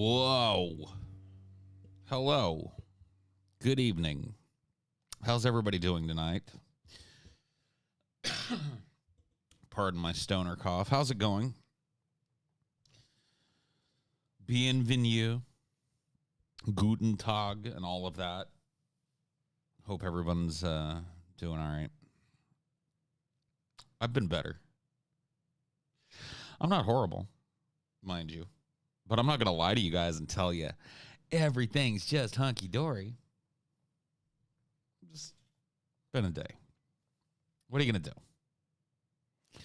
Whoa. Hello. Good evening. How's everybody doing tonight? Pardon my stoner cough. How's it going? Bienvenue. Guten Tag and all of that. Hope everyone's doing all right. I've been better. I'm not horrible, mind you. But I'm not going to lie to you guys and tell you everything's just hunky-dory. Just been a day. What are you going to do?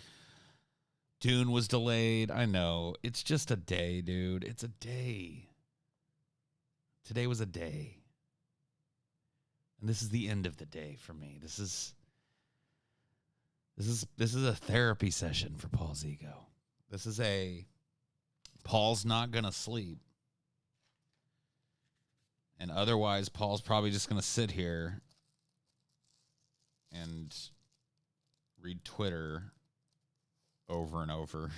Dune was delayed. I know. It's just a day, dude. It's a day. Today was a day. And this is the end of the day for me. This is a therapy session for Paul's ego. This is a Paul's not going to sleep. And otherwise, Paul's probably just going to sit here and read Twitter over and over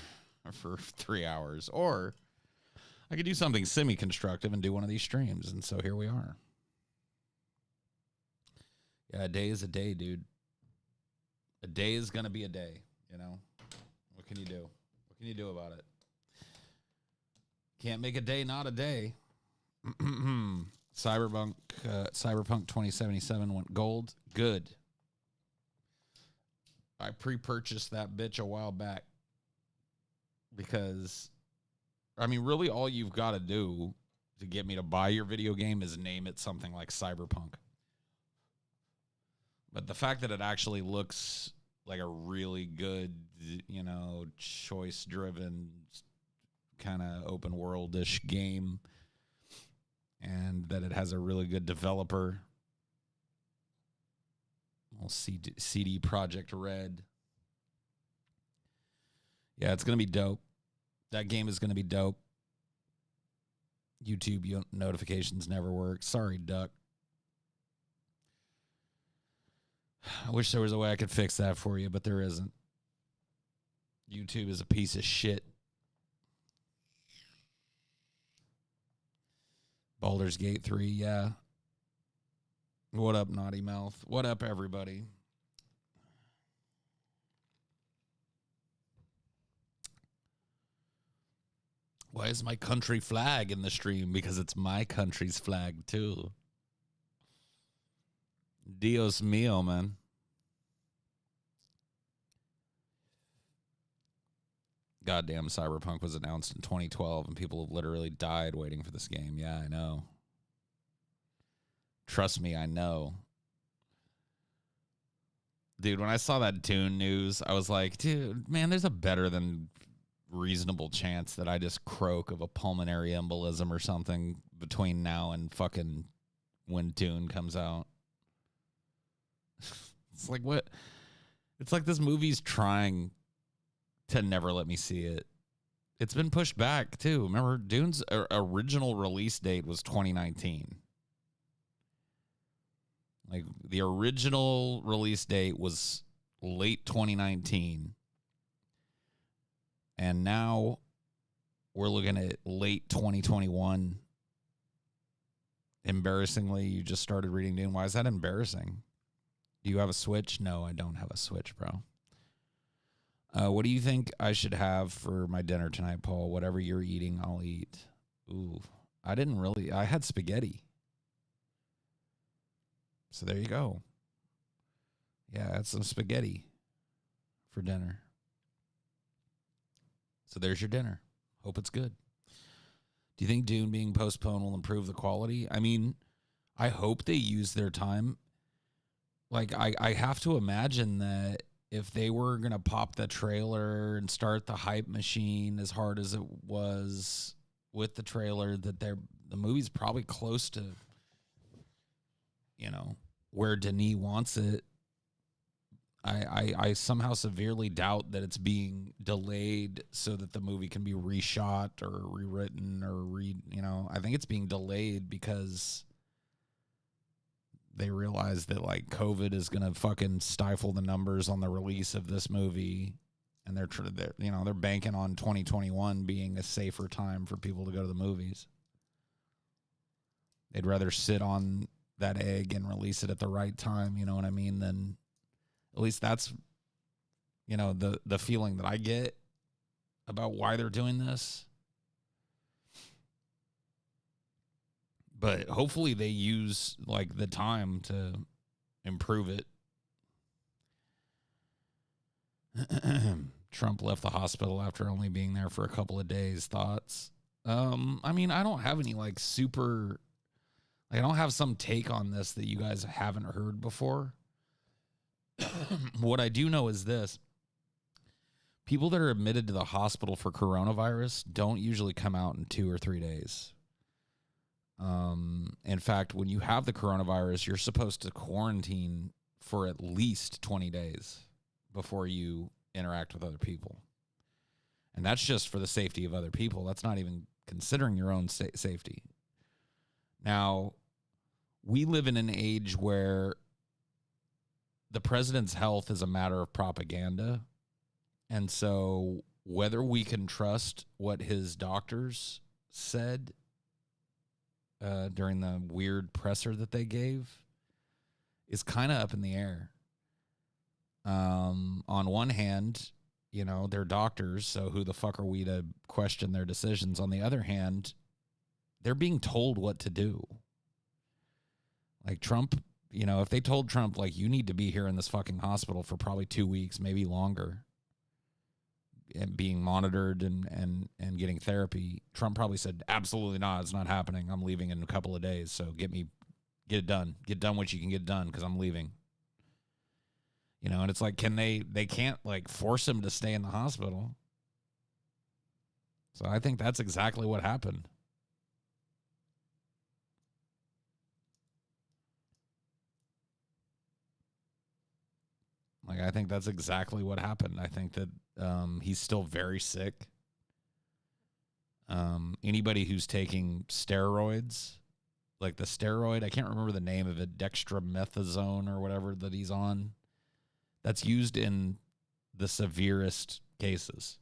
for 3 hours. Or I could do something semi-constructive and do one of these streams. And so here we are. Yeah, a day is a day, dude. A day is going to be a day, you know? What can you do? What can you do about it? Can't make a day not a day. Cyberpunk 2077 went gold. Good. I pre-purchased that bitch a while back because, I mean, really all you've got to do to get me to buy your video game is name it something like Cyberpunk. But the fact that it actually looks like a really good, you know, choice-driven kind of open world-ish game, and that it has a really good developer. Well, CD Projekt Red. Yeah, it's going to be dope. That game is going to be dope. YouTube notifications never work. Sorry, Duck. I wish there was a way I could fix that for you, but there isn't. YouTube is a piece of shit. Baldur's Gate 3, yeah. What up, Naughty Mouth? What up, everybody? Why is my country flag in the stream? Because it's my country's flag, too. Dios mío, man. Goddamn, Cyberpunk was announced in 2012, and people have literally died waiting for this game. Yeah, I know. Trust me, I know. Dude, when I saw that Dune news, I was like, dude, man, there's a better than reasonable chance that I just croak of a pulmonary embolism or something between now and fucking when Dune comes out. It's like, what? It's like this movie's trying to never let me see it. It's been pushed back, too. Remember, Dune's original release date was 2019. Like, the original release date was late 2019. And now we're looking at late 2021. Embarrassingly, you just started reading Dune. Why is that embarrassing? Do you have a Switch? No, I don't have a Switch, bro. What do you think I should have for my dinner tonight, Paul? Whatever you're eating, I'll eat. Ooh, I had spaghetti. So there you go. Yeah, I had some spaghetti for dinner. So there's your dinner. Hope it's good. Do you think Dune being postponed will improve the quality? I mean, I hope they use their time. Like, I have to imagine that if they were going to pop the trailer and start the hype machine as hard as it was with the trailer, that the movie's probably close to, you know, where Denis wants it. I somehow severely doubt that it's being delayed so that the movie can be reshot or rewritten or you know, I think it's being delayed because they realize that, like, COVID is going to fucking stifle the numbers on the release of this movie. And they're banking on 2021 being a safer time for people to go to the movies. They'd rather sit on that egg and release it at the right time, you know what I mean? Then at least that's, the feeling that I get about why they're doing this. But hopefully they use like the time to improve it. Trump left the hospital after only being there for a couple of days. Thoughts? I mean, I don't have any like super, I don't have some take on this that you guys haven't heard before. What I do know is this. People that are admitted to the hospital for coronavirus don't usually come out in 2 or 3 days. In fact, when you have the coronavirus, you're supposed to quarantine for at least 20 days before you interact with other people. And that's just for the safety of other people. That's not even considering your own safety. Now, we live in an age where the president's health is a matter of propaganda. And so whether we can trust what his doctors said during the weird presser that they gave is kind of up in the air. On one hand, they're doctors, so who the fuck are we to question their decisions? On the other hand, they're being told what to do. Like Trump, if they told Trump, like, you need to be here in this fucking hospital for probably 2 weeks, maybe longer, and being monitored and getting therapy, Trump probably said, absolutely not, it's not happening. I'm leaving in a couple of days, so get it done. Get done what you can get done because I'm leaving. And it's like, they can't like force him to stay in the hospital. So I think that's exactly what happened. Like, I think that's exactly what happened. I think that he's still very sick. Anybody who's taking steroids, like the steroid, I can't remember the name of it, dextromethasone or whatever that he's on, that's used in the severest cases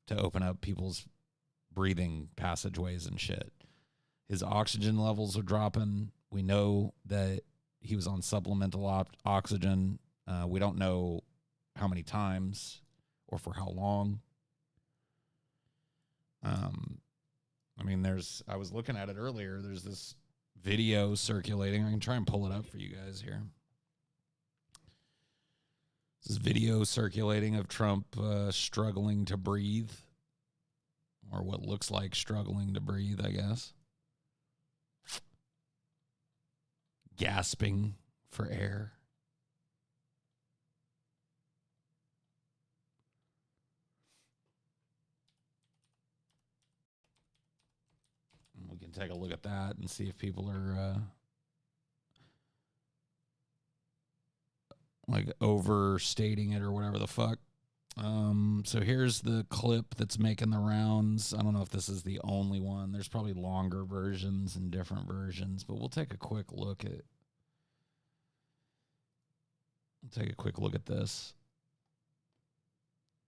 to open up people's breathing passageways and shit. His oxygen levels are dropping. We know that he was on supplemental oxygen. We don't know how many times or for how long. I mean, I was looking at it earlier. There's this video circulating. I can try and pull it up for you guys here. This video circulating of Trump struggling to breathe, or what looks like struggling to breathe, I guess. Gasping for air. We can take a look at that and see if people are like overstating it or whatever the fuck. So here's the clip that's making the rounds. I don't know if this is the only one. There's probably longer versions and different versions, but we'll take a quick look at this.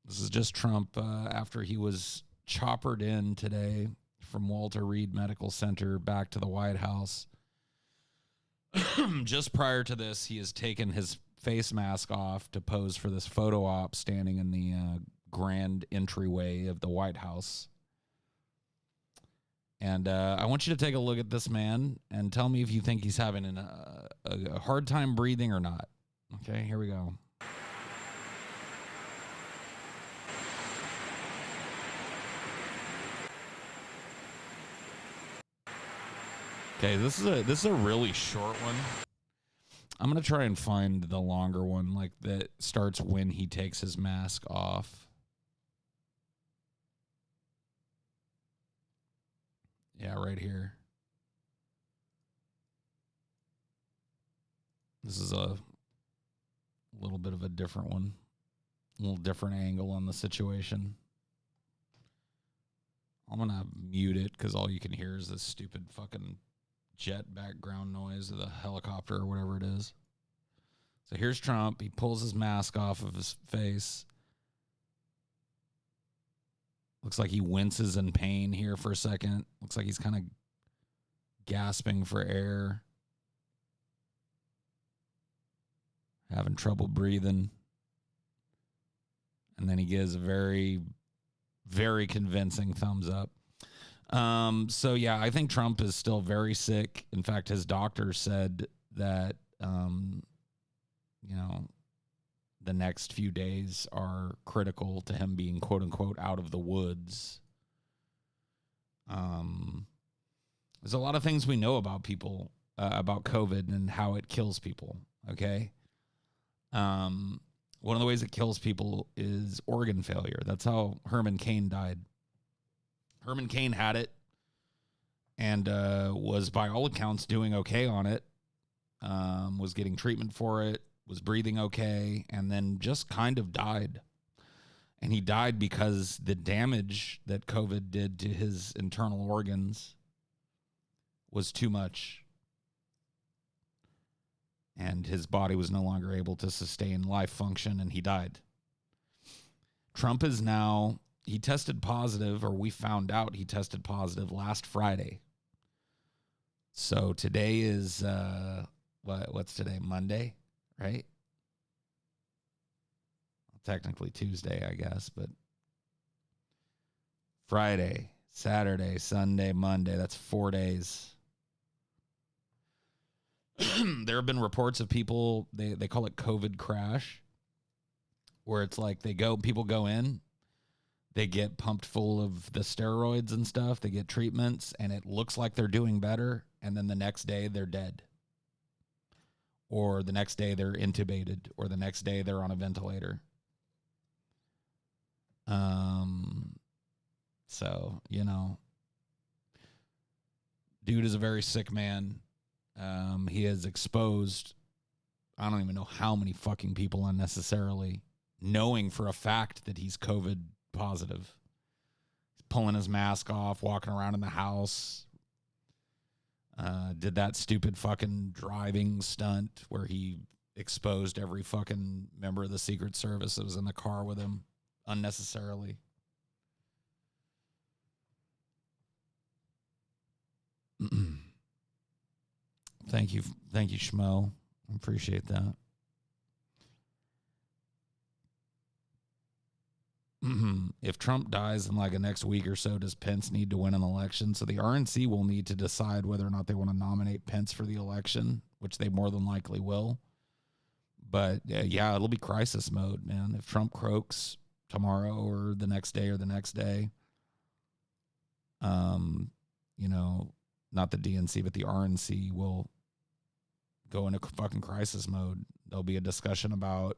This is just Trump after he was choppered in today from Walter Reed Medical Center back to the White House. Just prior to this, he has taken his face mask off to pose for this photo op standing in the grand entryway of the White House. And I want you to take a look at this man and tell me if you think he's having a hard time breathing or not. Okay, here we go. Okay, this is a really short one. I'm going to try and find the longer one, like that starts when he takes his mask off. Yeah, right here. This is a little bit of a different one. A little different angle on the situation. I'm going to mute it because all you can hear is this stupid fucking jet background noise of the helicopter or whatever it is. So here's Trump. He pulls his mask off of his face. Looks like he winces in pain here for a second. Looks like he's kind of gasping for air, having trouble breathing. And then he gives a very, very convincing thumbs up. So, yeah, I think Trump is still very sick. In fact, his doctor said that, the next few days are critical to him being, quote unquote, out of the woods. There's a lot of things we know about people, about COVID and how it kills people. Okay. One of the ways it kills people is organ failure. That's how Herman Cain died. Herman Cain had it and was, by all accounts, doing okay on it, was getting treatment for it, was breathing okay, and then just kind of died. And he died because the damage that COVID did to his internal organs was too much. And his body was no longer able to sustain life function, and he died. Trump is now, he tested positive, or we found out he tested positive last Friday. So today is, what's today? Monday, right? Technically Tuesday, I guess, but Friday, Saturday, Sunday, Monday, that's 4 days. There have been reports of people, they call it COVID crash, where it's like people go in, they get pumped full of the steroids and stuff, they get treatments, and it looks like they're doing better, and then the next day they're dead. Or the next day they're intubated, or the next day they're on a ventilator. So, dude is a very sick man. He has exposed, I don't even know how many fucking people unnecessarily, knowing for a fact that he's COVID positive. He's pulling his mask off, walking around in the house. Did that stupid fucking driving stunt where he exposed every fucking member of the Secret Service that was in the car with him unnecessarily. Thank you, Schmo. I appreciate that. If Trump dies in like the next week or so, does Pence need to win an election? So the RNC will need to decide whether or not they want to nominate Pence for the election, which they more than likely will. But yeah, it'll be crisis mode, man. If Trump croaks tomorrow or the next day, not the DNC, but the RNC will go into fucking crisis mode. There'll be a discussion about,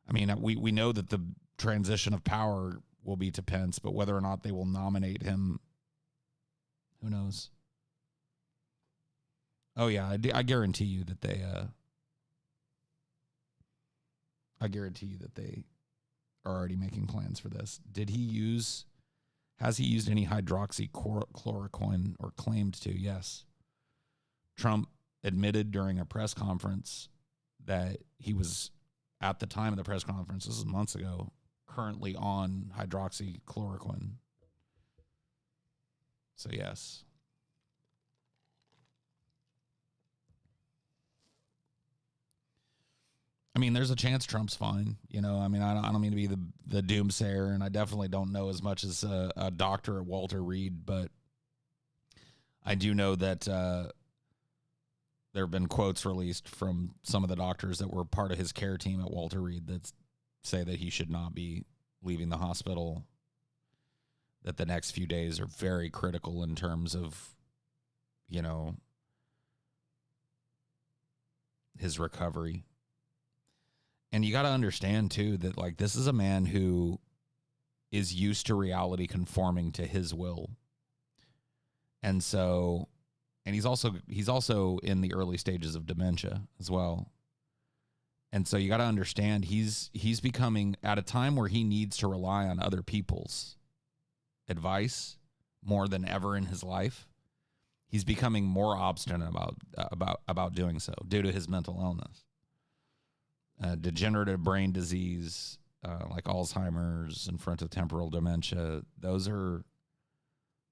we know that the transition of power will be to Pence, but whether or not they will nominate him, who knows? Oh yeah, I guarantee you that they are already making plans for this. Has he used any hydroxychloroquine or claimed to? Yes. Trump admitted during a press conference that he was, at the time of the press conference, this is months ago, currently on hydroxychloroquine. So yes. There's a chance Trump's fine. I don't mean to be the doomsayer, and I definitely don't know as much as a doctor at Walter Reed, but I do know that there have been quotes released from some of the doctors that were part of his care team at Walter Reed that say that he should not be leaving the hospital, that the next few days are very critical in terms of, his recovery. And you got to understand, too, that, like, this is a man who is used to reality conforming to his will. And so, and he's also in the early stages of dementia as well. And so you got to understand, he's becoming, at a time where he needs to rely on other people's advice more than ever in his life, he's becoming more obstinate about doing so due to his mental illness. Degenerative brain disease, like Alzheimer's and frontotemporal dementia,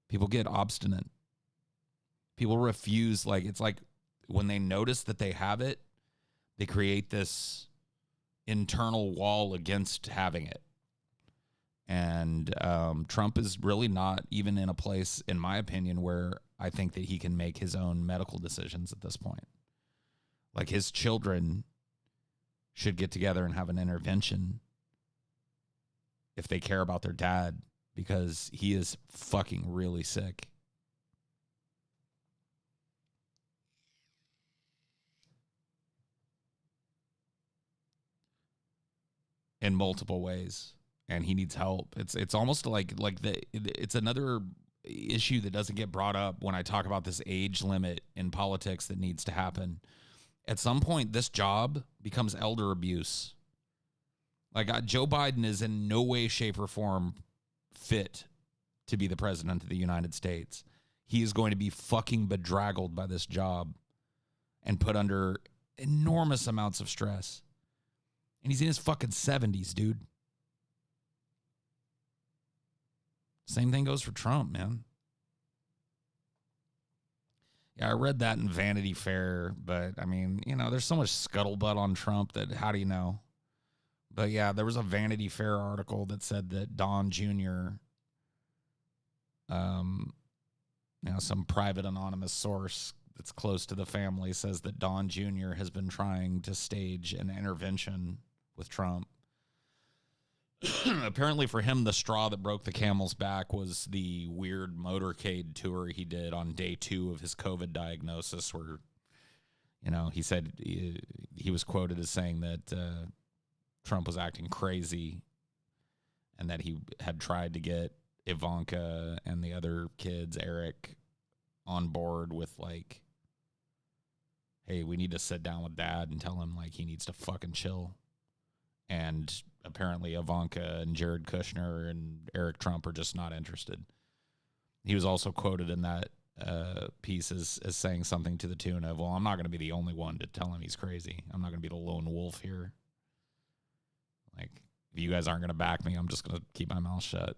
people get obstinate. People refuse, like, it's like when they notice that they have it, they create this internal wall against having it. And Trump is really not even in a place, in my opinion, where I think that he can make his own medical decisions at this point. Like, his children should get together and have an intervention if they care about their dad, because he is fucking really sick. In multiple ways, and he needs help. It's almost like it's another issue that doesn't get brought up when I talk about this age limit in politics that needs to happen. At some point, this job becomes elder abuse. Like, Joe Biden is in no way, shape, or form fit to be the president of the United States. He is going to be fucking bedraggled by this job and put under enormous amounts of stress. And he's in his fucking 70s, dude. Same thing goes for Trump, man. Yeah, I read that in Vanity Fair, but I mean, you know, there's so much scuttlebutt on Trump that how do you know? But yeah, there was a Vanity Fair article that said that Don Jr., some private anonymous source that's close to the family says that Don Jr. has been trying to stage an intervention with Trump. Apparently for him, the straw that broke the camel's back was the weird motorcade tour he did on day 2 of his COVID diagnosis, where, you know, he said he was quoted as saying that Trump was acting crazy and that he had tried to get Ivanka and the other kids, Eric, on board with, like, hey, we need to sit down with dad and tell him, like, he needs to fucking chill. And apparently Ivanka and Jared Kushner and Eric Trump are just not interested. He was also quoted in that piece as saying something to the tune of, well, I'm not going to be the only one to tell him he's crazy. I'm not going to be the lone wolf here. Like, if you guys aren't going to back me, I'm just going to keep my mouth shut.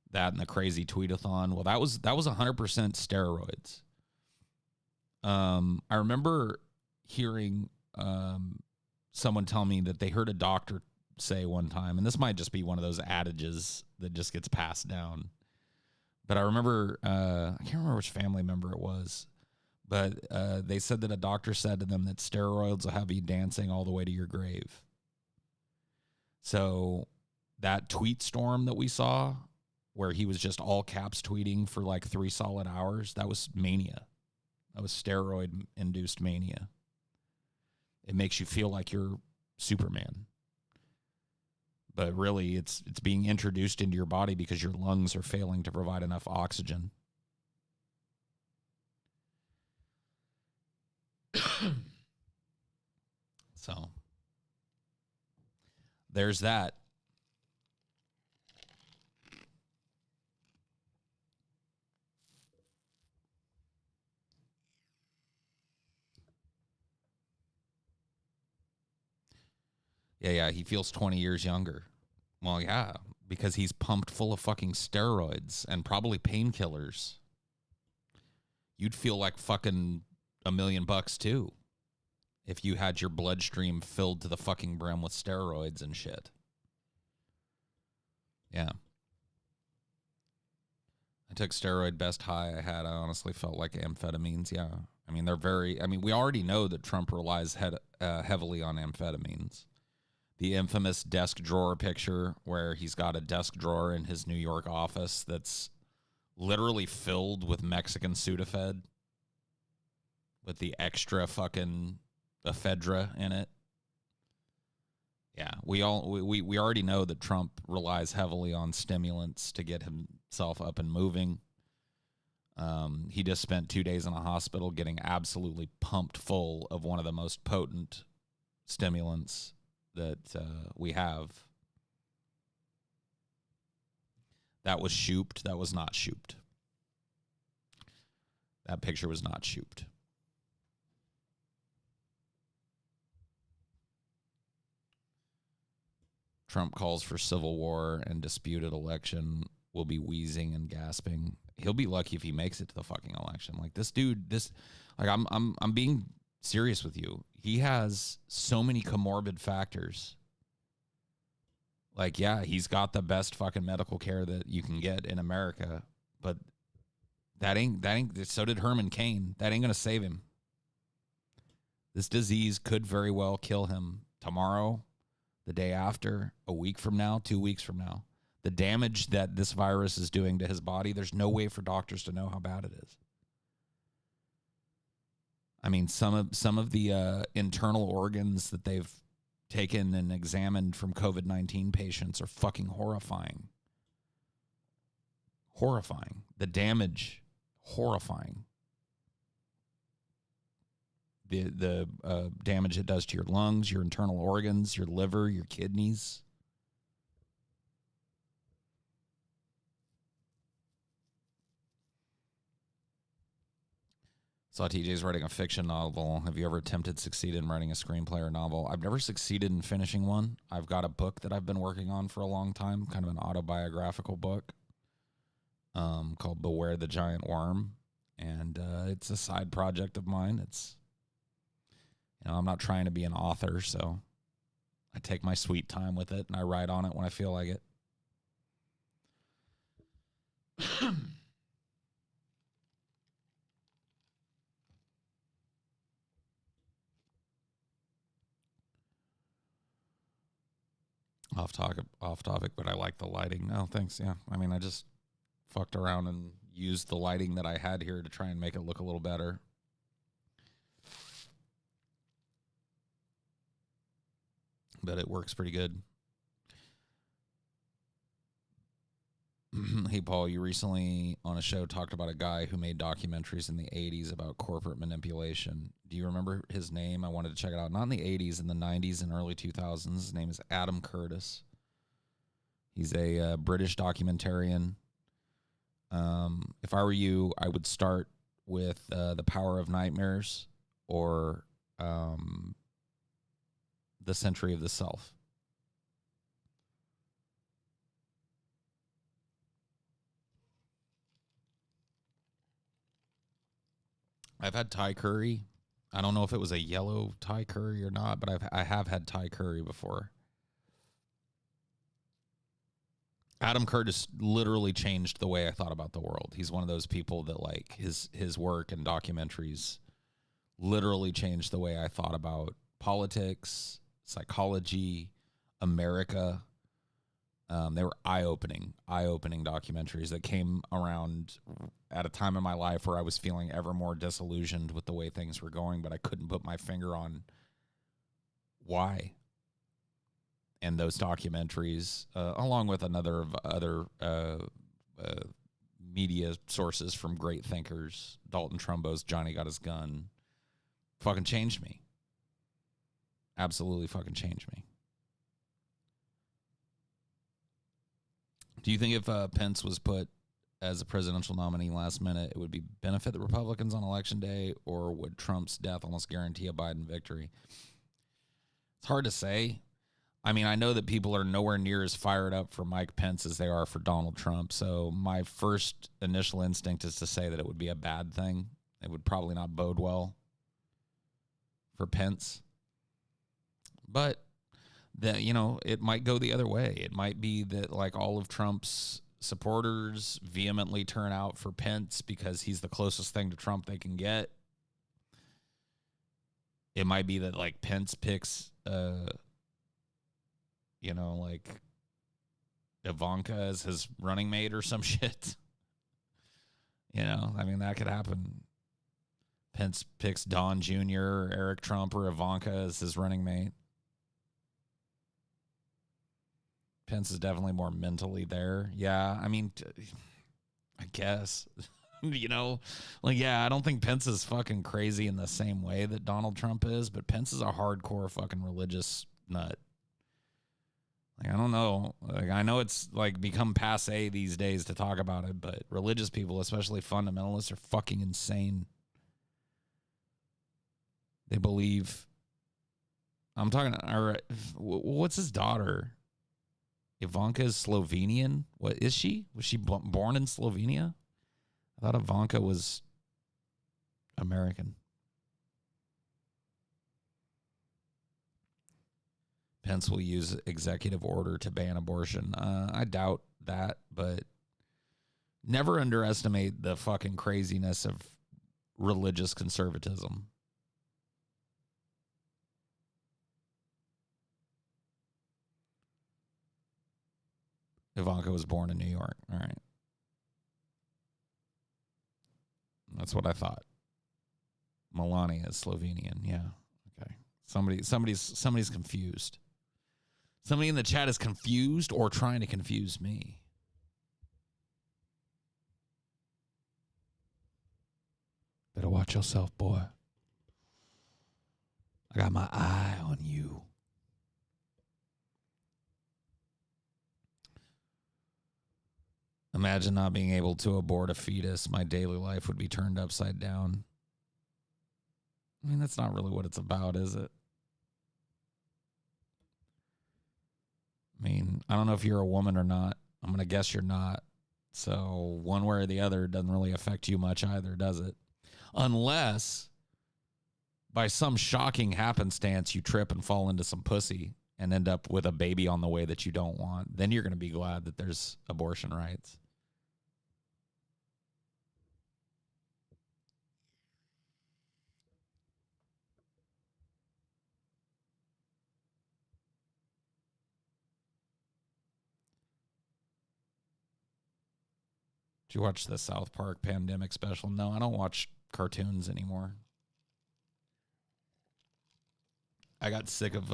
That and the crazy tweetathon. Well, that was 100% steroids. I remember hearing someone tell me that they heard a doctor say one time, and this might just be one of those adages that just gets passed down, but I remember, I can't remember which family member it was, but they said that a doctor said to them that steroids will have you dancing all the way to your grave. So that tweet storm that we saw, where he was just all caps tweeting for like 3 solid hours, that was mania. That was steroid-induced mania. It makes you feel like you're Superman. But really, it's being introduced into your body because your lungs are failing to provide enough oxygen. So, there's that. Yeah, he feels 20 years younger. Well, yeah, because he's pumped full of fucking steroids and probably painkillers. You'd feel like fucking $1 million too if you had your bloodstream filled to the fucking brim with steroids and shit. Yeah. I took steroid best high I had. I honestly felt like amphetamines. Yeah. I mean, we already know that Trump relies heavily on amphetamines. The infamous desk drawer picture where he's got a desk drawer in his New York office that's literally filled with Mexican Sudafed with the extra fucking ephedra in it. Yeah, we already know that Trump relies heavily on stimulants to get himself up and moving. He just spent 2 days in a hospital getting absolutely pumped full of one of the most potent stimulants that we have. That was shooped. That was not shooped. That picture was not shooped. Trump calls for civil war and disputed election. will be wheezing and gasping. He'll be lucky if he makes it to the fucking election. Like this dude, like I'm being serious with you. He has so many comorbid factors. Like, yeah, he's got the best fucking medical care that you can get in America, but that ain't, so did Herman Cain. That ain't going to save him. This disease could very well kill him tomorrow, the day after, a week from now, 2 weeks from now. The damage that this virus is doing to his body, there's no way for doctors to know how bad it is. I mean, some of the internal organs that they've taken and examined from COVID-19 patients are fucking horrifying. Horrifying. The damage, horrifying. The damage it does to your lungs, your internal organs, your liver, your kidneys. Saw TJ's writing a fiction novel. Have you ever attempted, succeeded in writing a screenplay or novel? I've never succeeded in finishing one. I've got a book that I've been working on for a long time, kind of an autobiographical book called Beware the Giant Worm. And it's a side project of mine. It's, I'm not trying to be an author, so I take my sweet time with it and I write on it when I feel like it. Off topic, but I like the lighting. Oh, thanks. Yeah. I mean, I just fucked around and used the lighting that I had here to try and make it look a little better. But it works pretty good. Hey, Paul, you recently on a show talked about a guy who made documentaries in the 80s about corporate manipulation. Do you remember his name? I wanted to check it out. Not in the 80s, in the 90s and early 2000s. His name is Adam Curtis. He's a British documentarian. If I were you, I would start with The Power of Nightmares or The Century of the Self. I've had Thai curry. I don't know if it was a yellow Thai curry or not, but I have had Thai curry before. Adam Curtis literally changed the way I thought about the world. He's one of those people that, like, his work and documentaries literally changed the way I thought about politics, psychology, America. They were eye-opening documentaries that came around at a time in my life where I was feeling ever more disillusioned with the way things were going, but I couldn't put my finger on why. And those documentaries, along with other media sources from great thinkers, Dalton Trumbo's Johnny Got His Gun, fucking changed me. Absolutely fucking changed me. Do you think if Pence was put as a presidential nominee last minute, it would benefit the Republicans on Election Day, or would Trump's death almost guarantee a Biden victory? It's hard to say. I mean, I know that people are nowhere near as fired up for Mike Pence as they are for Donald Trump. So my first initial instinct is to say that it would be a bad thing. It would probably not bode well for Pence. But it might go the other way. It might be that, like, all of Trump's supporters vehemently turn out for Pence because he's the closest thing to Trump they can get. It might be that, like, Pence picks, like Ivanka as his running mate or some shit. I mean, that could happen. Pence picks Don Jr., or Eric Trump, or Ivanka as his running mate. Pence is definitely more mentally there. Yeah, I mean, I guess. I don't think Pence is fucking crazy in the same way that Donald Trump is, but Pence is a hardcore fucking religious nut. Like, I don't know. Like, I know it's, like, become passé these days to talk about it, but religious people, especially fundamentalists, are fucking insane. They believe. I'm talking, what's his daughter? Ivanka is Slovenian. What is she? Was she born in Slovenia? I thought Ivanka was American. Pence will use executive order to ban abortion. I doubt that, but never underestimate the fucking craziness of religious conservatism. Ivanka was born in New York. All right. That's what I thought. Melania is Slovenian. Yeah. Okay. Somebody's confused. Somebody in the chat is confused or trying to confuse me. Better watch yourself, boy. I got my eye on you. Imagine not being able to abort a fetus. My daily life would be turned upside down. I mean, that's not really what it's about, is it? I mean, I don't know if you're a woman or not. I'm going to guess you're not. So one way or the other doesn't really affect you much either, does it? Unless by some shocking happenstance you trip and fall into some pussy and end up with a baby on the way that you don't want. Then you're going to be glad that there's abortion rights. Did you watch the South Park pandemic special? No, I don't watch cartoons anymore. I got sick of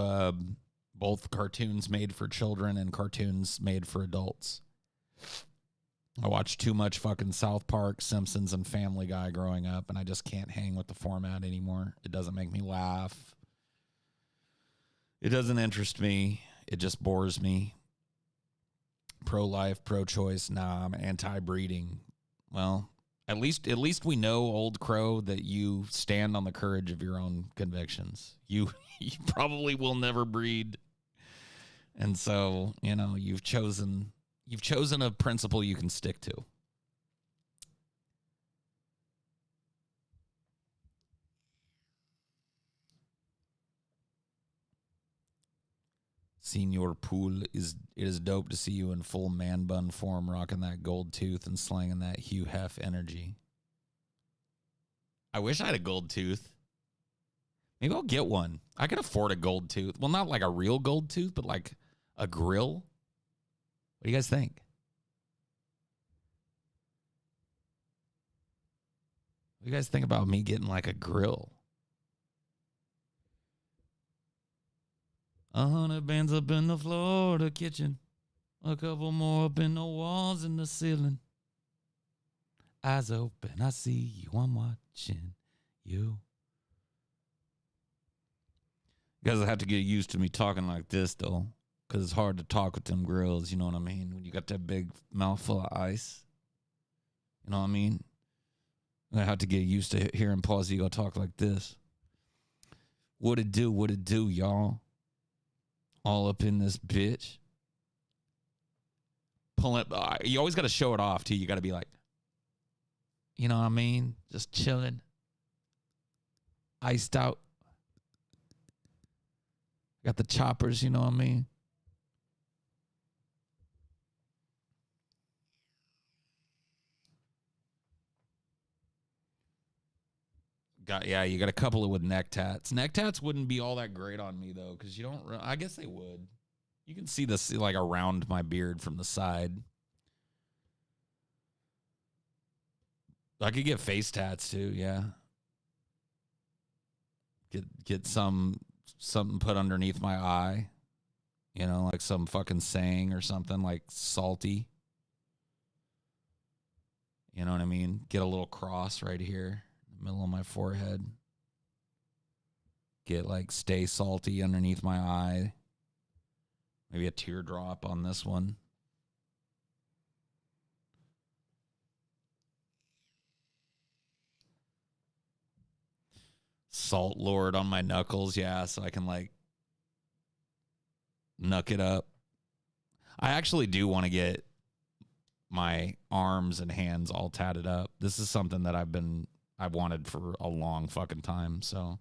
both cartoons made for children and cartoons made for adults. I watched too much fucking South Park, Simpsons, and Family Guy growing up, and I just can't hang with the format anymore. It doesn't make me laugh. It doesn't interest me. It just bores me. Pro-life, pro-choice, nah, I'm anti-breeding. Well, at least we know, Old Crow, that you stand on the courage of your own convictions. You probably will never breed. And so, you know, you've chosen a principle you can stick to. Senior Pool, it is dope to see you in full man bun form, rocking that gold tooth and slanging that Hugh Hef energy. I wish I had a gold tooth. Maybe I'll get one. I can afford a gold tooth. Well, not like a real gold tooth, but like a grill. What do you guys think? What do you guys think about me getting like a grill? 100 bands up in the floor of the kitchen. A couple more up in the walls and the ceiling. Eyes open, I see you, I'm watching you. You guys have to get used to me talking like this, though, because it's hard to talk with them grills, you know what I mean? When you got that big mouthful of ice, you know what I mean? I have to get used to hearing Plausigo talk like this. What it do, y'all? All up in this bitch. Pull it. You always got to show it off, too. You got to be like, you know what I mean? Just chilling. Iced out. Got the choppers, you know what I mean? You got a couple of with neck tats. Neck tats wouldn't be all that great on me, though, because you don't, I guess they would. You can see this like around my beard from the side. I could get face tats too, yeah. Get something put underneath my eye. You know, like some fucking saying or something like salty. You know what I mean? Get a little cross right here, in the middle of my forehead. Get like stay salty underneath my eye. Maybe a teardrop on this one. Salt Lord on my knuckles, yeah, so I can like knuck it up. I actually do want to get my arms and hands all tatted up. This is something that I've wanted for a long fucking time. So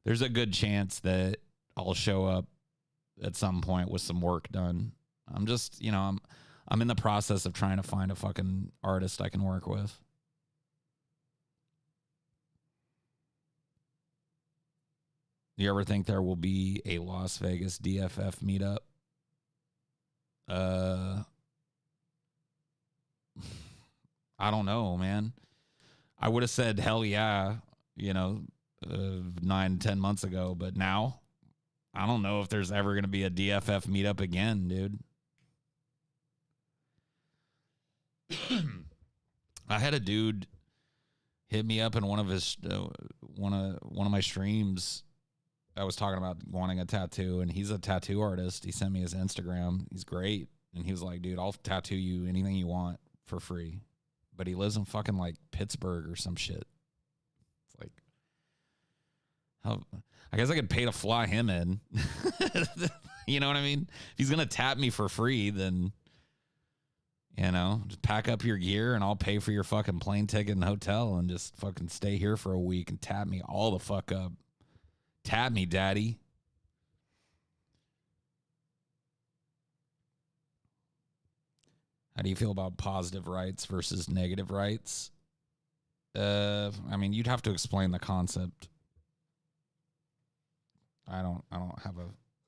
there's a good chance that I'll show up at some point with some work done. I'm just, I'm in the process of trying to find a fucking artist I can work with. You ever think there will be a Las Vegas DFF meetup? I don't know, man. I would have said hell yeah, 9, 10 months ago, but now I don't know if there's ever going to be a DFF meetup again, dude. I had a dude hit me up in one of his one of my streams. I was talking about wanting a tattoo, and he's a tattoo artist. He sent me his Instagram. He's great, and he was like, "Dude, I'll tattoo you anything you want for free." But he lives in fucking like Pittsburgh or some shit. It's like, how? I guess I could pay to fly him in. You know what I mean? If he's gonna tap me for free, then just pack up your gear and I'll pay for your fucking plane ticket and hotel and just fucking stay here for a week and tap me all the fuck up. Tap me, daddy. How do you feel about positive rights versus negative rights? I mean, you'd have to explain the concept. I don't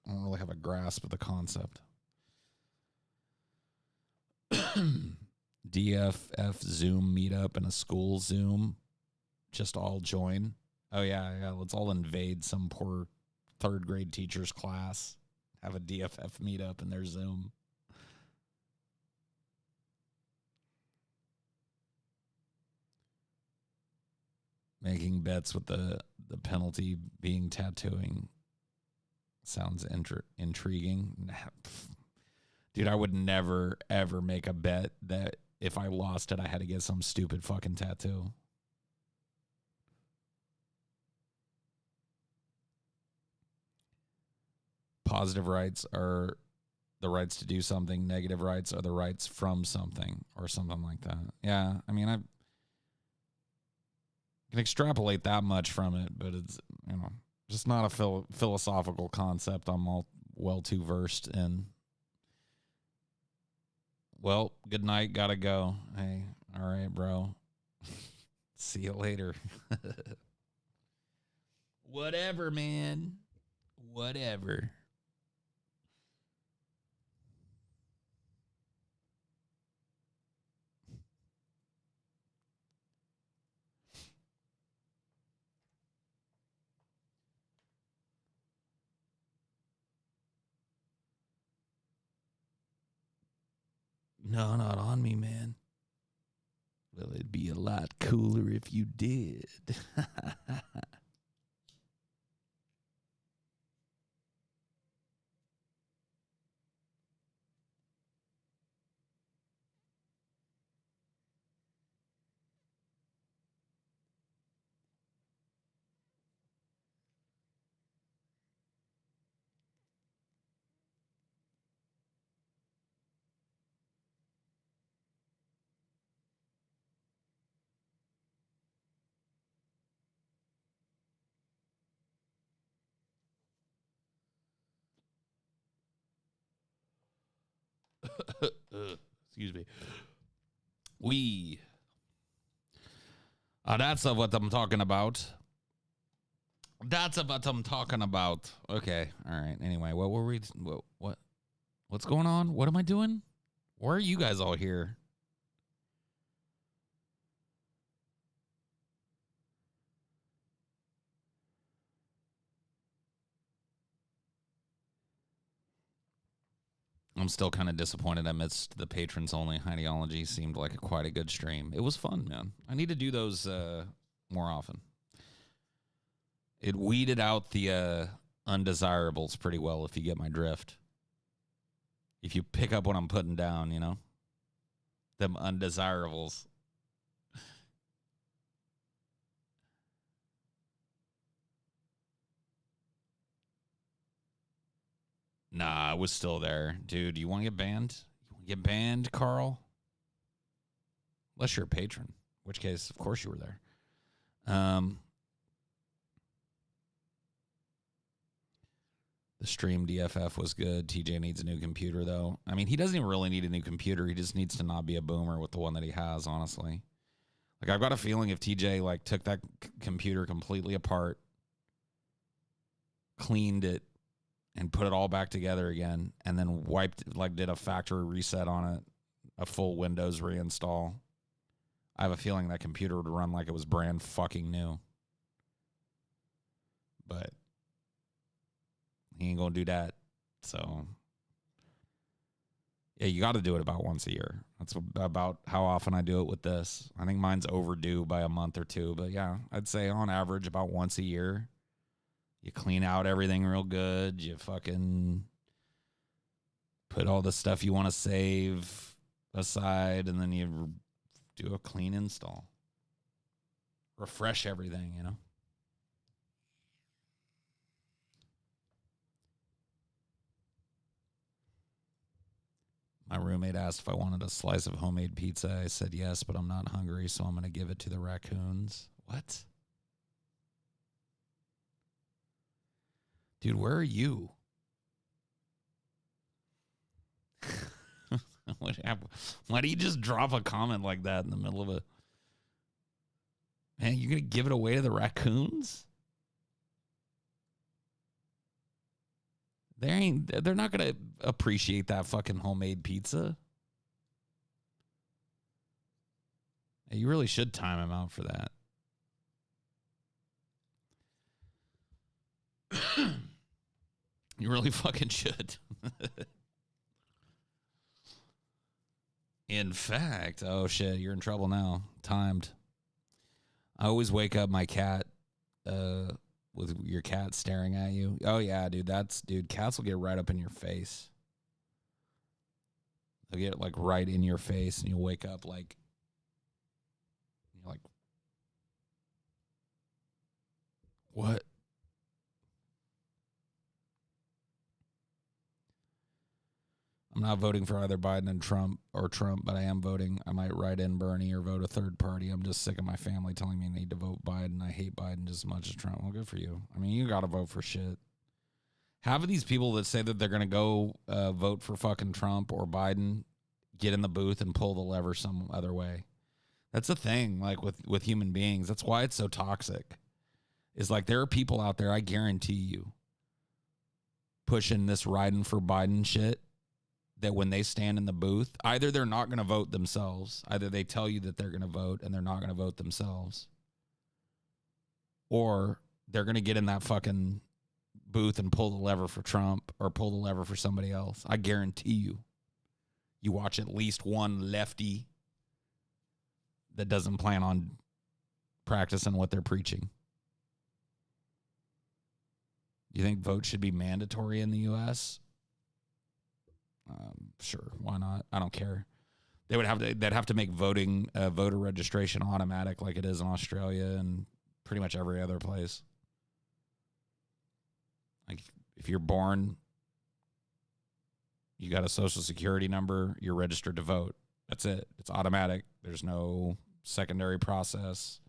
really have a grasp of the concept. DFF Zoom meetup and a school Zoom. Just all join. Oh yeah. Let's all invade some poor 3rd grade teacher's class. Have a DFF meetup in their Zoom. Making bets with the penalty being tattooing sounds intriguing. Dude, I would never, ever make a bet that if I lost it, I had to get some stupid fucking tattoo. Positive rights are the rights to do something. Negative rights are the rights from something or something like that. Yeah, I mean, I can extrapolate that much from it, but it's, just not a philosophical concept I'm all well too versed in. Well, good night. Gotta go. Hey, all right, bro. See you later. Whatever, man. Whatever. No, not on me, man. Well, it'd be a lot cooler if you did. Excuse me. That's what I'm talking about. That's what I'm talking about. Okay. All right. Anyway, what were we? What's going on? What am I doing? Why are you guys all here? I'm still kind of disappointed I missed the patrons only. Highdeology seemed like quite a good stream. It was fun, man. I need to do those more often. It weeded out the undesirables pretty well, if you get my drift. If you pick up what I'm putting down, them undesirables. Nah, I was still there. Dude, you want to get banned? You want to get banned, Carl? Unless you're a patron, in which case, of course, you were there. The stream DFF was good. TJ needs a new computer, though. I mean, he doesn't even really need a new computer. He just needs to not be a boomer with the one that he has, honestly. Like, I've got a feeling if TJ, like, took that computer completely apart, cleaned it, and put it all back together again, and then wiped, like, did a factory reset on it, a full Windows reinstall, I have a feeling that computer would run like it was brand fucking new. But he ain't gonna do that. So, yeah, you got to do it about once a year. That's about how often I do it with this. I think mine's overdue by a month or two. But, yeah, I'd say on average about once a year. You clean out everything real good. You fucking put all the stuff you want to save aside, and then you do a clean install. Refresh everything, you know? My roommate asked if I wanted a slice of homemade pizza. I said yes, but I'm not hungry, so I'm going to give it to the raccoons. What? Dude, where are you? Why do you just drop a comment like that in the middle of a... Man, you're going to give it away to the raccoons? They're not going to appreciate that fucking homemade pizza. Hey, you really should time him out for that. You really fucking should. In fact, oh shit, you're in trouble now. Timed. I always wake up my cat with your cat staring at you. Oh yeah, dude, cats will get right up in your face. They'll get like right in your face and you'll wake up like you're like, what? I'm not voting for either Biden and Trump, but I am voting. I might write in Bernie or vote a third party. I'm just sick of my family telling me I need to vote Biden. I hate Biden just as much as Trump. Well, good for you. I mean, you got to vote for shit. Half of these people that say that they're going to go vote for fucking Trump or Biden get in the booth and pull the lever some other way. That's the thing, like with human beings. That's why it's so toxic. Is like there are people out there, I guarantee you, pushing this riding for Biden shit, that when they stand in the booth, either they're not going to vote themselves, either they tell you that they're going to vote and they're not going to vote themselves, or they're going to get in that fucking booth and pull the lever for Trump or pull the lever for somebody else. I guarantee you. You watch at least one lefty that doesn't plan on practicing what they're preaching. You think votes should be mandatory in the U.S.? Sure, why not? I don't care. They'd have to make voter registration automatic like it is in Australia and pretty much every other place. Like if you're born, you got a social security number, you're registered to vote. That's it. It's automatic. There's no secondary process.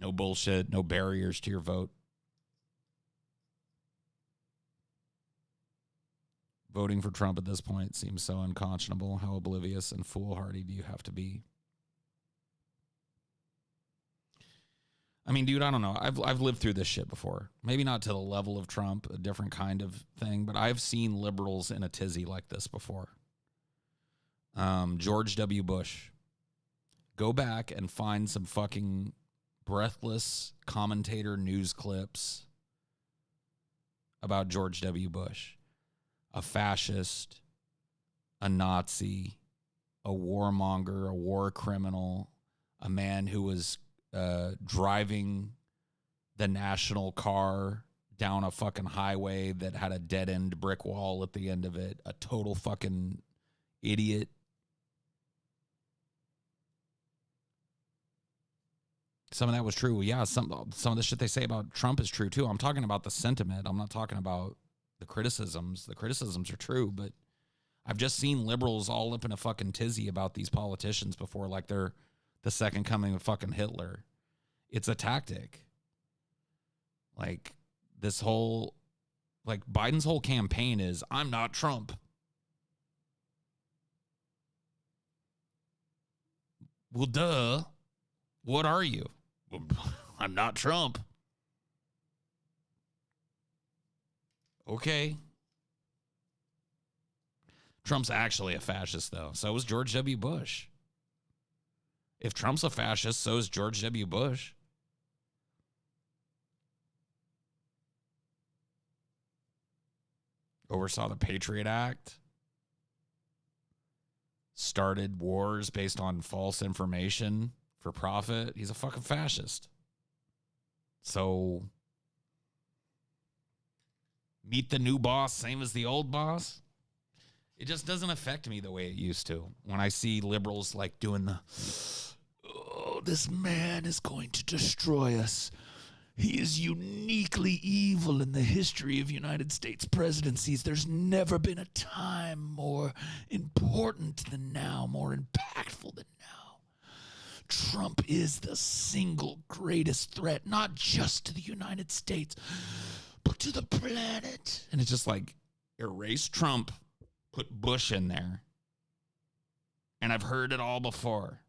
No bullshit, no barriers to your vote. Voting for Trump at this point seems so unconscionable. How oblivious and foolhardy do you have to be? I mean, dude, I don't know. I've lived through this shit before. Maybe not to the level of Trump, a different kind of thing, but I've seen liberals in a tizzy like this before. George W. Bush. Go back and find some fucking breathless commentator news clips about George W. Bush. A fascist, a Nazi, a warmonger, a war criminal, a man who was driving the national car down a fucking highway that had a dead-end brick wall at the end of it, a total fucking idiot. Some of that was true. Yeah, some of the shit they say about Trump is true, too. I'm talking about the sentiment. I'm not talking about The criticisms are true, but I've just seen liberals all up in a fucking tizzy about these politicians before, like they're the second coming of fucking Hitler. It's a tactic. Like this whole, like Biden's whole campaign is, I'm not Trump. Well, duh. What are you? Well, I'm not Trump. Okay. Trump's actually a fascist, though. So is George W. Bush. If Trump's a fascist, so is George W. Bush. Oversaw the Patriot Act. Started wars based on false information for profit. He's a fucking fascist. So, meet the new boss, same as the old boss. It just doesn't affect me the way it used to. When I see liberals like doing the, oh, this man is going to destroy us. He is uniquely evil in the history of United States presidencies. There's never been a time more important than now, more impactful than now. Trump is the single greatest threat, not just to the United States, but to the planet. And it's just like, erase Trump, put Bush in there. And I've heard it all before.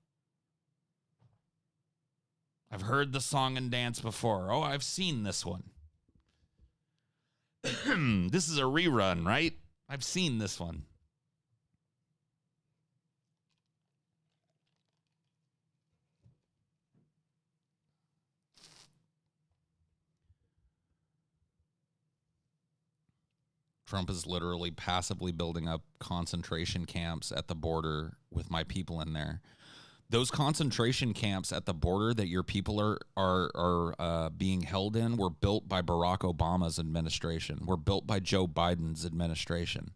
I've heard the song and dance before. Oh, I've seen this one. This is a rerun, right? I've seen this one. Trump is literally passively building up concentration camps at the border with my people in there. Those concentration camps at the border that your people are being held in were built by Barack Obama's administration, were built by Joe Biden's administration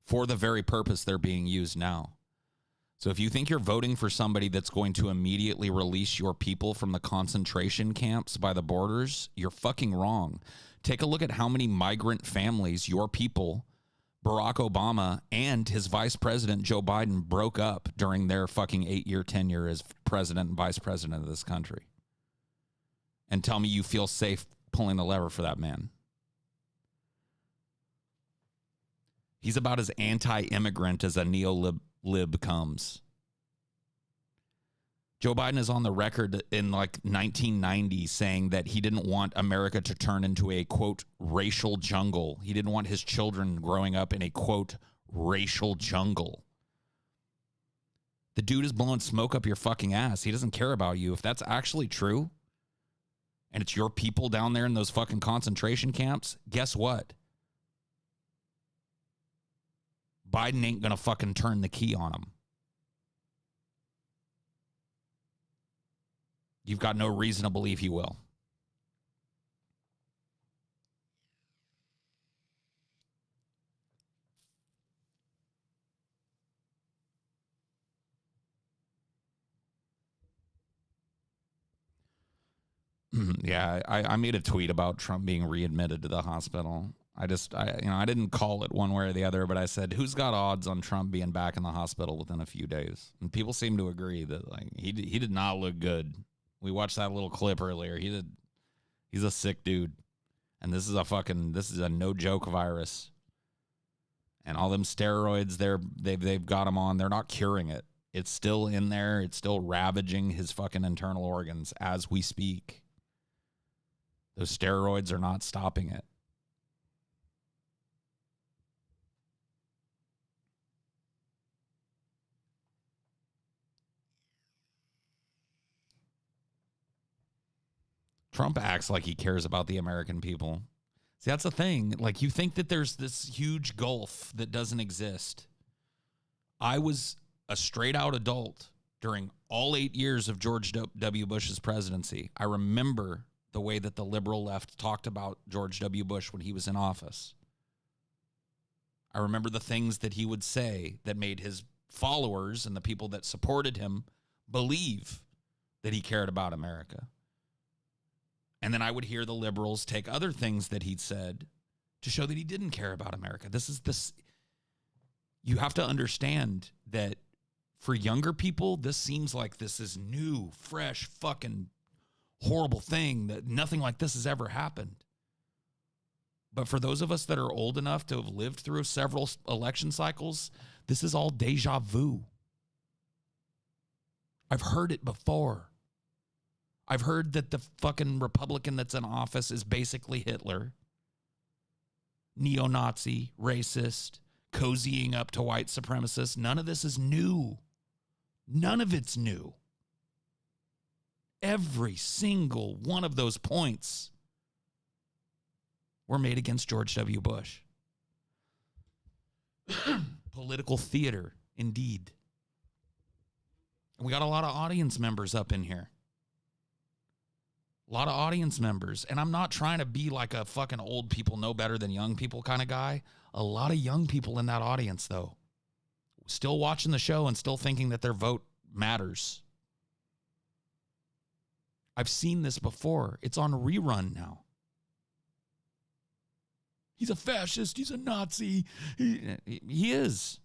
for the very purpose they're being used now. So if you think you're voting for somebody that's going to immediately release your people from the concentration camps by the borders, you're fucking wrong. Take a look at how many migrant families your people, Barack Obama and his vice president, Joe Biden, broke up during their fucking 8-year tenure as president and vice president of this country. And tell me you feel safe pulling the lever for that man. He's about as anti-immigrant as a neo-lib comes. Joe Biden is on the record in like 1990 saying that he didn't want America to turn into a, quote, racial jungle. He didn't want his children growing up in a, quote, racial jungle. The dude is blowing smoke up your fucking ass. He doesn't care about you. If that's actually true, and it's your people down there in those fucking concentration camps, guess what? Biden ain't gonna fucking turn the key on them. You've got no reason to believe he will. Yeah, I made a tweet about Trump being readmitted to the hospital. I didn't call it one way or the other, but I said, who's got odds on Trump being back in the hospital within a few days? And people seem to agree that like he did not look good. We watched that little clip earlier. He's a sick dude. And this is a no joke virus. And all them steroids they've got him on, they're not curing it. It's still in there. It's still ravaging his fucking internal organs as we speak. Those steroids are not stopping it. Trump acts like he cares about the American people. See, that's the thing. Like, you think that there's this huge gulf that doesn't exist. I was a straight out adult during all 8 years of George W. Bush's presidency. I remember the way that the liberal left talked about George W. Bush when he was in office. I remember the things that he would say that made his followers and the people that supported him believe that he cared about America. And then I would hear the liberals take other things that he'd said to show that he didn't care about America. You have to understand that for younger people, this seems like this is new, fresh, fucking horrible thing that nothing like this has ever happened. But for those of us that are old enough to have lived through several election cycles, this is all deja vu. I've heard it before. I've heard that the fucking Republican that's in office is basically Hitler. Neo-Nazi, racist, cozying up to white supremacists. None of this is new. None of it's new. Every single one of those points were made against George W. Bush. Political theater, indeed. We got a lot of audience members up in here. A lot of audience members. And I'm not trying to be like a fucking old people know better than young people kind of guy. A lot of young people in that audience, though. Still watching the show and still thinking that their vote matters. I've seen this before. It's on rerun now. He's a fascist. He's a Nazi. He is.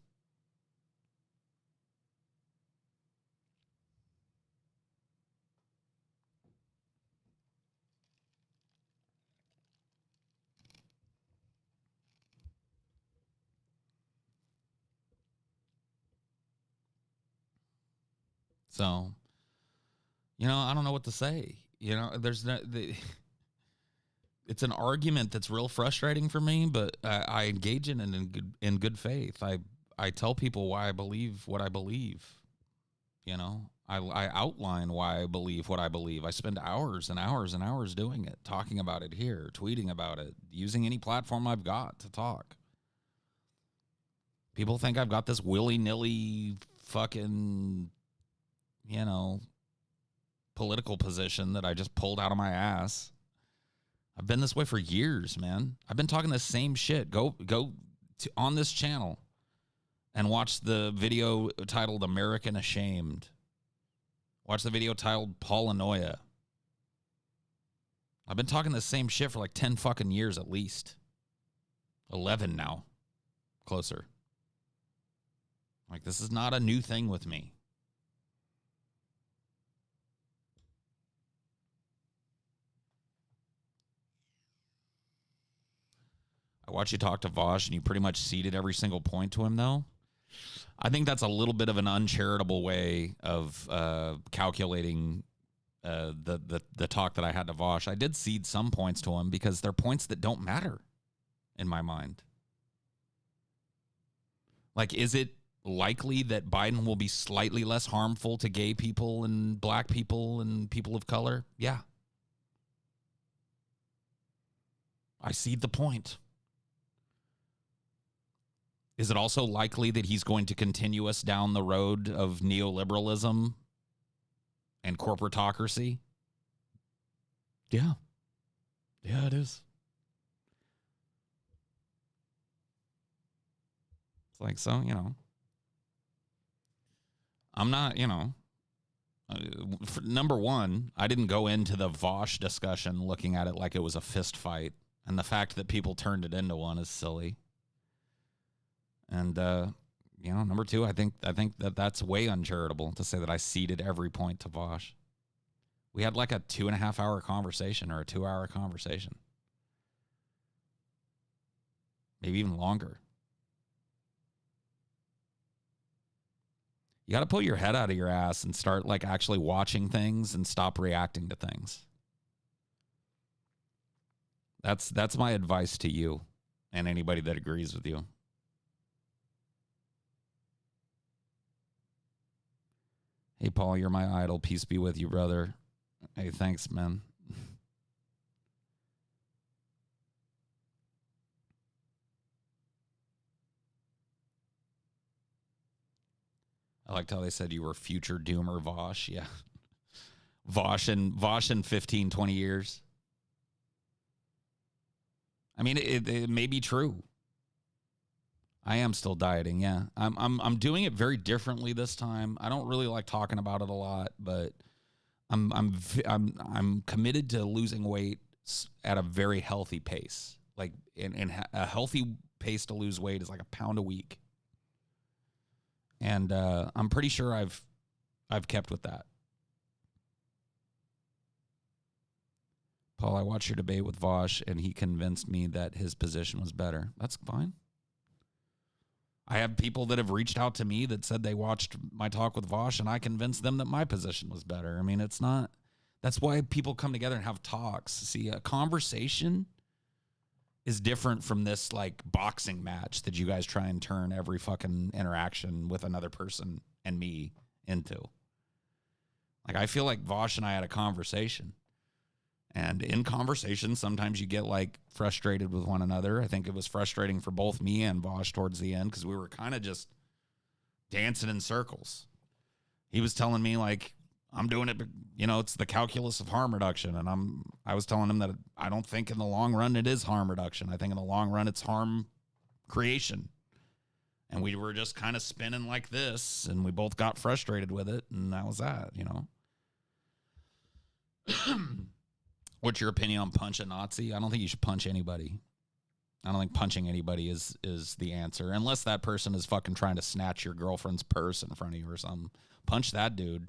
So, I don't know what to say. There's it's an argument that's real frustrating for me, but I engage in it in good faith. I tell people why I believe what I believe. I outline why I believe what I believe. I spend hours and hours and hours doing it, talking about it here, tweeting about it, using any platform I've got to talk. People think I've got this willy-nilly fucking, political position that I just pulled out of my ass. I've been this way for years, man. I've been talking the same shit. Go on this channel and watch the video titled American Ashamed. Watch the video titled Paranoia. I've been talking the same shit for like 10 fucking years at least. 11 now. Closer. Like, this is not a new thing with me. I watch you talk to Vosh, and you pretty much ceded every single point to him, though. I think that's a little bit of an uncharitable way of calculating the talk that I had to Vosh. I did cede some points to him because they're points that don't matter in my mind. Like, is it likely that Biden will be slightly less harmful to gay people and black people and people of color? Yeah. I cede the point. Is it also likely that he's going to continue us down the road of neoliberalism and corporatocracy? Yeah. Yeah, it is. It's like, so, I'm not, for number one, I didn't go into the Vosh discussion looking at it like it was a fist fight. And the fact that people turned it into one is silly. And, number two, I think that that's way uncharitable to say that I ceded every point to Vosh. We had like a 2.5 hour conversation or a 2 hour conversation. Maybe even longer. You got to pull your head out of your ass and start like actually watching things and stop reacting to things. That's my advice to you and anybody that agrees with you. Hey, Paul, you're my idol. Peace be with you, brother. Hey, thanks, man. I liked how they said you were future doomer Vosh. Yeah. Vosh in 15, 20 years. I mean, it may be true. I am still dieting, yeah. I'm doing it very differently this time. I don't really like talking about it a lot, but I'm committed to losing weight at a very healthy pace. like, and a healthy pace to lose weight is like a pound a week. And I'm pretty sure I've kept with that. Paul, I watched your debate with Vosh, and he convinced me that his position was better. That's fine. I have people that have reached out to me that said they watched my talk with Vosh, and I convinced them that my position was better. I mean, it's not. That's why people come together and have talks. See, a conversation is different from this like boxing match that you guys try and turn every fucking interaction with another person and me into. Like, I feel like Vosh and I had a conversation. And in conversation, sometimes you get like frustrated with one another. I think it was frustrating for both me and Vosh towards the end because we were kind of just dancing in circles. He was telling me like, I'm doing it, you know, it's the calculus of harm reduction. And I was telling him that I don't think in the long run it is harm reduction. I think in the long run it's harm creation. And we were just kind of spinning like this, and we both got frustrated with it, and that was that, you know. What's your opinion on punch a Nazi? I don't think you should punch anybody. I don't think punching anybody is the answer, unless that person is fucking trying to snatch your girlfriend's purse in front of you or something. Punch that dude.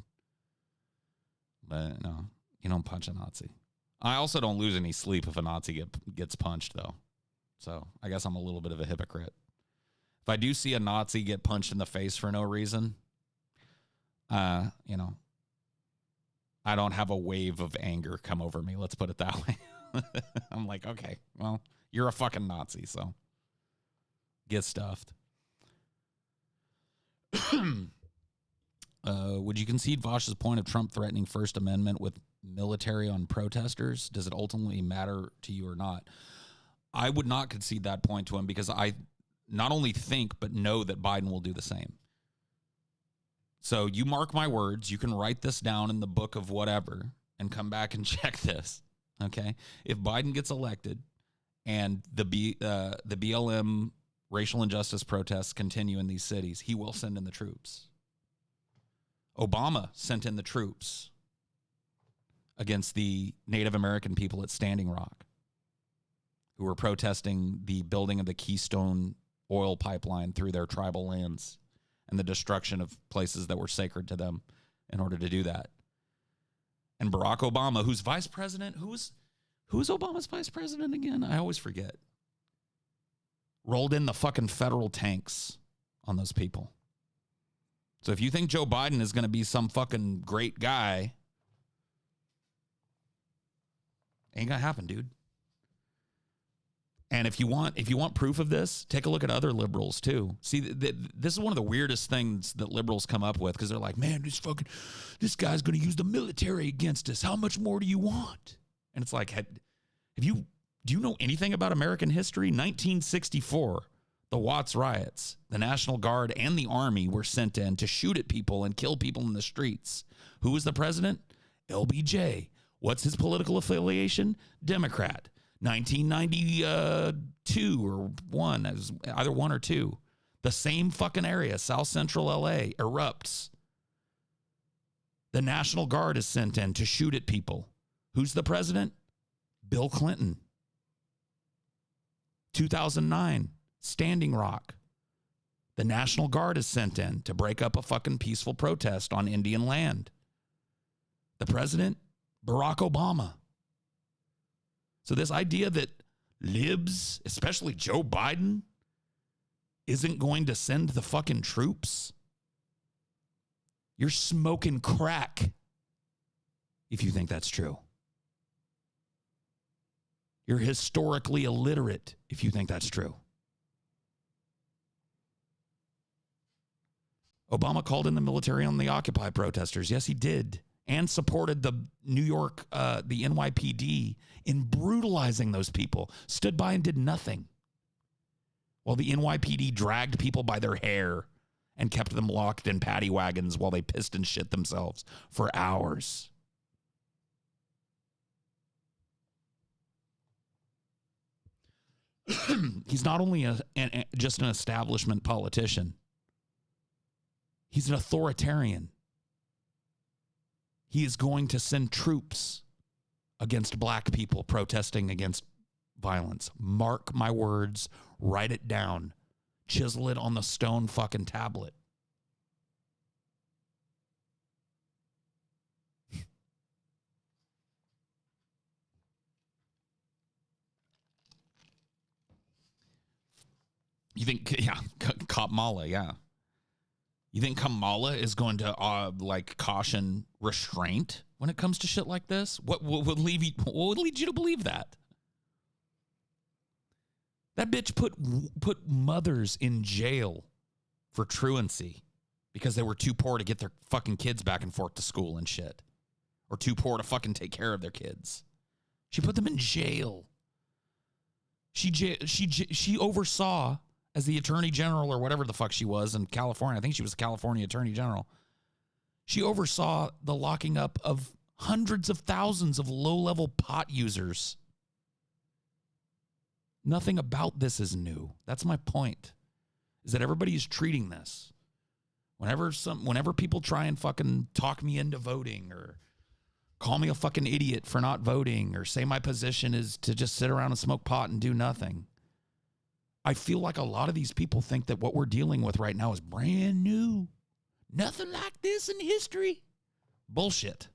But no, you don't punch a Nazi. I also don't lose any sleep if a Nazi gets punched, though. So I guess I'm a little bit of a hypocrite. If I do see a Nazi get punched in the face for no reason, you know, I don't have a wave of anger come over me. Let's put it that way. I'm like, okay, well, you're a fucking Nazi, so get stuffed. Would you concede Vosh's point of Trump threatening First Amendment with military on protesters? Does it ultimately matter to you or not? I would not concede that point to him because I not only think but know that Biden will do the same. So you mark my words. You can write this down in the book of whatever and come back and check this. Okay, if Biden gets elected and the BLM racial injustice protests continue in these cities, he will send in the troops. Obama sent in the troops against the Native American people at Standing Rock who were protesting the building of the Keystone oil pipeline through their tribal lands and the destruction of places that were sacred to them in order to do that. And Barack Obama, who's vice president, who's Obama's vice president again? I always forget. Rolled in the fucking federal tanks on those people. So if you think Joe Biden is going to be some fucking great guy, ain't going to happen, dude. And if you want proof of this, take a look at other liberals too. See, this is one of the weirdest things that liberals come up with because they're like, man, this guy's going to use the military against us. How much more do you want? And it's like, do you know anything about American history? 1964, the Watts riots, the National Guard and the Army were sent in to shoot at people and kill people in the streets. Who was the president? LBJ. What's his political affiliation? Democrat. 1992 or one, as either one or two. The same fucking area, South Central LA, erupts. The National Guard is sent in to shoot at people. Who's the president? Bill Clinton. 2009, Standing Rock. The National Guard is sent in to break up a fucking peaceful protest on Indian land. The president? Barack Obama. So this idea that libs, especially Joe Biden, isn't going to send the fucking troops, you're smoking crack if you think that's true. You're historically illiterate if you think that's true. Obama called in the military on the Occupy protesters. Yes, he did. And supported the New York, the NYPD in brutalizing those people. Stood by and did nothing. While the NYPD dragged people by their hair and kept them locked in paddy wagons while they pissed and shit themselves for hours. He's not only just an establishment politician. He's an authoritarian. He is going to send troops against black people protesting against violence. Mark my words. Write it down. Chisel it on the stone fucking tablet. You think, yeah, Kamala, yeah. You think Kamala is going to like caution restraint when it comes to shit like this? What would lead you to believe that? That bitch put mothers in jail for truancy because they were too poor to get their fucking kids back and forth to school and shit, or too poor to fucking take care of their kids. She put them in jail. She oversaw, as the attorney general or whatever the fuck she was in California. I think she was the California attorney general. She oversaw the locking up of hundreds of thousands of low-level pot users. Nothing about this is new. That's my point, is that everybody is treating this. Whenever people try and fucking talk me into voting or call me a fucking idiot for not voting or say my position is to just sit around and smoke pot and do nothing, I feel like a lot of these people think that what we're dealing with right now is brand new. Nothing like this in history. Bullshit.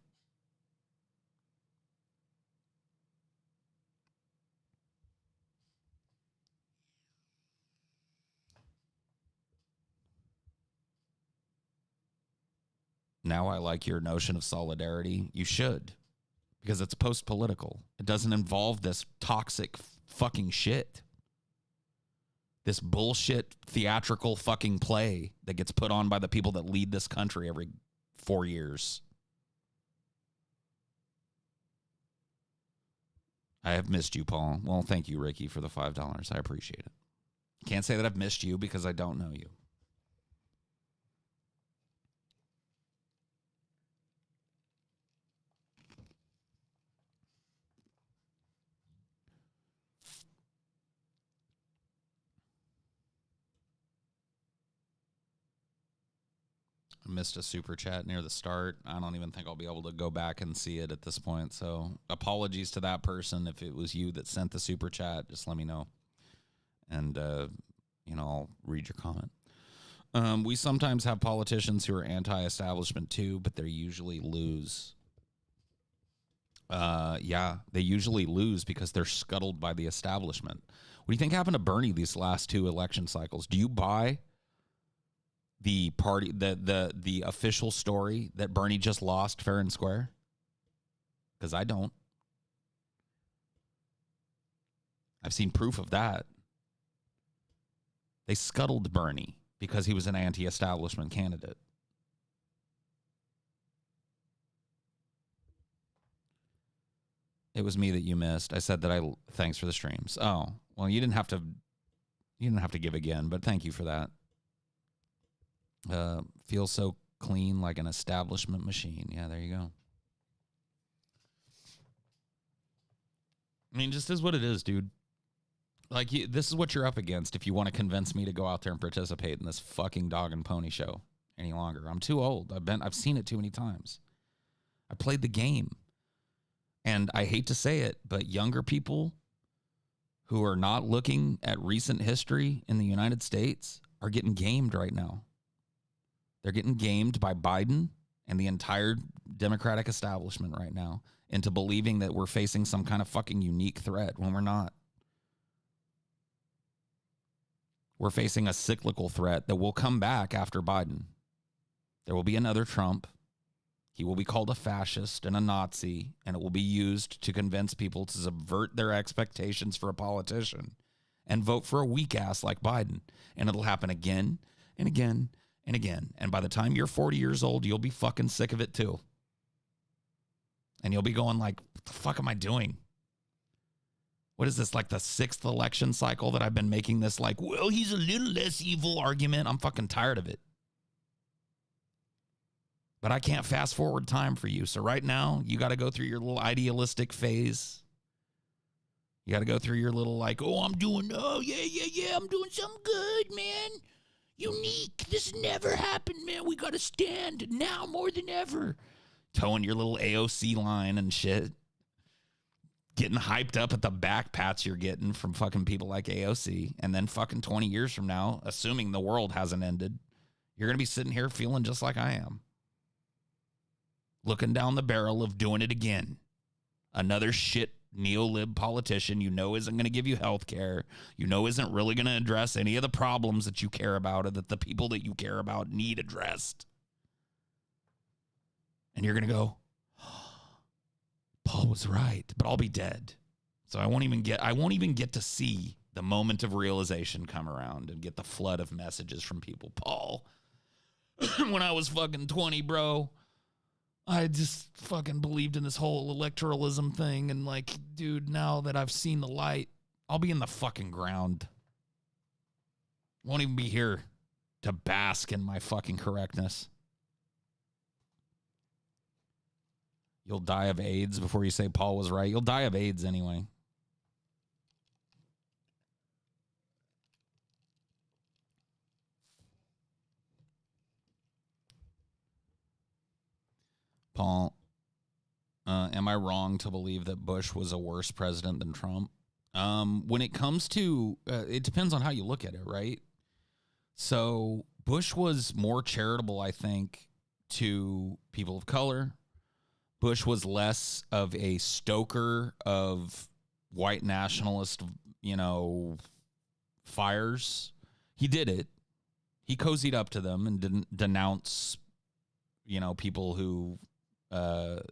Now I like your notion of solidarity. You should, because it's post-political. It doesn't involve this toxic fucking shit. This bullshit theatrical fucking play that gets put on by the people that lead this country every 4 years. I have missed you, Paul. Well, thank you, Ricky, for the $5. I appreciate it. Can't say that I've missed you because I don't know you. I missed a super chat near the start. I don't even think I'll be able to go back and see it at this point. So apologies to that person. If it was you that sent the super chat, just let me know. And, I'll read your comment. We sometimes have politicians who are anti-establishment too, but they usually lose. Yeah, they usually lose because they're scuttled by the establishment. What do you think happened to Bernie these last 2 election cycles? Do you buy the party, the official story that Bernie just lost fair and square? Because I don't. I've seen proof of that. They scuttled Bernie because he was an anti-establishment candidate. It was me that you missed. I said that thanks for the streams. Oh, well, you didn't have to give again, but thank you for that. Feels so clean, like an establishment machine. Yeah, there you go. I mean, just is what it is, dude. Like, this is what you're up against if you want to convince me to go out there and participate in this fucking dog and pony show any longer. I'm too old. I've seen it too many times. I played the game. And I hate to say it, but younger people who are not looking at recent history in the United States are getting gamed right now. They're getting gamed by Biden and the entire Democratic establishment right now into believing that we're facing some kind of fucking unique threat when we're not. We're facing a cyclical threat that will come back after Biden. There will be another Trump. He will be called a fascist and a Nazi, and it will be used to convince people to subvert their expectations for a politician and vote for a weak ass like Biden. And it'll happen again and again and again. And by the time you're 40 years old, you'll be fucking sick of it too. And you'll be going like, what the fuck am I doing? What is this, like the 6th election cycle that I've been making this like, well, he's a little less evil argument? I'm fucking tired of it. But I can't fast forward time for you. So right now, you got to go through your little idealistic phase. You got to go through your little like, oh, I'm doing something good, man. Unique. This never happened, man. We got to stand now more than ever. Towing your little AOC line and shit. getting hyped up at the back pats you're getting from fucking people like AOC. And then fucking 20 years from now, assuming the world hasn't ended, you're going to be sitting here feeling just like I am. Looking down the barrel of doing it again. Another shit neo-lib politician you know isn't going to give you health care. You know isn't really going to address any of the problems that you care about or that the people that you care about need addressed. And you're going to go, Paul was right, but I'll be dead. So I won't even get to see the moment of realization come around and get the flood of messages from people. Paul, when I was fucking 20, bro, I just fucking believed in this whole electoralism thing. And like, dude, now that I've seen the light, I'll be in the fucking ground. Won't even be here to bask in my fucking correctness. You'll die of AIDS before you say Paul was right. You'll die of AIDS anyway. Paul, am I wrong to believe that Bush was a worse president than Trump? When it comes to, it depends on how you look at it, right? So Bush was more charitable, I think, to people of color. Bush was less of a stoker of white nationalist, fires. He did it. He cozied up to them and didn't denounce, people who, what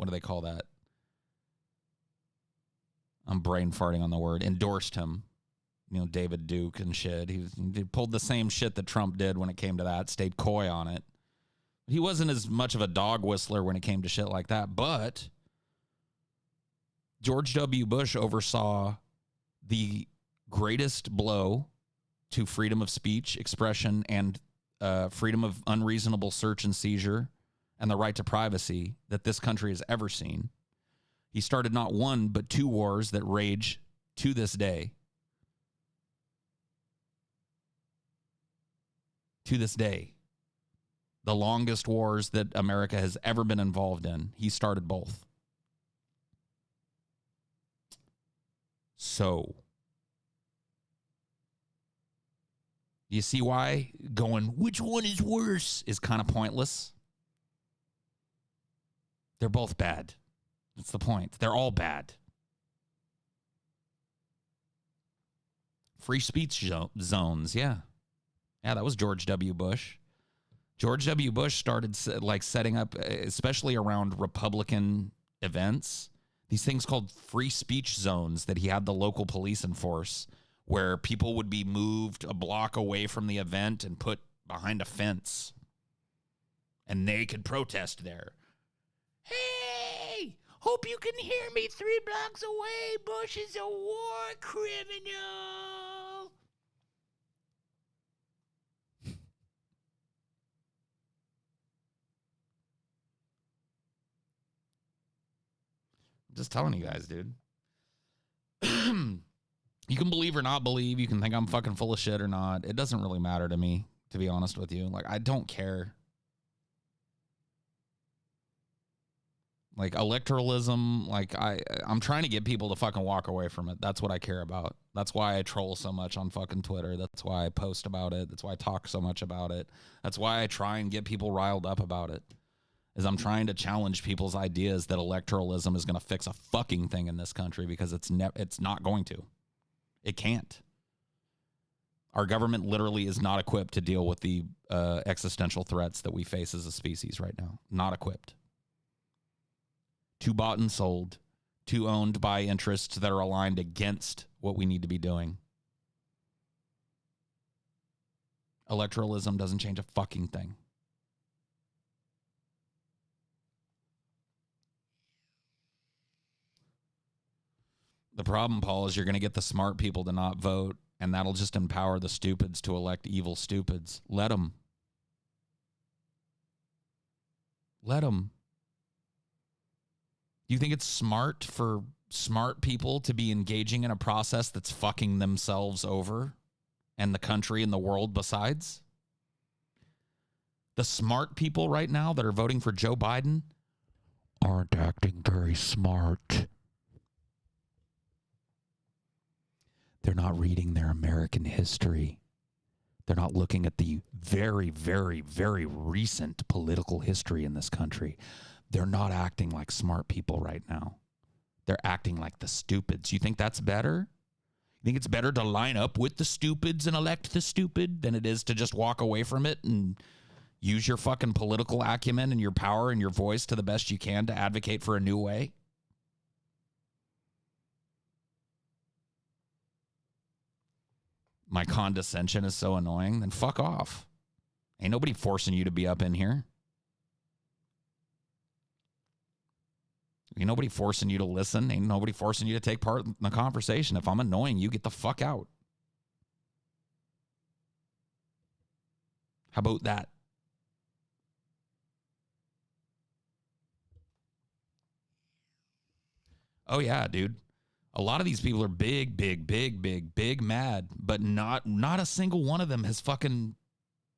do they call that? I'm brain farting on the word. Endorsed him. David Duke and shit. He pulled the same shit that Trump did when it came to that. Stayed coy on it. He wasn't as much of a dog whistler when it came to shit like that, but George W. Bush oversaw the greatest blow to freedom of speech, expression, and freedom of unreasonable search and seizure and the right to privacy that this country has ever seen. He started not one, but two wars that rage to this day. To this day. The longest wars that America has ever been involved in. He started both. So, you see why going, which one is worse, is kind of pointless? They're both bad. That's the point. They're all bad. Free speech zones, yeah. Yeah, that was George W. Bush. George W. Bush started setting up, especially around Republican events, these things called free speech zones that he had the local police enforce, where people would be moved a block away from the event and put behind a fence. And they could protest there. Hey, hope you can hear me 3 blocks away. Bush is a war criminal. Just telling you guys, dude. You can believe or not believe. You can think I'm fucking full of shit or not. It doesn't really matter to me, to be honest with you. Like, I don't care. Like, electoralism, like, I'm trying to get people to fucking walk away from it. That's what I care about. That's why I troll so much on fucking Twitter. That's why I post about it. That's why I talk so much about it. That's why I try and get people riled up about it. Is I'm trying to challenge people's ideas that electoralism is going to fix a fucking thing in this country, because it's not going to. It can't. Our government literally is not equipped to deal with the existential threats that we face as a species right now. Not equipped. Too bought and sold. Too owned by interests that are aligned against what we need to be doing. Electoralism doesn't change a fucking thing. The problem, Paul, is you're going to get the smart people to not vote, and that'll just empower the stupids to elect evil stupids. Let them. Let them. Do you think it's smart for smart people to be engaging in a process that's fucking themselves over and the country and the world besides? The smart people right now that are voting for Joe Biden aren't acting very smart. They're not reading their American history. They're not looking at the very, very, very recent political history in this country. They're not acting like smart people right now. They're acting like the stupids. You think that's better? You think it's better to line up with the stupids and elect the stupid than it is to just walk away from it and use your fucking political acumen and your power and your voice to the best you can to advocate for a new way? My condescension is so annoying, then fuck off. Ain't nobody forcing you to be up in here. Ain't nobody forcing you to listen. Ain't nobody forcing you to take part in the conversation. If I'm annoying you, get the fuck out. How about that? Oh, yeah, dude. A lot of these people are big mad, but not a single one of them has fucking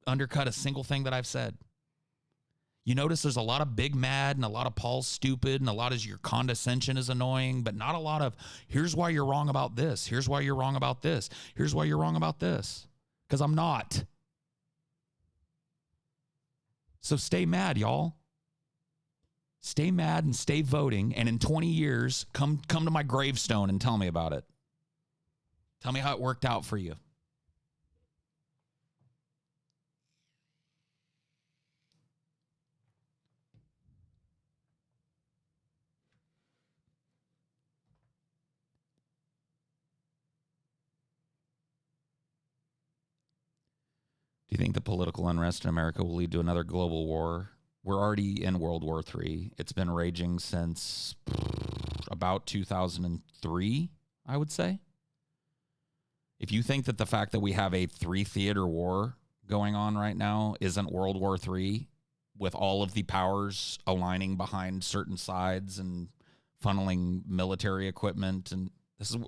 undercut a single thing that I've said. You notice there's a lot of big mad and a lot of Paul's stupid and a lot of your condescension is annoying, but not a lot of here's why you're wrong about this. Here's why you're wrong about this. Here's why you're wrong about this. Because I'm not. So stay mad, y'all. Stay mad and stay voting. And in 20 years, come to my gravestone and tell me about it. Tell me how it worked out for you. Do you think the political unrest in America will lead to another global war? We're already in World War III. It's been raging since about 2003, I would say. If you think that the fact that we have a 3-theater war going on right now isn't World War III, with all of the powers aligning behind certain sides and funneling military equipment, and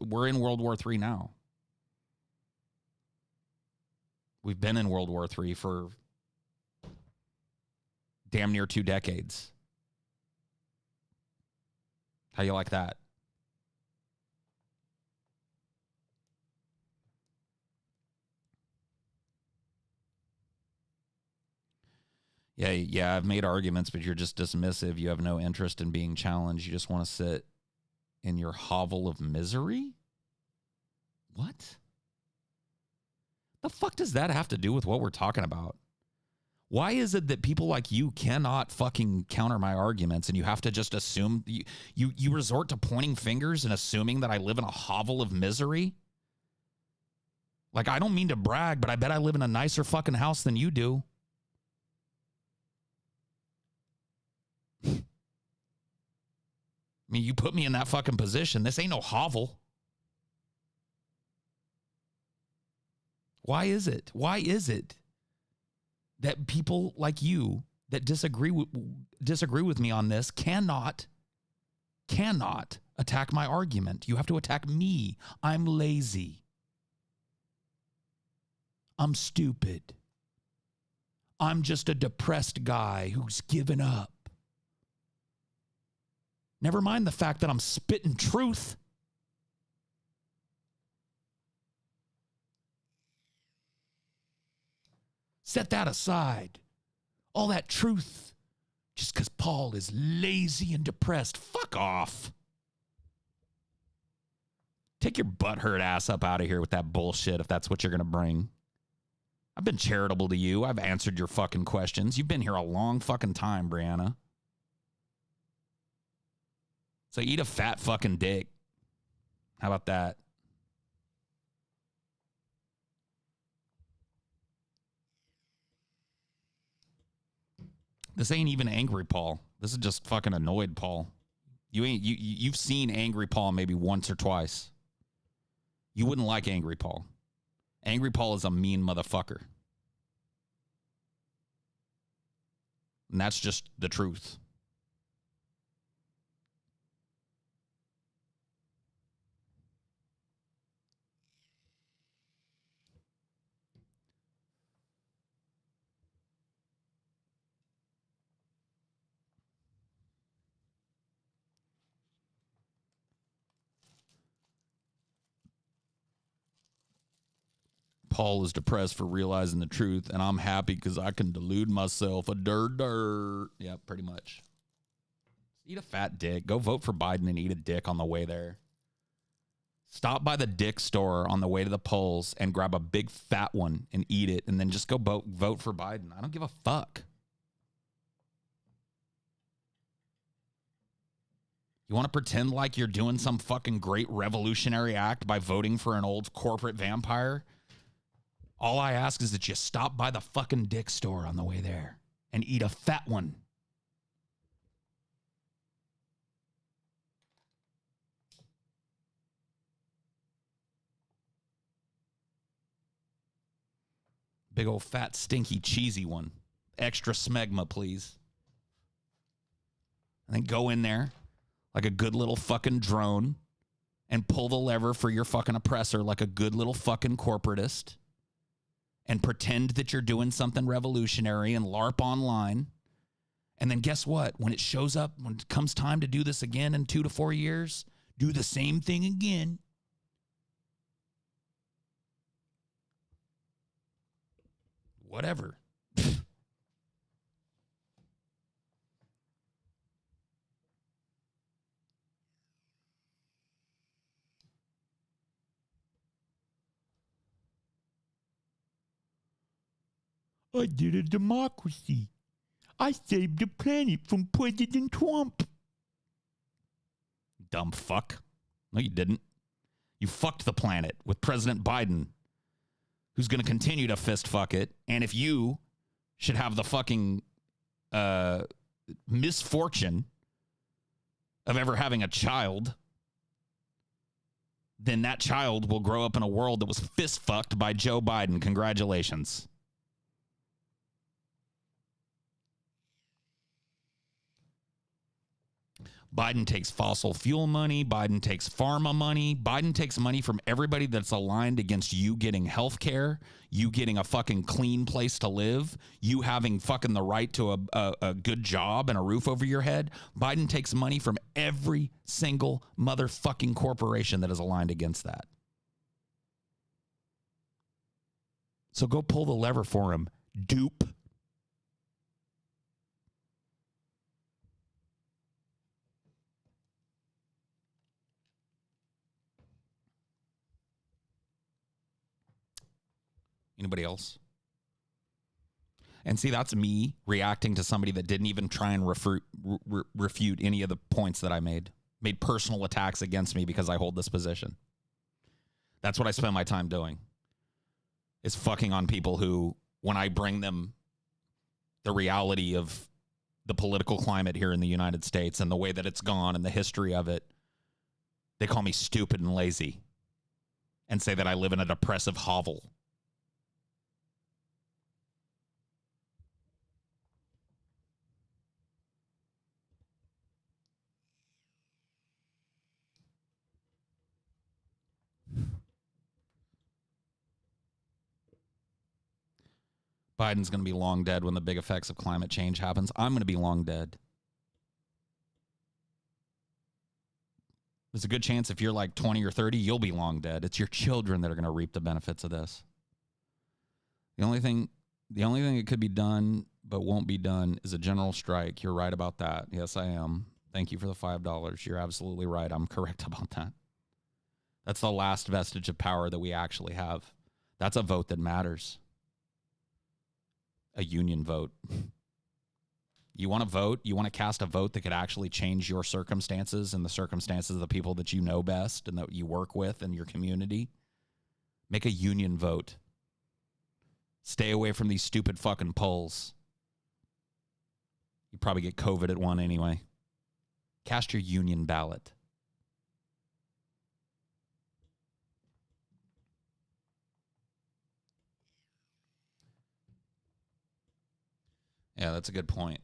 we're in World War III now. We've been in World War III for damn near 2 decades. How you like that? Yeah, I've made arguments, but you're just dismissive. You have no interest in being challenged. You just want to sit in your hovel of misery? What? The fuck does that have to do with what we're talking about? Why is it that people like you cannot fucking counter my arguments and you have to just assume you resort to pointing fingers and assuming that I live in a hovel of misery? Like, I don't mean to brag, but I bet I live in a nicer fucking house than you do. I mean, you put me in that fucking position. This ain't no hovel. Why is it? Why is it that people like you that disagree with me on this cannot attack my argument? You have to attack me. I'm lazy. I'm stupid. I'm just a depressed guy who's given up. Never mind the fact that I'm spitting truth. Set that aside. All that truth just because Paul is lazy and depressed. Fuck off. Take your butthurt ass up out of here with that bullshit if that's what you're going to bring. I've been charitable to you. I've answered your fucking questions. You've been here a long fucking time, Brianna. So eat a fat fucking dick. How about that? This ain't even angry Paul. This is just fucking annoyed Paul. You've seen angry Paul maybe once or twice. You wouldn't like angry Paul. Angry Paul is a mean motherfucker. And that's just the truth. Paul is depressed for realizing the truth, and I'm happy because I can delude myself. A dirt. Yeah, pretty much. Eat a fat dick. Go vote for Biden and eat a dick on the way there. Stop by the dick store on the way to the polls and grab a big fat one and eat it, and then just go vote for Biden. I don't give a fuck. You want to pretend like you're doing some fucking great revolutionary act by voting for an old corporate vampire? All I ask is that you stop by the fucking dick store on the way there and eat a fat one. Big old fat, stinky, cheesy one. Extra smegma, please. And then go in there like a good little fucking drone and pull the lever for your fucking oppressor like a good little fucking corporatist and pretend that you're doing something revolutionary and LARP online. And then guess what? When it shows up, when it comes time to do this again in 2 to 4 years, do the same thing again. Whatever. I did a democracy. I saved the planet from President Trump. Dumb fuck. No, you didn't. You fucked the planet with President Biden, who's going to continue to fist fuck it. And if you should have the fucking misfortune of ever having a child, then that child will grow up in a world that was fist fucked by Joe Biden. Congratulations. Biden takes fossil fuel money. Biden takes pharma money. Biden takes money from everybody that's aligned against you getting health care, you getting a fucking clean place to live, you having fucking the right to a good job and a roof over your head. Biden takes money from every single motherfucking corporation that is aligned against that. So go pull the lever for him, dupe. Anybody else? And see, that's me reacting to somebody that didn't even try and refute any of the points that I made personal attacks against me because I hold this position. That's what I spend my time doing, is fucking on people who, when I bring them the reality of the political climate here in the United States and the way that it's gone and the history of it, they call me stupid and lazy and say that I live in a depressive hovel. Biden's going to be long dead when the big effects of climate change happens. I'm going to be long dead. There's a good chance if you're like 20 or 30, you'll be long dead. It's your children that are going to reap the benefits of this. The only thing that could be done but won't be done is a general strike. You're right about that. Yes, I am. Thank you for the $5. You're absolutely right. I'm correct about that. That's the last vestige of power that we actually have. That's a vote that matters. A union vote. You want to vote? You want to cast a vote that could actually change your circumstances and the circumstances of the people that you know best and that you work with in your community? Make a union vote. Stay away from these stupid fucking polls. You probably get COVID at one anyway. Cast your union ballot. Yeah, that's a good point.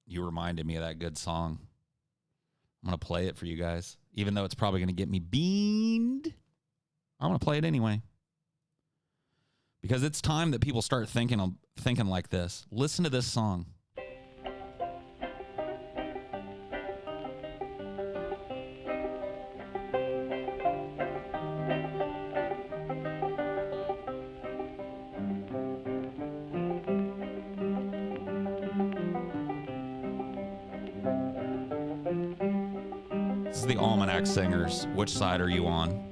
You reminded me of that good song. I'm going to play it for you guys. Even though it's probably going to get me beamed, I'm going to play it anyway. Because it's time that people start thinking like this. Listen to this song. is the Almanac Singers. Which side are you on?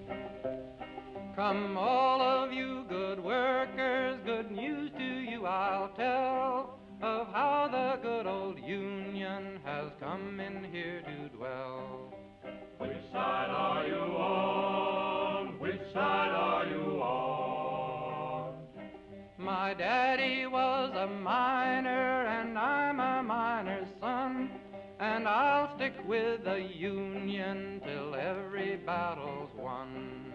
Come all of you good workers, good news to you I'll tell of how the good old Union has come in here to dwell. Which side are you on? Which side are you on? My daddy was a miner and I'm a miner's son, and I'll stick with the Union till every battle's won.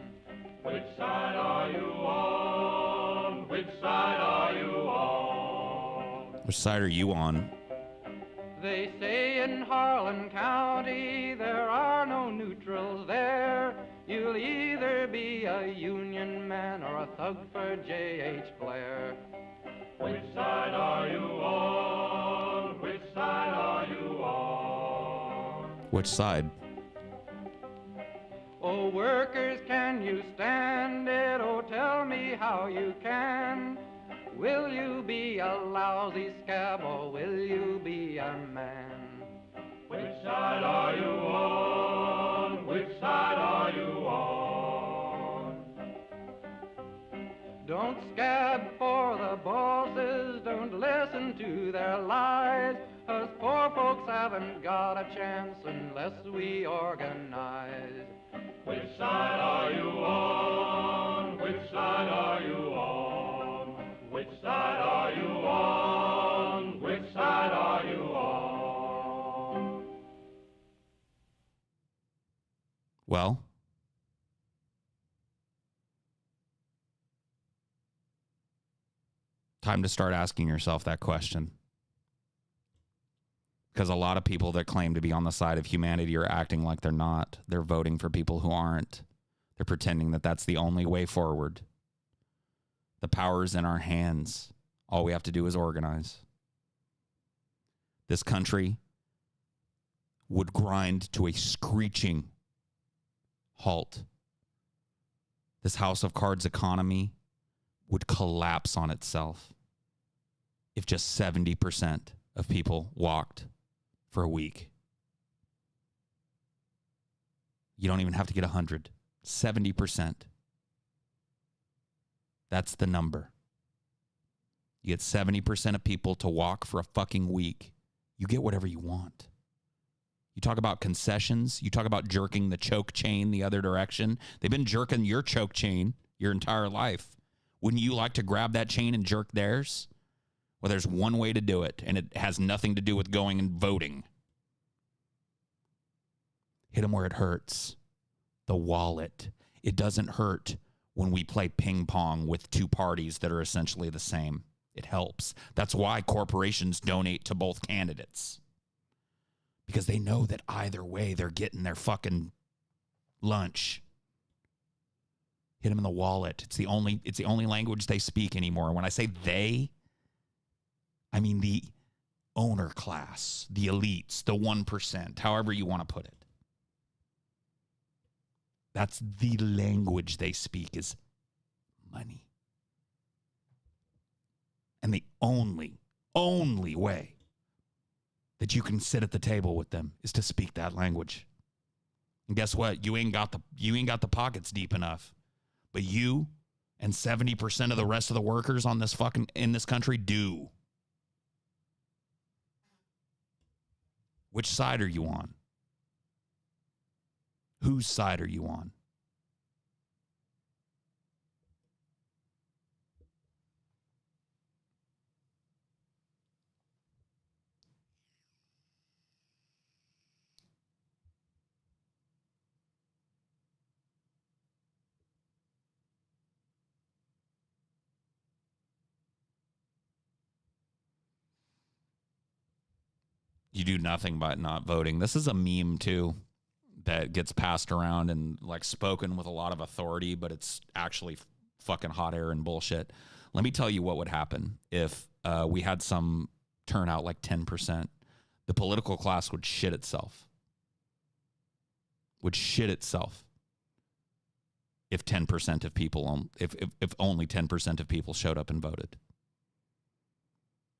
Which side are you on? Which side are you on? Which side are you on? They say in Harlan County there are no neutrals there. You'll either be a Union man or a thug for J.H. Blair. Which side are you on? Which side are you on? Which side? Oh, workers, can you stand it? Oh, tell me how you can. Will you be a lousy scab or will you be a man? Which side are you on? Which side are you on? Don't scab for the bosses, don't listen to their lies. Us poor folks haven't got a chance unless we organize. Which side are you on? Which side are you on? Which side are you on? Which side are you on? Well, time to start asking yourself that question. Because a lot of people that claim to be on the side of humanity are acting like they're not. They're voting for people who aren't. They're pretending that that's the only way forward. The power is in our hands. All we have to do is organize. This country would grind to a screeching halt. This House of Cards economy would collapse on itself if just 70% of people walked for a week. You don't even have to get 100. 70%. That's the number. You get 70% of people to walk for a fucking week. You get whatever you want. You talk about concessions. You talk about jerking the choke chain the other direction. They've been jerking your choke chain your entire life. Wouldn't you like to grab that chain and jerk theirs? Well, there's one way to do it, and it has nothing to do with going and voting. Hit them where it hurts. The wallet. It doesn't hurt when we play ping pong with two parties that are essentially the same. It helps. That's why corporations donate to both candidates. Because they know that either way they're getting their fucking lunch. Hit them in the wallet. It's the only language they speak anymore. When I say they, I mean the owner class, the elites, the 1%, however you want to put it. That's the language they speak is money. And the only way that you can sit at the table with them is to speak that language. And guess what? You ain't got the pockets deep enough. But you and 70% of the rest of the workers on in this country do. Which side are you on? Whose side are you on? You do nothing by not voting. This is a meme too that gets passed around and like spoken with a lot of authority, but it's actually fucking hot air and bullshit. Let me tell you what would happen if we had some turnout like 10%. The political class would shit itself. Would shit itself if 10% of people, if only 10% of people showed up and voted.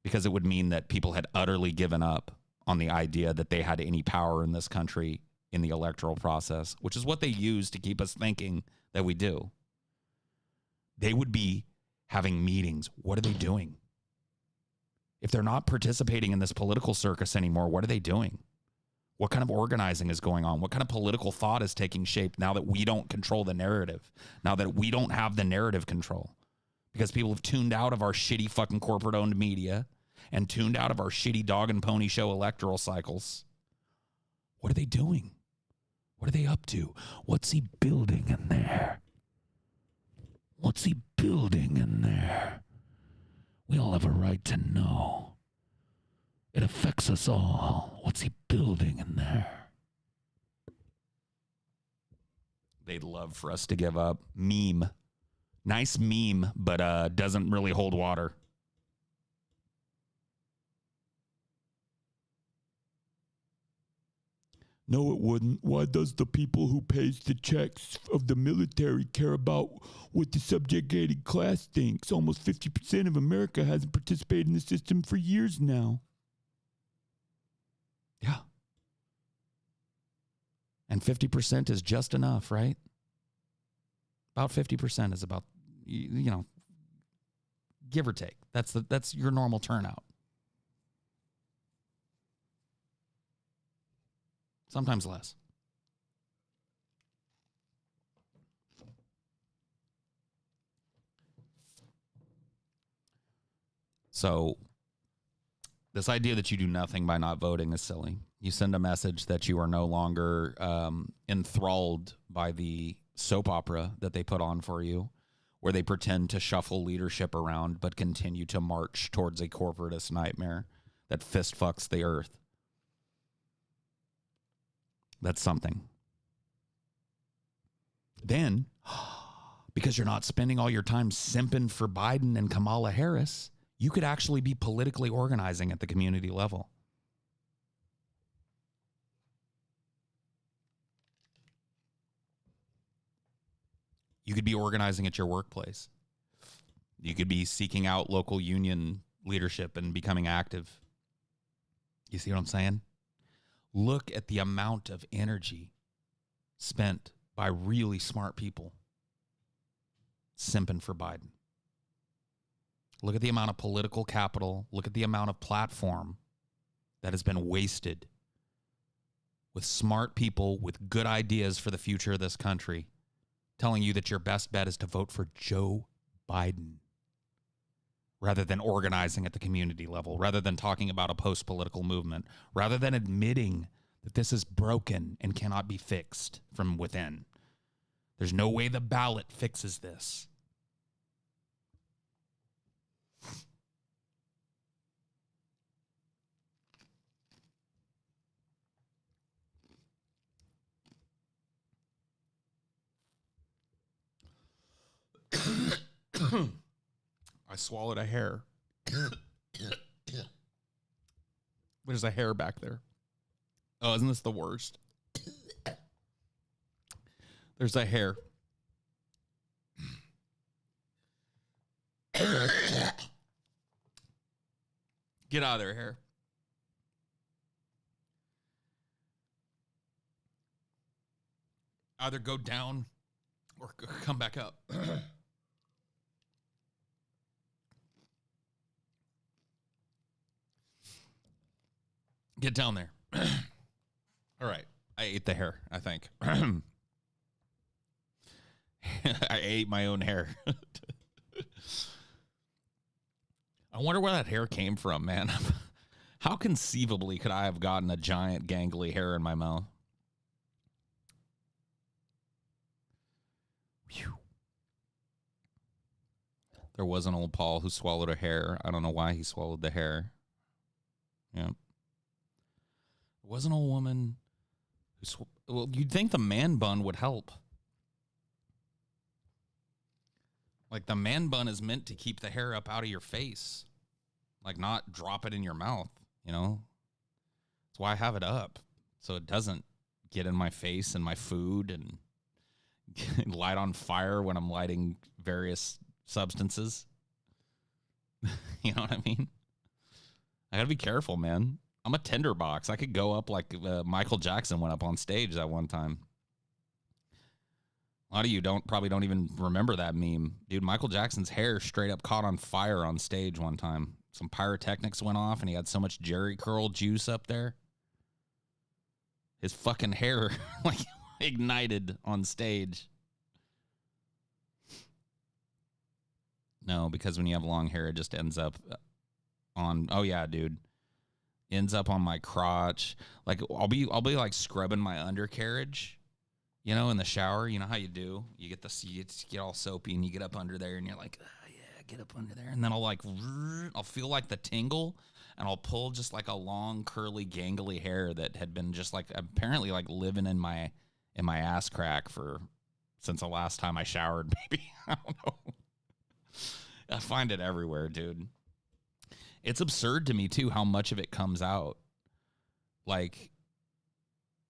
Because it would mean that people had utterly given up on the idea that they had any power in this country in the electoral process, which is what they use to keep us thinking that we do. They would be having meetings. What are they doing? If they're not participating in this political circus anymore, what are they doing? What kind of organizing is going on? What kind of political thought is taking shape now that we don't control the narrative? Now that we don't have the narrative control? Because people have tuned out of our shitty fucking corporate-owned media and tuned out of our shitty dog and pony show electoral cycles. What are they doing? What are they up to? What's he building in there? What's he building in there? We all have a right to know. It affects us all. What's he building in there? They'd love for us to give up. Meme. Nice meme, but doesn't really hold water. No, it wouldn't. Why does the people who pays the checks of the military care about what the subjugated class thinks? Almost 50% of America hasn't participated in the system for years now. Yeah. And 50% is just enough, right? About 50% is about, you know, give or take. That's your normal turnout. Sometimes less. So this idea that you do nothing by not voting is silly. You send a message that you are no longer enthralled by the soap opera that they put on for you, where they pretend to shuffle leadership around but continue to march towards a corporatist nightmare that fist fucks the earth. That's something. Then, because you're not spending all your time simping for Biden and Kamala Harris, you could actually be politically organizing at the community level. You could be organizing at your workplace. You could be seeking out local union leadership and becoming active. You see what I'm saying? Look at the amount of energy spent by really smart people simping for Biden. Look at the amount of political capital. Look at the amount of platform that has been wasted with smart people with good ideas for the future of this country telling you that your best bet is to vote for Joe Biden rather than organizing at the community level, rather than talking about a post-political movement, rather than admitting that this is broken and cannot be fixed from within. There's no way the ballot fixes this. I swallowed a hair. There's a hair back there. Oh, isn't this the worst? There's a hair. Get out of there, hair. Either go down or come back up. Get down there. All right. I ate the hair, I think. I ate my own hair. I wonder where that hair came from, man. How conceivably could I have gotten a giant gangly hair in my mouth? Whew. There was an old Paul who swallowed a hair. I don't know why he swallowed the hair. Yeah. There was an old woman who well, you'd think the man bun would help. Like, the man bun is meant to keep the hair up out of your face. Like, not drop it in your mouth, you know? That's why I have it up. So it doesn't get in my face and my food and light on fire when I'm lighting various substances. You know what I mean? I gotta be careful, man. I'm a tinderbox. I could go up like Michael Jackson went up on stage that one time. A lot of you probably don't even remember that meme. Dude, Michael Jackson's hair straight up caught on fire on stage one time. Some pyrotechnics went off, and he had so much Jerry curl juice up there. His fucking hair like ignited on stage. No, because when you have long hair, it just ends up on. Oh yeah, dude, ends up on my crotch. Like I'll be like scrubbing my undercarriage, you know, in the shower. You know how you do? You get all soapy, and you get up under there, and you're like, oh, yeah, get up under there, and then I'll feel like the tingle. And I'll pull just like a long, curly, gangly hair that had been just like apparently like living in my ass crack since the last time I showered, maybe. I don't know. I find it everywhere, dude. It's absurd to me too how much of it comes out. Like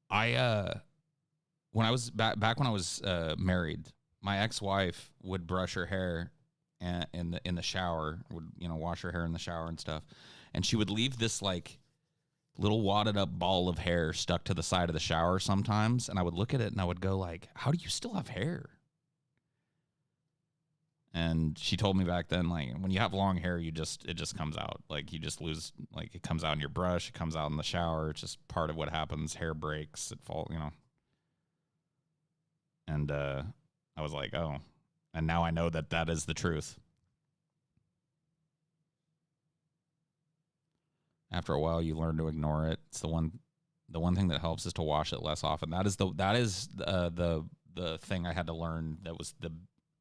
when I was back when I was married, my ex-wife would brush her hair in the shower, would, you know, wash her hair in the shower and stuff. And she would leave this like little wadded up ball of hair stuck to the side of the shower sometimes. And I would look at it and I would go like, how do you still have hair? And she told me back then, like, when you have long hair, it just comes out. Like, you just lose, like, it comes out in your brush, it comes out in the shower. It's just part of what happens. Hair breaks, it falls, you know. And I was like, oh. And now I know that is the truth. After a while, you learn to ignore it. It's the one thing that helps is to wash it less often. That is the thing I had to learn.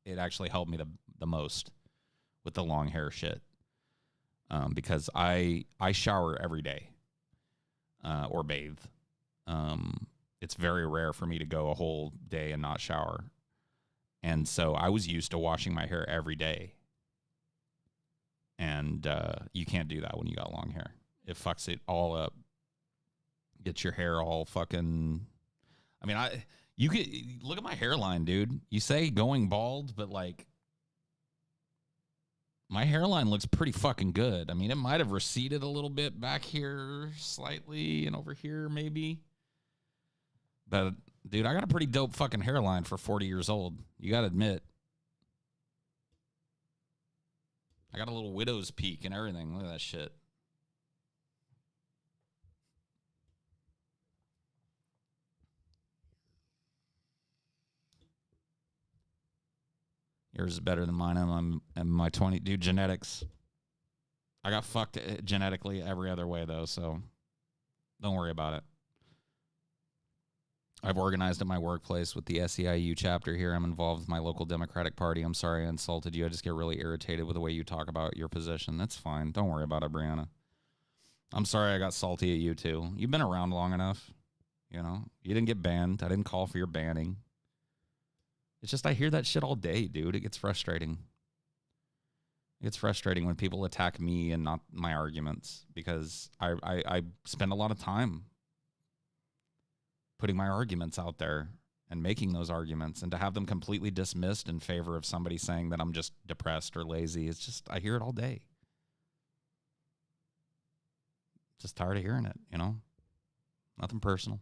It actually helped me the most with the long hair shit. Because I shower every day, or bathe. It's very rare for me to go a whole day and not shower. And so I was used to washing my hair every day. And you can't do that when you got long hair. It fucks it all up. Gets your hair all fucking... I mean, you could look at my hairline, dude. You say going bald, but like my hairline looks pretty fucking good. I mean, it might have receded a little bit back here slightly and over here maybe. But dude, I got a pretty dope fucking hairline for 40 years old. You got to admit. I got a little widow's peak and everything. Look at that shit. Yours is better than mine. I'm in my 20. Dude, genetics. I got fucked genetically every other way, though, so don't worry about it. I've organized at my workplace with the SEIU chapter here. I'm involved with my local Democratic Party. I'm sorry I insulted you. I just get really irritated with the way you talk about your position. That's fine. Don't worry about it, Brianna. I'm sorry I got salty at you, too. You've been around long enough. You know, you didn't get banned. I didn't call for your banning. It's just I hear that shit all day, dude. It gets frustrating. It gets frustrating when people attack me and not my arguments because I spend a lot of time putting my arguments out there and making those arguments, and to have them completely dismissed in favor of somebody saying that I'm just depressed or lazy, it's just, I hear it all day. Just tired of hearing it, you know? Nothing personal.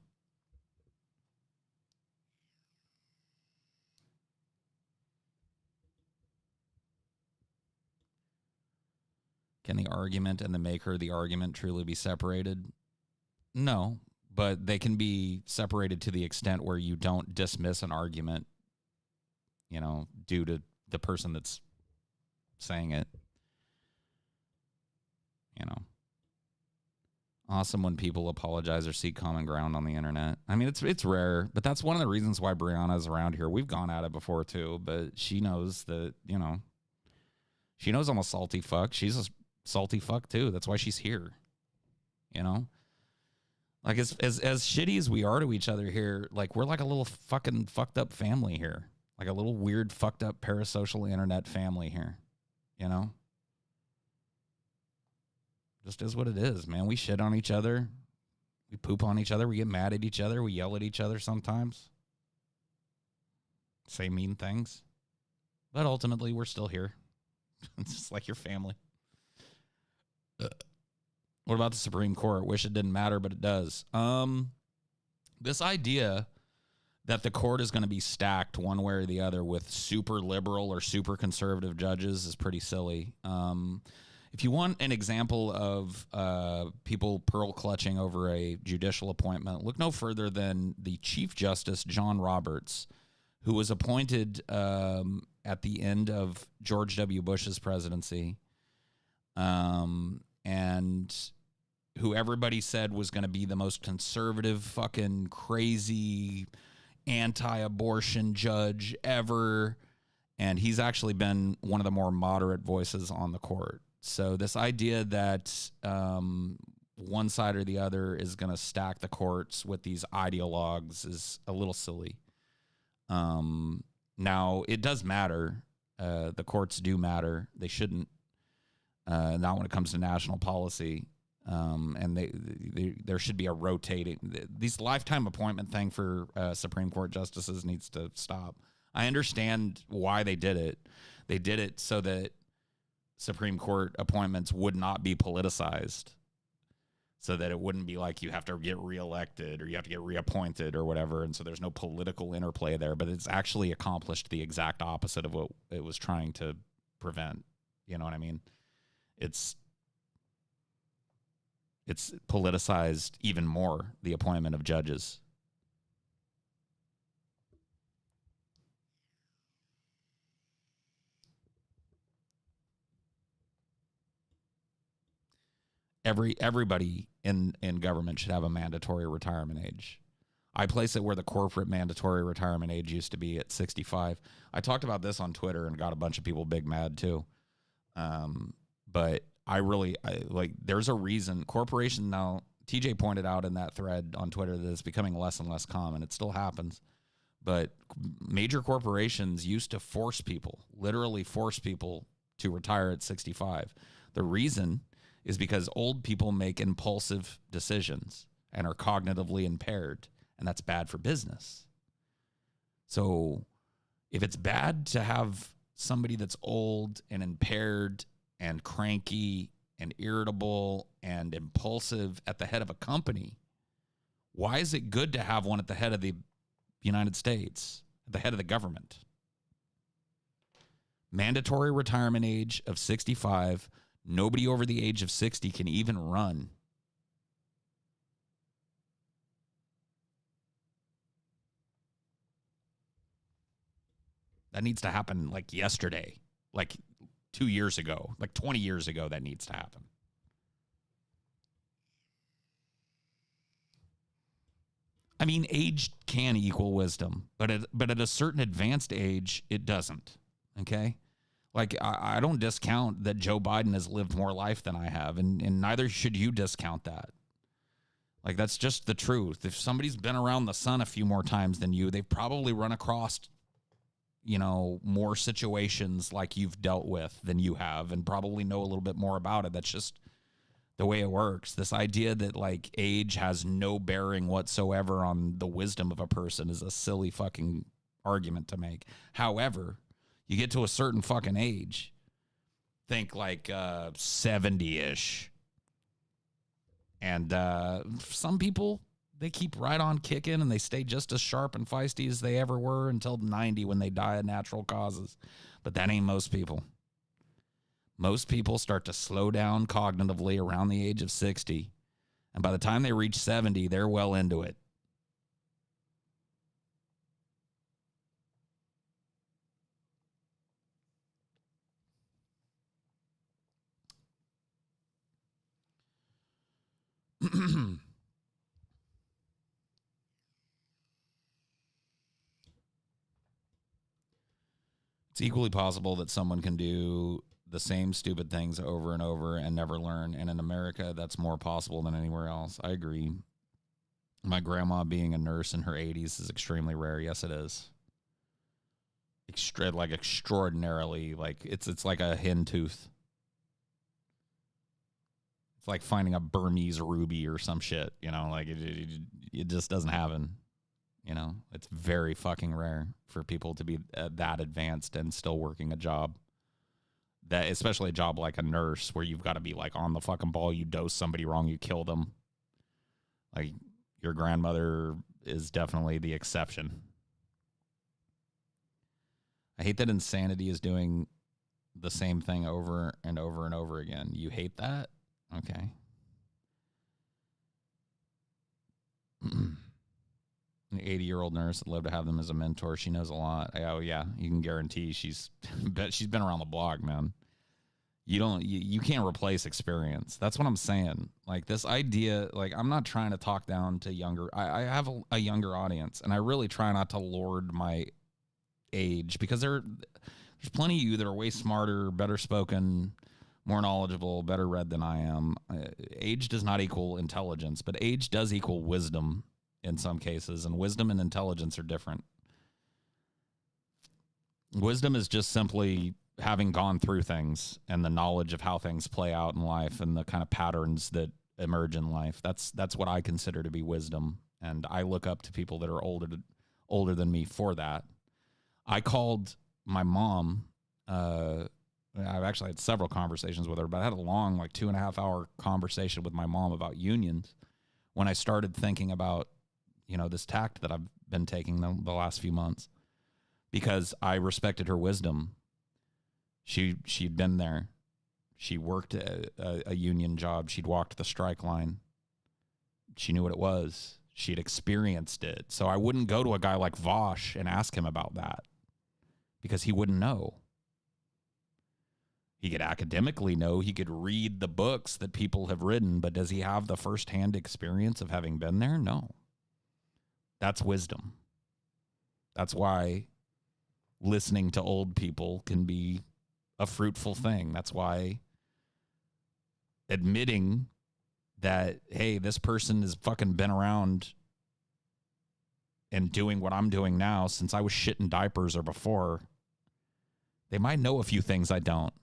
Can the argument and the maker of the argument truly be separated? No, but they can be separated to the extent where you don't dismiss an argument, you know, due to the person that's saying it. You know. Awesome when people apologize or seek common ground on the internet. I mean, it's rare, but that's one of the reasons why Brianna's around here. We've gone at it before too, but she knows that, you know, she knows I'm a salty fuck. She's a salty fuck too. That's why she's here. You know? Like as shitty as we are to each other here, like we're like a little fucking fucked up family here. Like a little weird fucked up parasocial internet family here. You know? Just is what it is, man. We shit on each other. We poop on each other. We get mad at each other. We yell at each other sometimes. Say mean things. But ultimately, we're still here. It's just like your family. What about the Supreme Court? Wish it didn't matter, but it does. This idea that the court is going to be stacked one way or the other with super liberal or super conservative judges is pretty silly. If you want an example of people pearl clutching over a judicial appointment, look no further than the Chief Justice John Roberts, who was appointed at the end of George W. Bush's presidency, and who everybody said was going to be the most conservative, fucking crazy, anti-abortion judge ever. And he's actually been one of the more moderate voices on the court. So this idea that one side or the other is going to stack the courts with these ideologues is a little silly. Now, it does matter. The courts do matter. They shouldn't. Not when it comes to national policy. And there should be a rotating. These lifetime appointment thing for Supreme Court justices needs to stop. I understand why they did it. They did it so that Supreme Court appointments would not be politicized, so that it wouldn't be like you have to get reelected or you have to get reappointed or whatever. And so there's no political interplay there, but it's actually accomplished the exact opposite of what it was trying to prevent. You know what I mean? It's politicized even more, the appointment of judges. Everybody in government should have a mandatory retirement age. I place it where the corporate mandatory retirement age used to be at 65. I talked about this on Twitter and got a bunch of people big mad too. But I like, there's a reason corporation now, TJ pointed out in that thread on Twitter that it's becoming less and less common. It still happens, but major corporations used to literally force people to retire at 65. The reason is because old people make impulsive decisions and are cognitively impaired, and that's bad for business. So if it's bad to have somebody that's old and impaired and cranky and irritable and impulsive at the head of a company, why is it good to have one at the head of the United States, at the head of the government? Mandatory retirement age of 65. Nobody over the age of 60 can even run. That needs to happen like yesterday, like 2 years ago, like 20 years ago. That needs to happen. I mean, age can equal wisdom, but at a certain advanced age, it doesn't. Okay? Like, I don't discount that Joe Biden has lived more life than I have, and neither should you discount that. Like, that's just the truth. If somebody's been around the sun a few more times than you, they've probably run across, more situations like you've dealt with than you have, and probably know a little bit more about it. That's just the way it works. This idea that, like, age has no bearing whatsoever on the wisdom of a person is a silly fucking argument to make. However, you get to a certain fucking age, think like 70-ish. And some people, they keep right on kicking and they stay just as sharp and feisty as they ever were until 90 when they die of natural causes. But that ain't most people. Most people start to slow down cognitively around the age of 60. And by the time they reach 70, they're well into it. It's equally possible that someone can do the same stupid things over and over and never learn. And in America, that's more possible than anywhere else. I agree. My grandma being a nurse in her 80s is extremely rare. Yes, it is. Extraordinarily, like it's like a hen tooth. It's like finding a Burmese ruby or some shit, like it just doesn't happen. It's very fucking rare for people to be that advanced and still working a job. that, especially a job like a nurse where you've got to be like on the fucking ball. You dose somebody wrong, you kill them. Like your grandmother is definitely the exception. I hate that insanity is doing the same thing over and over and over again. You hate that? Okay. An 80-year-old nurse would love to have them as a mentor. She knows a lot. Oh yeah, you can guarantee she's been around the block, man. You can't replace experience. That's what I'm saying. Like this idea, like I'm not trying to talk down to younger. I have a younger audience, and I really try not to lord my age because there's plenty of you that are way smarter, better spoken, more knowledgeable, better read than I am. Age does not equal intelligence, but age does equal wisdom in some cases, and wisdom and intelligence are different. Wisdom is just simply having gone through things and the knowledge of how things play out in life and the kind of patterns that emerge in life. That's what I consider to be wisdom, and I look up to people that are older than me for that. I called my mom. I've actually had several conversations with her, but I had a long, like 2.5-hour conversation with my mom about unions when I started thinking about, this tact that I've been taking the last few months, because I respected her wisdom. She'd been there. She worked a union job. She'd walked the strike line. She knew what it was. She'd experienced it. So I wouldn't go to a guy like Vosh and ask him about that because he wouldn't know. He could academically know. He could read the books that people have written, but does he have the firsthand experience of having been there? No. That's wisdom. That's why listening to old people can be a fruitful thing. That's why admitting that, hey, this person has fucking been around and doing what I'm doing now since I was shitting diapers or before, they might know a few things I don't.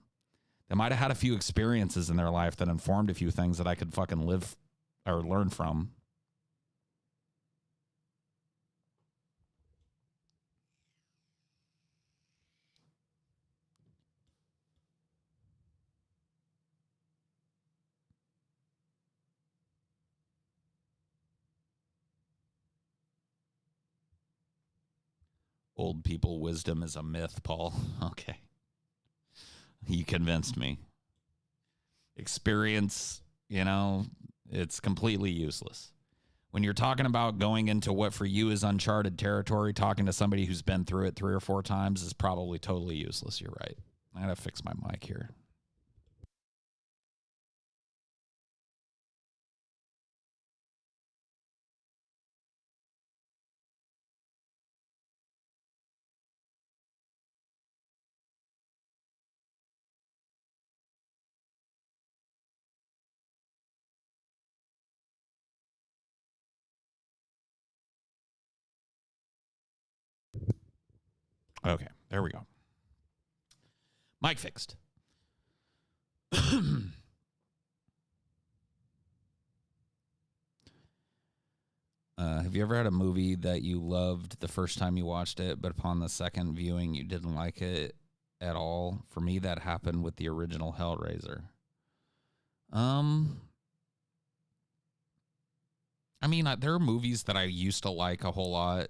They might have had a few experiences in their life that informed a few things that I could fucking live or learn from. Old people wisdom is a myth, Paul. Okay. You convinced me. Experience, it's completely useless. When you're talking about going into what for you is uncharted territory, talking to somebody who's been through it 3 or 4 times is probably totally useless. You're right. I gotta fix my mic here. Okay, there we go. Mic fixed. Have you ever had a movie that you loved the first time you watched it, but upon the second viewing you didn't like it at all? For me, that happened with the original Hellraiser. I mean, there are movies that I used to like a whole lot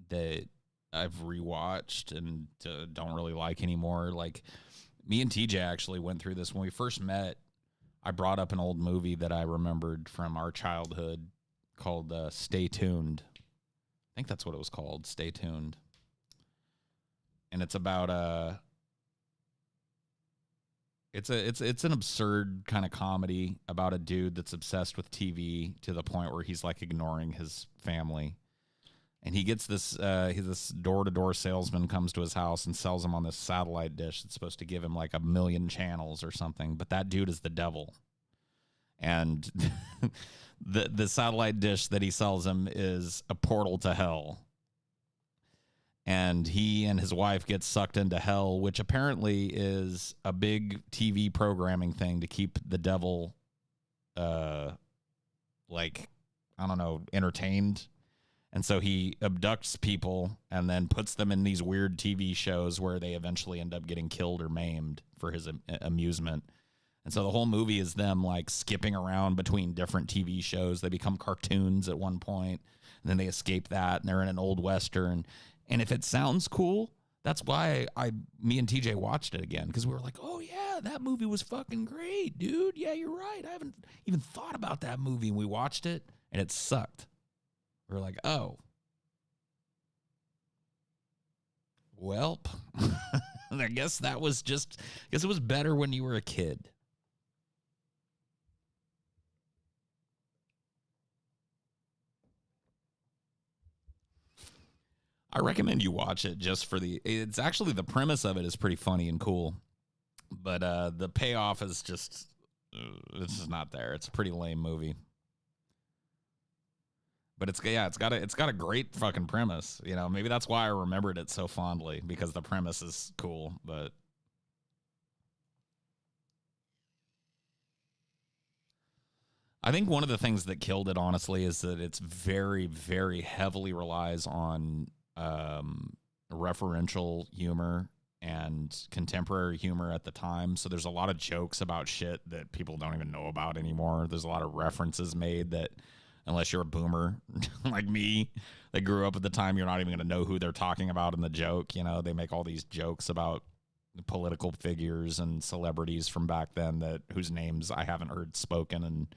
that I've rewatched and don't really like anymore. Like, me and TJ actually went through this when we first met. I brought up an old movie that I remembered from our childhood called Stay Tuned. I think that's what it was called, Stay Tuned. And it's about it's an absurd kind of comedy about a dude that's obsessed with TV to the point where he's like ignoring his family. And he gets this door-to-door salesman comes to his house and sells him on this satellite dish that's supposed to give him like 1 million channels or something. But that dude is the devil. And the satellite dish that he sells him is a portal to hell. And he and his wife get sucked into hell, which apparently is a big TV programming thing to keep the devil, entertained. And so he abducts people and then puts them in these weird TV shows where they eventually end up getting killed or maimed for his amusement. And so the whole movie is them like skipping around between different TV shows. They become cartoons at one point, and then they escape that, and they're in an old Western. And if it sounds cool, that's why me and TJ watched it again, because we were like, oh, yeah, that movie was fucking great, dude. Yeah, you're right. I haven't even thought about that movie. And we watched it, and it sucked. We were like, oh. Welp. I guess it was better when you were a kid. I recommend you watch it just for it's actually, the premise of it is pretty funny and cool, but the payoff is just, it's just not there. It's a pretty lame movie, but it's got a great fucking premise. You know, maybe that's why I remembered it so fondly, because the premise is cool, but I think one of the things that killed it, honestly, is that it's very, very heavily relies on referential humor and contemporary humor at the time. So there's a lot of jokes about shit that people don't even know about anymore. There's a lot of references made that, unless you're a boomer like me that grew up at the time, you're not even going to know who they're talking about in the joke. You know, they make all these jokes about political figures and celebrities from back then whose names I haven't heard spoken in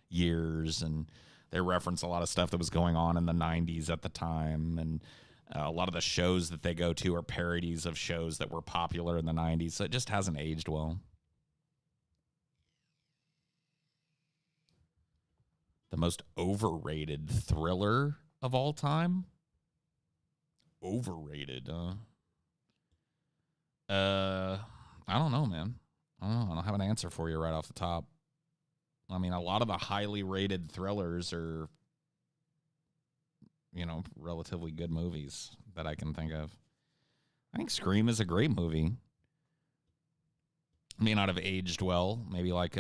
years, and they reference a lot of stuff that was going on in the 90s at the time, and a lot of the shows that they go to are parodies of shows that were popular in the 90s, so it just hasn't aged well. The most overrated thriller of all time? Overrated, I don't know, man. I don't have an answer for you right off the top. I mean, a lot of the highly rated thrillers are, you know, relatively good movies that I can think of. I think Scream is a great movie. May not have aged well, maybe like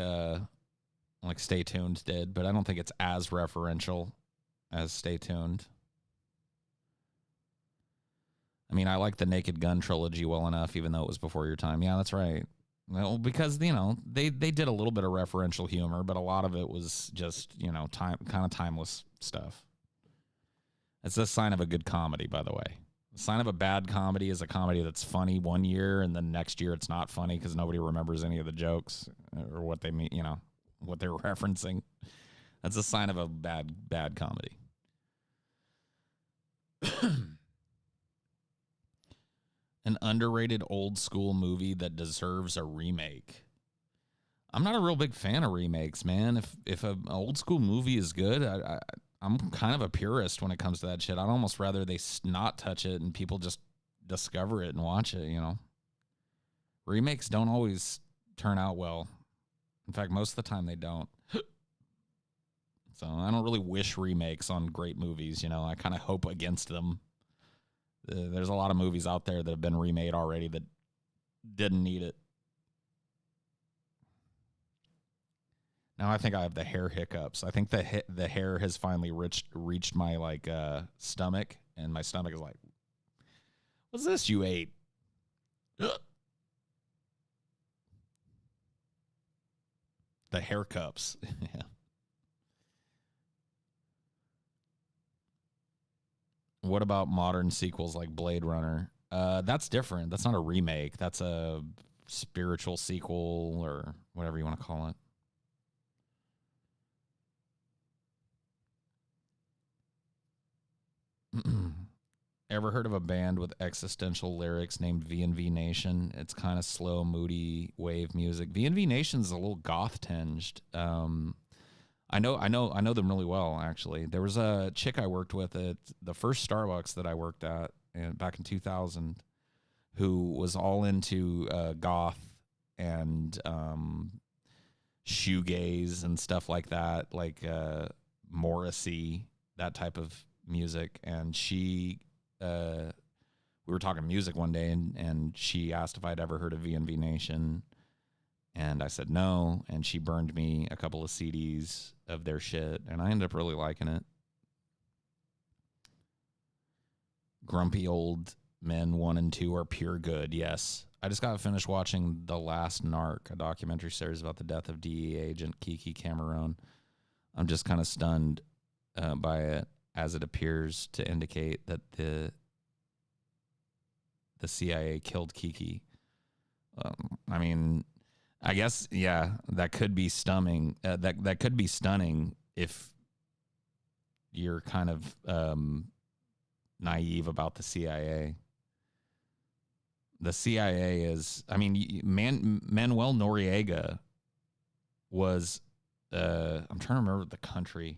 Stay Tuned did, but I don't think it's as referential as Stay Tuned. I mean, I like the Naked Gun trilogy well enough, even though it was before your time. Yeah, that's right. Well, because, you know, they did a little bit of referential humor, but a lot of it was just, you know, kind of timeless stuff. It's a sign of a good comedy, by the way. The sign of a bad comedy is a comedy that's funny one year, and then next year it's not funny because nobody remembers any of the jokes or what they mean, you know, what they're referencing. That's a sign of a bad comedy. An underrated old school movie that deserves a remake. I'm not a real big fan of remakes, man. If an old school movie is good, I'm kind of a purist when it comes to that shit. I'd almost rather they not touch it and people just discover it and watch it, you know. Remakes don't always turn out well. In fact, most of the time they don't. So I don't really wish remakes on great movies, you know. I kind of hope against them. There's a lot of movies out there that have been remade already that didn't need it. Now I think I have the hair hiccups. I think the hair has finally reached my stomach, and my stomach is like, "What's this you ate?" The hair cups. Yeah. What about modern sequels like Blade Runner? That's different. That's not a remake. That's a spiritual sequel or whatever you want to call it. Ever heard of a band with existential lyrics named V&V Nation? It's kind of slow, moody wave music. V&V Nation's a little goth tinged. I know them really well, actually. There was a chick I worked with at the first Starbucks that I worked at back in 2000 who was all into goth and shoegaze and stuff like that, like Morrissey, that type of music. And we were talking music one day, and she asked if I'd ever heard of V&V Nation. And I said no, and she burned me a couple of CDs of their shit, and I ended up really liking it. Grumpy Old Men 1 and 2 are pure good. Yes. I just got finished watching The Last Narc, a documentary series about the death of DEA agent Kiki Cameron. I'm just kind of stunned by it, as it appears to indicate that the CIA killed Kiki. I mean, I guess, yeah, that could be stunning. That could be stunning if you're kind of naive about the CIA. The CIA is, I mean, Manuel Noriega was, I'm trying to remember the country.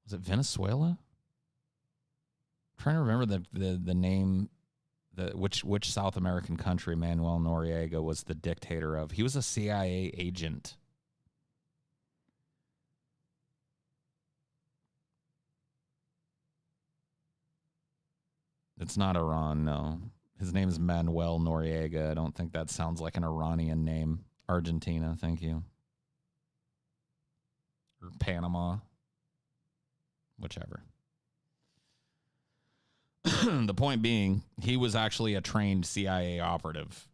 Was it Venezuela? I'm trying to remember the name, which South American country Manuel Noriega was the dictator of. He was a CIA agent. It's not Iran, no. His name is Manuel Noriega. I don't think that sounds like an Iranian name. Argentina, thank you. Or Panama. Whichever. The point being, he was actually a trained CIA operative.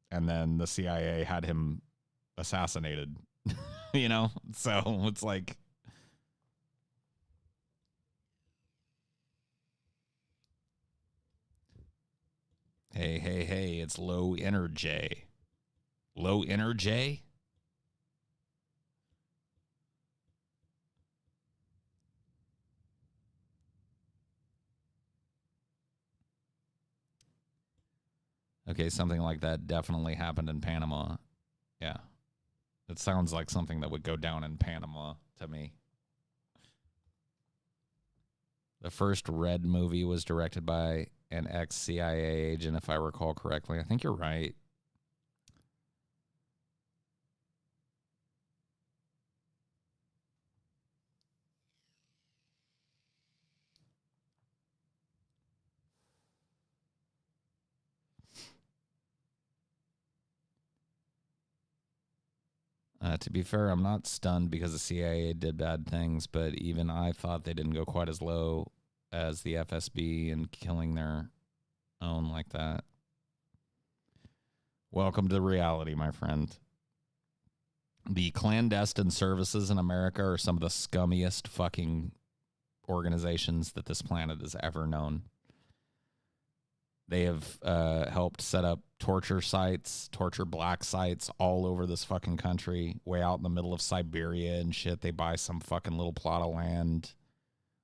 And then the CIA had him assassinated. You know? So it's like... Hey, it's low energy. Low energy? Okay, something like that definitely happened in Panama. Yeah. It sounds like something that would go down in Panama to me. The first Red movie was directed by an ex-CIA agent, if I recall correctly. I think you're right. To be fair, I'm not stunned because the CIA did bad things, but even I thought they didn't go quite as low as the FSB in killing their own like that. Welcome to reality, my friend. The clandestine services in America are some of the scummiest fucking organizations that this planet has ever known. They have helped set up torture sites, torture black sites all over this fucking country, way out in the middle of Siberia and shit. They buy some fucking little plot of land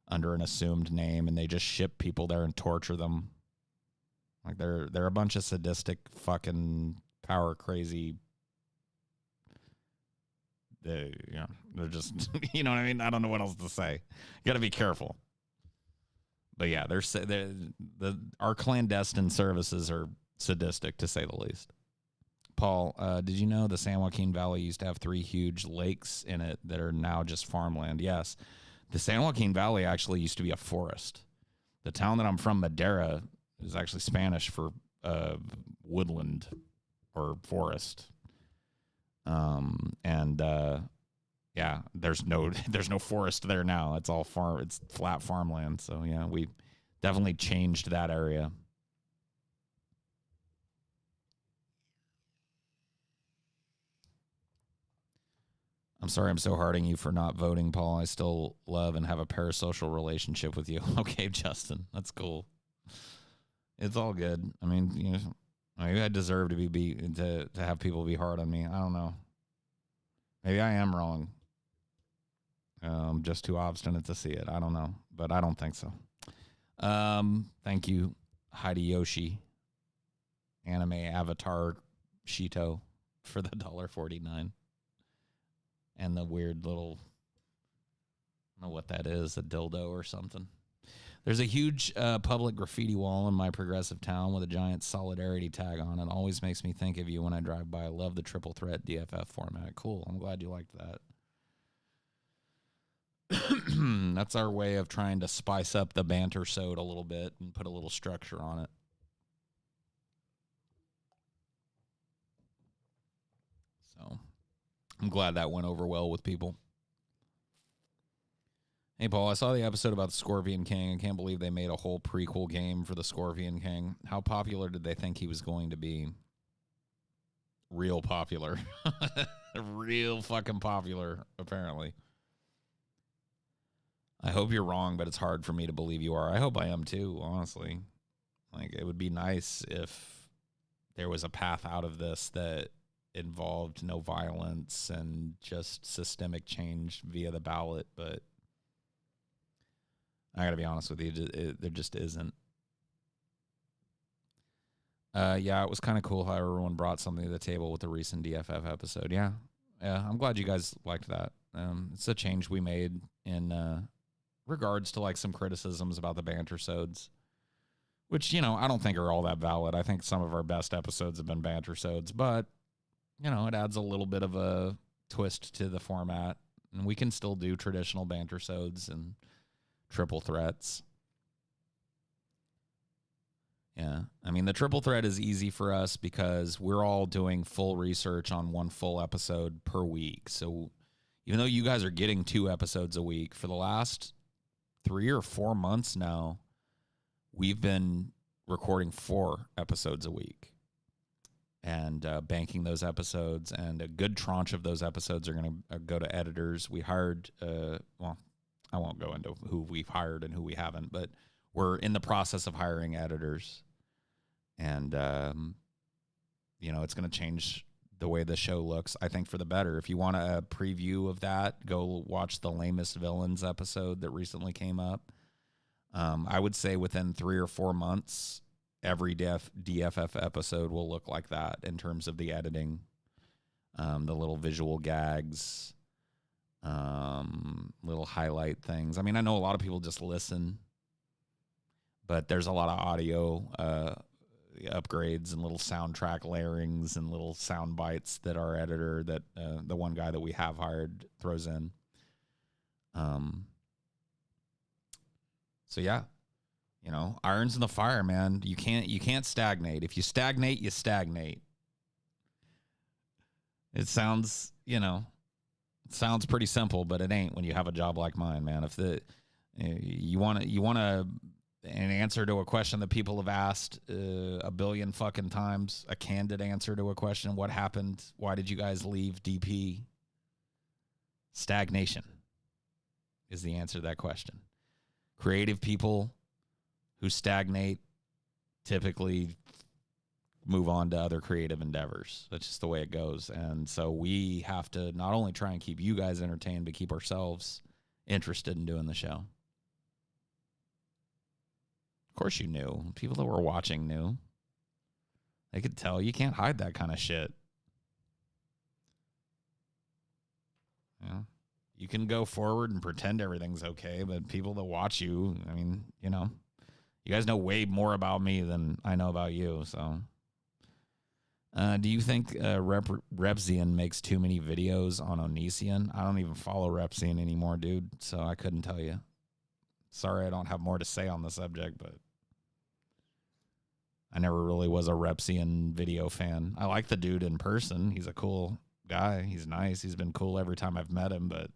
under an assumed name, and they just ship people there and torture them. Like they're a bunch of sadistic fucking power crazy. They're just, you know what I mean? I don't know what else to say. You got to be careful. But yeah, our clandestine services are sadistic, to say the least. Paul, did you know the San Joaquin Valley used to have 3 huge lakes in it that are now just farmland? Yes. The San Joaquin Valley actually used to be a forest. The town that I'm from, Madera, is actually Spanish for woodland or forest. Yeah, there's no forest there now. It's all farm. It's flat farmland. So yeah, we definitely changed that area. I'm sorry I'm so hard on you for not voting, Paul. I still love and have a parasocial relationship with you. Okay, Justin, that's cool. It's all good. I mean, you know, maybe I deserve to have people be hard on me. I don't know. Maybe I am wrong. Just too obstinate to see it. I don't know, but I don't think so. Thank you, Highdeology, anime avatar Shito, for the $1.49, and the weird little, I don't know what that is, a dildo or something. There's a huge public graffiti wall in my progressive town with a giant solidarity tag on it. Always makes me think of you when I drive by. I love the triple threat DFF format. Cool. I'm glad you liked that. That's our way of trying to spice up the banter sode a little bit and put a little structure on it. So I'm glad that went over well with people. Hey, Paul, I saw the episode about the Scorpion King. I can't believe they made a whole prequel game for the Scorpion King. How popular did they think he was going to be? Real popular. Real fucking popular, apparently. I hope you're wrong, but it's hard for me to believe you are. I hope I am too, honestly. Like, it would be nice if there was a path out of this that involved no violence and just systemic change via the ballot, but I gotta be honest with you, there just isn't. Yeah, it was kind of cool how everyone brought something to the table with the recent DFF episode. Yeah, I'm glad you guys liked that. It's a change we made in regards to like some criticisms about the banter-sodes, which, you know, I don't think are all that valid. I think some of our best episodes have been banter-sodes, but, you know, it adds a little bit of a twist to the format, and we can still do traditional banter-sodes and triple threats. Yeah. I mean, the triple threat is easy for us because we're all doing full research on one full episode per week. So even though you guys are getting 2 episodes a week, for the last 3 or 4 months now, we've been recording 4 episodes a week and banking those episodes. And a good tranche of those episodes are going to go to editors. We hired, well, I won't go into who we've hired and who we haven't, but we're in the process of hiring editors. And, you know, it's going to change the way the show looks, I think, for the better. If you want a preview of that, go watch the Lamest Villains episode that recently came up. I would say within 3 or 4 months, every DFF episode will look like that in terms of the editing, the little visual gags, little highlight things. I mean, I know a lot of people just listen, but there's a lot of audio upgrades and little soundtrack layerings and little sound bites that our editor, that the one guy that we have hired, throws in. So yeah, you know, irons in the fire, man. You can't stagnate. If you stagnate, you stagnate. It sounds, you know, it sounds pretty simple, but it ain't when you have a job like mine, man. If you want an answer to a question that people have asked a billion fucking times, a candid answer to a question, what happened? Why did you guys leave DP? Stagnation is the answer to that question. Creative people who stagnate typically move on to other creative endeavors. That's just the way it goes. And so we have to not only try and keep you guys entertained, but keep ourselves interested in doing the show. Of course you knew. People that were watching knew. They could tell. You can't hide that kind of shit. Yeah. You can go forward and pretend everything's okay, but people that watch you, I mean, you know, you guys know way more about me than I know about you, so. Do you think Repzian makes too many videos on Onision? I don't even follow Repzian anymore, dude, so I couldn't tell you. Sorry I don't have more to say on the subject, but I never really was a Repzian video fan. I like the dude in person. He's a cool guy. He's nice. He's been cool every time I've met him, but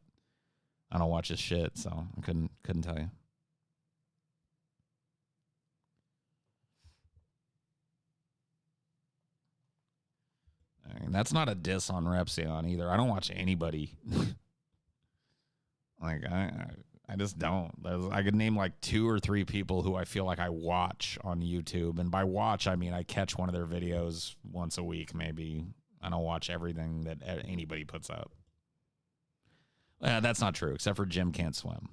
I don't watch his shit, so I couldn't tell you. I mean, that's not a diss on Repzion either. I don't watch anybody. Like, I just don't. I could name like 2 or 3 people who I feel like I watch on YouTube. And by watch, I mean I catch one of their videos once a week, maybe. I don't watch everything that anybody puts up. That's not true, except for Jim Can't Swim.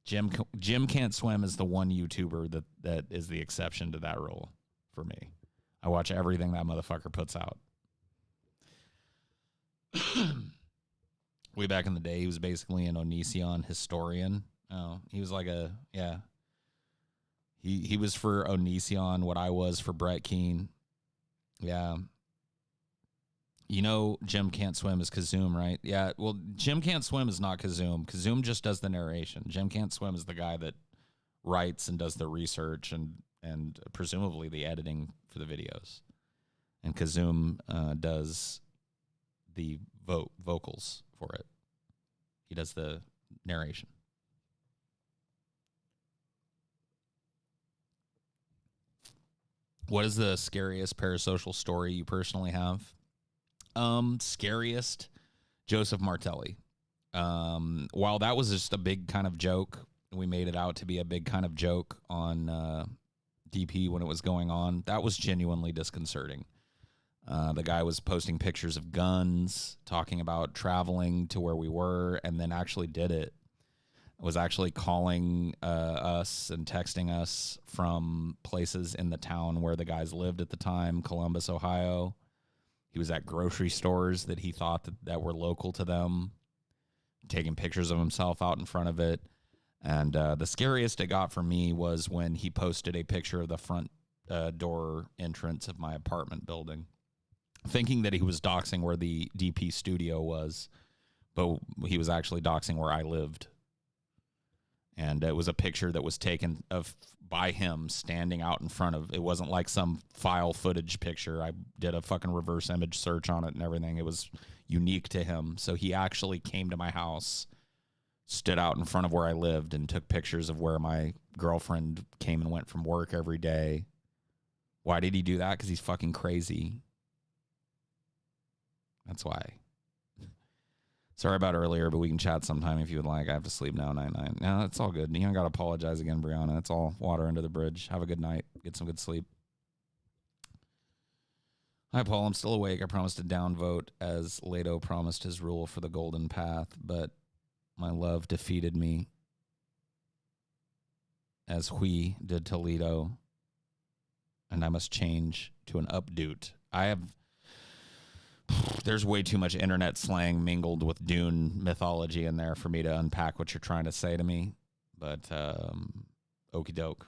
Jim Can't Swim is the one YouTuber that is the exception to that rule for me. I watch everything that motherfucker puts out. Way back in the day, he was basically an Onision historian. Oh, he was like He was for Onision what I was for Brett Keane. Yeah. You know Jim Can't Swim is Kazoom, right? Yeah, well, Jim Can't Swim is not Kazoom. Kazoom just does the narration. Jim Can't Swim is the guy that writes and does the research and presumably the editing for the videos. And Kazoom does the vocals for it. He does the narration. What is the scariest parasocial story you personally have? Scariest, Joseph Martelli. While that was just a big kind of joke, we made it out to be a big kind of joke on DP when it was going on. That was genuinely disconcerting. The guy was posting pictures of guns, talking about traveling to where we were, and then actually did it. Was actually calling us and texting us from places in the town where the guys lived at the time, Columbus, Ohio. He was at grocery stores that he thought that were local to them, taking pictures of himself out in front of it. And the scariest it got for me was when he posted a picture of the front door entrance of my apartment building, thinking that he was doxing where the DP studio was, but he was actually doxing where I lived. And it was a picture that was taken by him standing out in front of. It wasn't like some file footage picture. I did a fucking reverse image search on it and everything. It was unique to him. So he actually came to my house, stood out in front of where I lived, and took pictures of where my girlfriend came and went from work every day. Why did he do that? Because he's fucking crazy. That's why. Sorry about earlier, but we can chat sometime if you would like. I have to sleep now, 9-9. No, it's all good. You don't got to apologize again, Brianna. It's all water under the bridge. Have a good night. Get some good sleep. Hi, Paul. I'm still awake. I promised to downvote as Leto promised his rule for the golden path, but my love defeated me as Hui did Toledo, and I must change to an updoot. There's way too much internet slang mingled with Dune mythology in there for me to unpack what you're trying to say to me. But okie doke.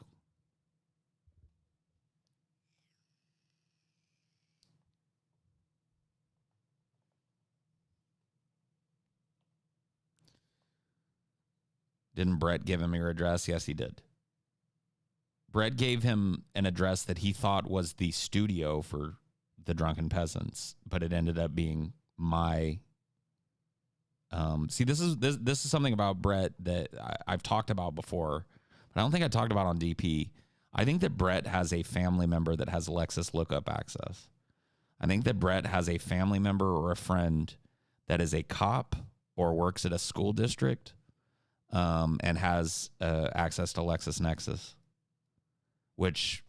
Didn't Brett give him your address? Yes, he did. Brett gave him an address that he thought was the studio for the Drunken Peasants, but it ended up being my. See, this is something about Brett that I've talked about before, but I don't think I talked about on DP. I think that Brett has a family member that has Lexus lookup access. I think that Brett has a family member or a friend that is a cop or works at a school district, and has access to LexisNexis, which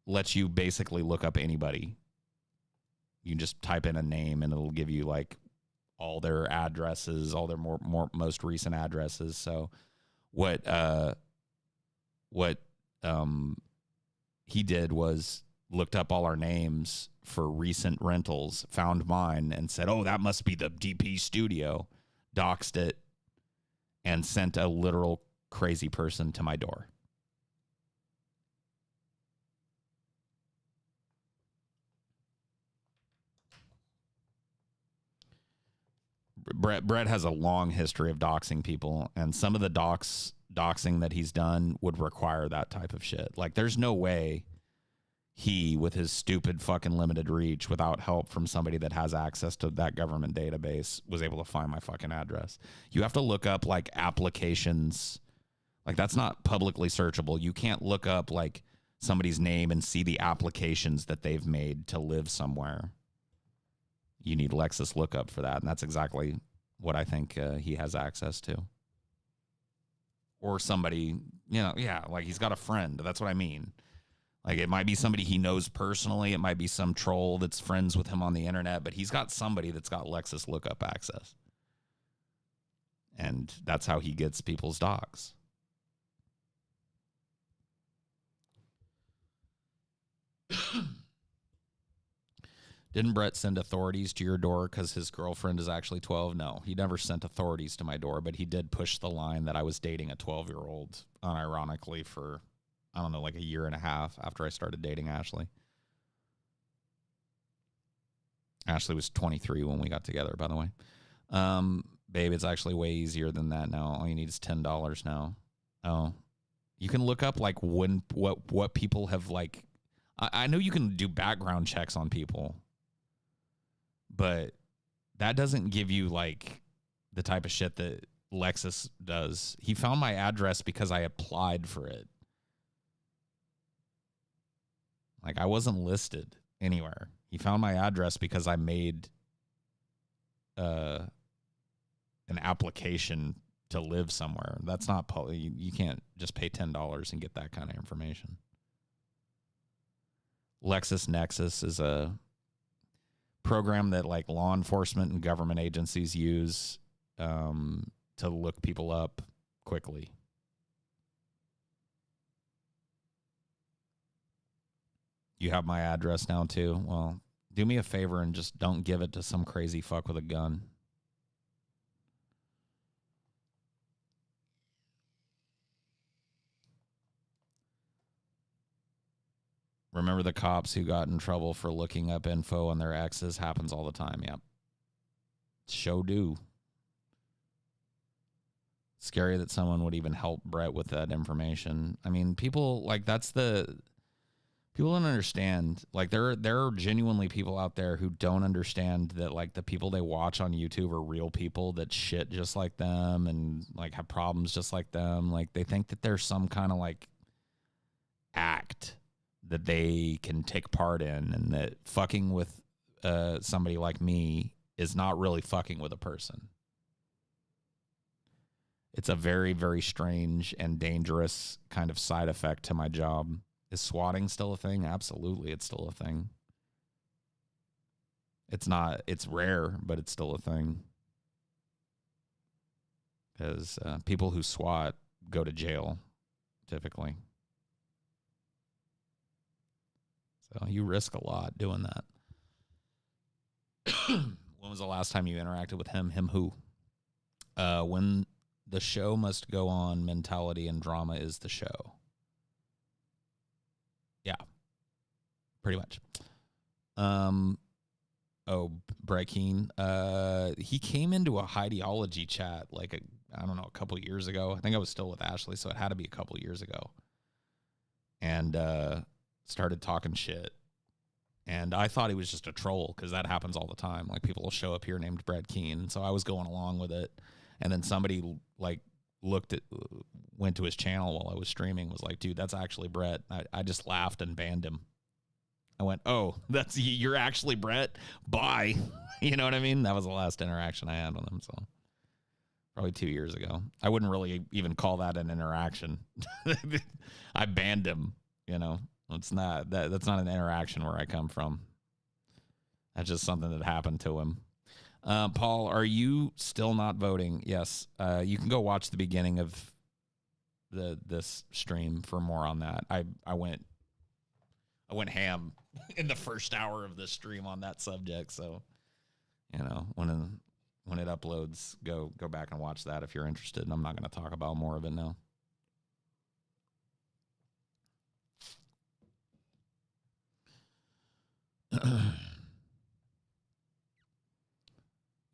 lets you basically look up anybody. You can just type in a name and it'll give you like all their addresses, all their most recent addresses. So what he did was looked up all our names for recent rentals, found mine and said, "Oh, that must be the DP studio," doxed it, and sent a literal crazy person to my door. Brett has a long history of doxing people, and some of the doxing that he's done would require that type of shit. Like, there's no way he, with his stupid fucking limited reach, without help from somebody that has access to that government database, was able to find my fucking address. You have to look up, like, applications. Like, that's not publicly searchable. You can't look up, like, somebody's name and see the applications that they've made to live somewhere. You need Lexus lookup for that, and that's exactly what I think he has access to. Or somebody, like he's got a friend. That's what I mean. Like, it might be somebody he knows personally. It might be some troll that's friends with him on the internet, but he's got somebody that's got Lexus lookup access. And that's how he gets people's docs. Didn't Brett send authorities to your door because his girlfriend is actually 12? No, he never sent authorities to my door, but he did push the line that I was dating a 12-year-old, unironically, for, I don't know, like a year and a half after I started dating Ashley. Ashley was 23 when we got together, by the way. Babe, it's actually way easier than that now. All you need is $10 now. Oh, you can look up like what people have, like, I know you can do background checks on people, but that doesn't give you like the type of shit that Lexus does. He found my address because I applied for it. Like, I wasn't listed anywhere. He found my address because I made an application to live somewhere. That's not you can't just pay $10 and get that kind of information. LexisNexis is a program that like law enforcement and government agencies use to look people up quickly. You have my address now too. Well, do me a favor and just don't give it to some crazy fuck with a gun. Remember the cops who got in trouble for looking up info on their exes? Happens all the time. Yep. Show do. Scary that someone would even help Brett with that information. I mean, people like people don't understand. Like there are genuinely people out there who don't understand that like the people they watch on YouTube are real people that shit just like them and like have problems just like them. Like they think that there's some kind of like act that they can take part in, and that fucking with somebody like me is not really fucking with a person. It's a very, very strange and dangerous kind of side effect to my job. Is swatting still a thing? Absolutely, it's still a thing. It's rare, but it's still a thing. Because people who swat go to jail, typically. So you risk a lot doing that. When was the last time you interacted with him? Him who? When the show must go on, mentality and drama is the show. Yeah, pretty much. Brett Keane. He came into a Highdeology chat like a couple years ago. I think I was still with Ashley, so it had to be a couple years ago. And started talking shit. And I thought he was just a troll because that happens all the time. Like people will show up here named Brett Keane. So I was going along with it. And then somebody like went to his channel while I was streaming, was like, dude, that's actually Brett. I just laughed and banned him. I went, oh, you're actually Brett? Bye. You know what I mean? That was the last interaction I had with him. So probably 2 years ago. I wouldn't really even call that an interaction. I banned him, you know. It's not that's not an interaction where I come from. That's just something that happened to him. Paul, are you still not voting? Yes. You can go watch the beginning of this stream for more on that. I went ham in the first hour of this stream on that subject. So, you know, when it uploads, go back and watch that if you're interested. And I'm not going to talk about more of it now.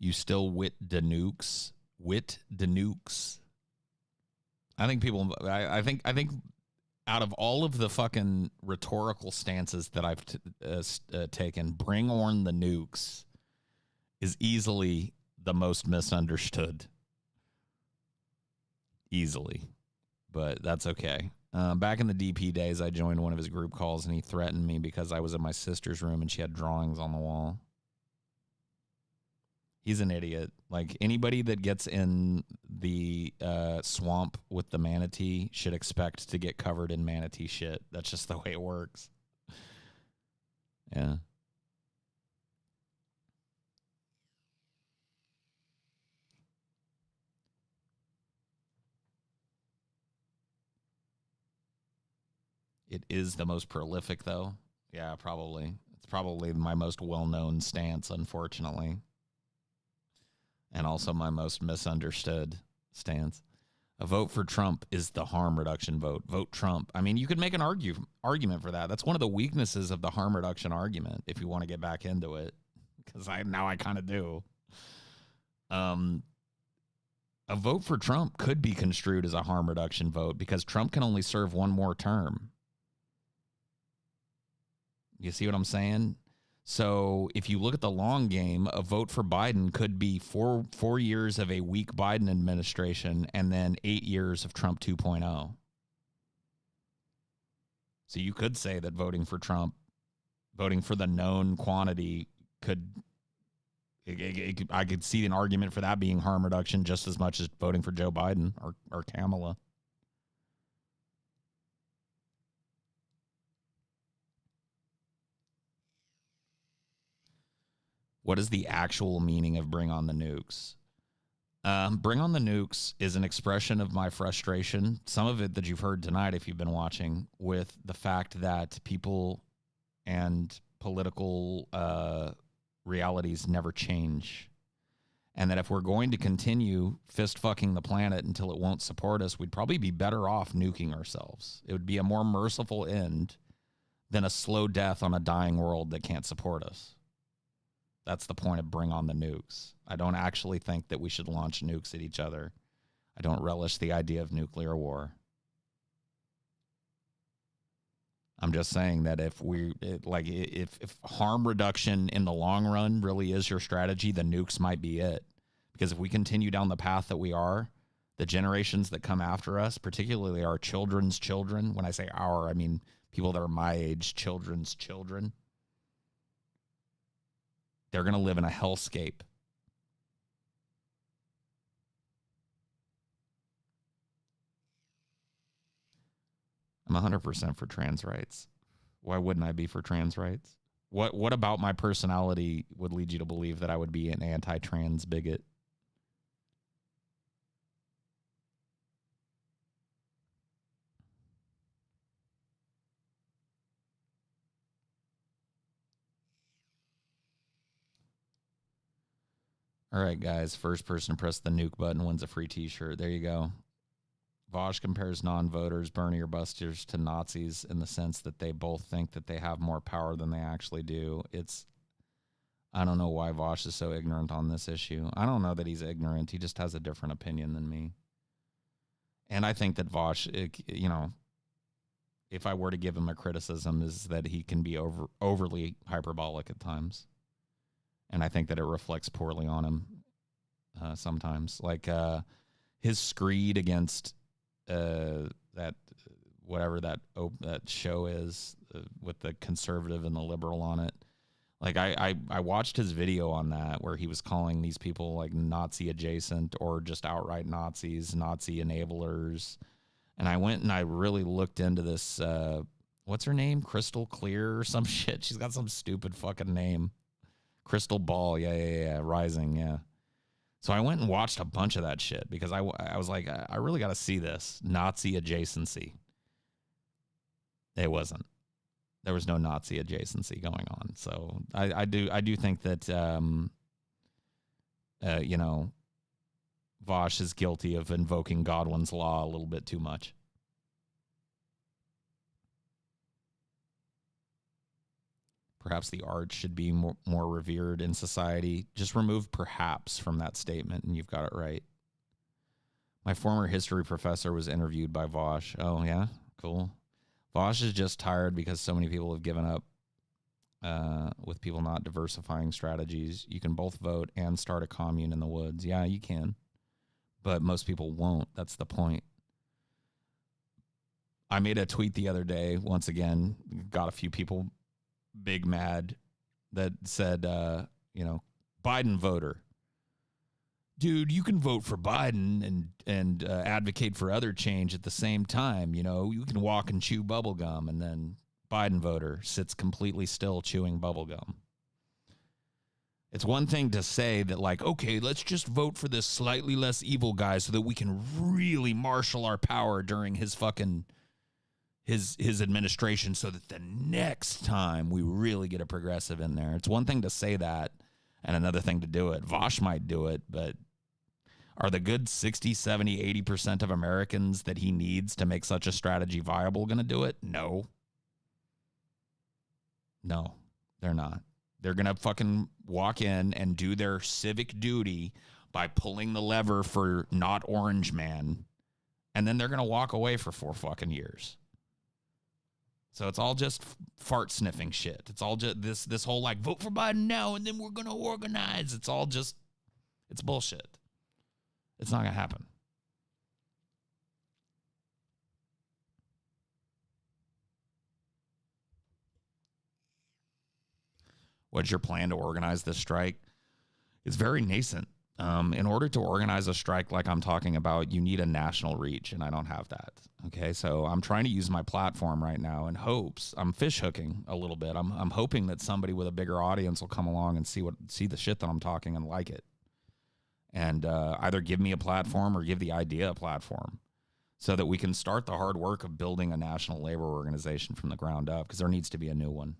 You still wit the nukes? I think people. I think out of all of the fucking rhetorical stances that I've taken, bring on the nukes is easily the most misunderstood. Easily, but that's okay. Back in the DP days, I joined one of his group calls, and he threatened me because I was in my sister's room and she had drawings on the wall. He's an idiot. Like, anybody that gets in the swamp with the manatee should expect to get covered in manatee shit. That's just the way it works. Yeah. It is the most prolific, though. Yeah, probably. It's probably my most well-known stance, unfortunately. And also my most misunderstood stance. A vote for Trump is the harm reduction vote. Vote Trump. I mean, you could make an argument for that. That's one of the weaknesses of the harm reduction argument, if you want to get back into it. Because I kind of do. A vote for Trump could be construed as a harm reduction vote because Trump can only serve one more term. You see what I'm saying? So if you look at the long game, a vote for Biden could be four years of a weak Biden administration and then 8 years of Trump 2.0. So you could say that voting for Trump, voting for the known quantity I could see an argument for that being harm reduction just as much as voting for Joe Biden or Kamala. What is the actual meaning of bring on the nukes? Bring on the nukes is an expression of my frustration, some of it that you've heard tonight if you've been watching, with the fact that people and political realities never change. And that if we're going to continue fist fucking the planet until it won't support us, we'd probably be better off nuking ourselves. It would be a more merciful end than a slow death on a dying world that can't support us. That's the point of bring on the nukes. I don't actually think that we should launch nukes at each other. I don't relish the idea of nuclear war. I'm just saying that if harm reduction in the long run really is your strategy, the nukes might be it. Because if we continue down the path that we are, the generations that come after us, particularly our children's children, when I say our, I mean people that are my age, children's children, they're going to live in a hellscape. I'm 100% for trans rights. Why wouldn't I be for trans rights? What about my personality would lead you to believe that I would be an anti-trans bigot? All right, guys. First person to press the nuke button wins a free t-shirt. There you go. Vosh compares non-voters, Bernie or Busters, to Nazis in the sense that they both think that they have more power than they actually do. I don't know why Vosh is so ignorant on this issue. I don't know that he's ignorant. He just has a different opinion than me. And I think that Vosh, if I were to give him a criticism, is that he can be overly hyperbolic at times. And I think that it reflects poorly on him sometimes. Like his screed against that show is with the conservative and the liberal on it. Like I watched his video on that where he was calling these people like Nazi adjacent or just outright Nazis, Nazi enablers. And I went and I really looked into this. What's her name? Crystal Clear or some shit. She's got some stupid fucking name. Crystal Ball. Yeah. Rising. Yeah. So I went and watched a bunch of that shit because I was like, I really got to see this Nazi adjacency. It wasn't. There was no Nazi adjacency going on. So I do think that, Vosh is guilty of invoking Godwin's law a little bit too much. Perhaps the arts should be more revered in society. Just remove perhaps from that statement, and you've got it right. My former history professor was interviewed by Vosh. Oh, yeah? Cool. Vosh is just tired because so many people have given up with people not diversifying strategies. You can both vote and start a commune in the woods. Yeah, you can. But most people won't. That's the point. I made a tweet the other day, once again, got a few people big mad that said, Biden voter. Dude, you can vote for Biden and advocate for other change at the same time. You can walk and chew bubble gum, and then Biden voter sits completely still chewing bubble gum. It's one thing to say that, like, okay, let's just vote for this slightly less evil guy so that we can really marshal our power during his fucking his administration so that the next time we really get a progressive in there. It's one thing to say that and another thing to do it. Vosh might do it, but are the good 60, 70, 80% of Americans that he needs to make such a strategy viable going to do it? No. No, they're not. They're going to fucking walk in and do their civic duty by pulling the lever for not Orange Man, and then they're going to walk away for 4 fucking years. So it's all just fart sniffing shit. It's all just this whole like vote for Biden now and then we're going to organize. It's all just, it's bullshit. It's not going to happen. What's your plan to organize this strike? It's very nascent. In order to organize a strike like I'm talking about, you need a national reach, and I don't have that. Okay, so I'm trying to use my platform right now in hopes. I'm fish hooking a little bit. I'm hoping that somebody with a bigger audience will come along and see the shit that I'm talking and like it, and either give me a platform or give the idea a platform, so that we can start the hard work of building a national labor organization from the ground up, because there needs to be a new one.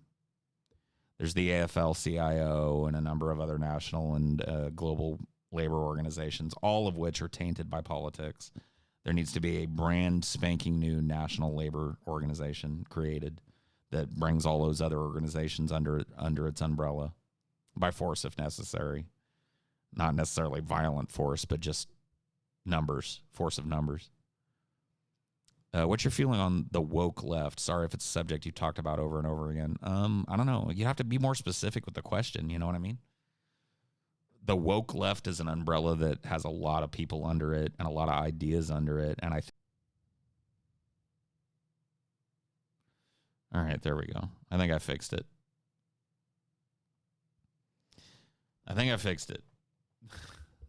There's the AFL-CIO and a number of other national and global labor organizations, all of which are tainted by politics. There needs to be a brand spanking new national labor organization created that brings all those other organizations under its umbrella, by force if necessary. Not necessarily violent force, but just numbers, force of numbers. What's your feeling on the woke left? Sorry if it's a subject you talked about over and over again. I don't know. You have to be more specific with the question. You know what I mean? The woke left is an umbrella that has a lot of people under it and a lot of ideas under it. And all right, there we go. I think I fixed it.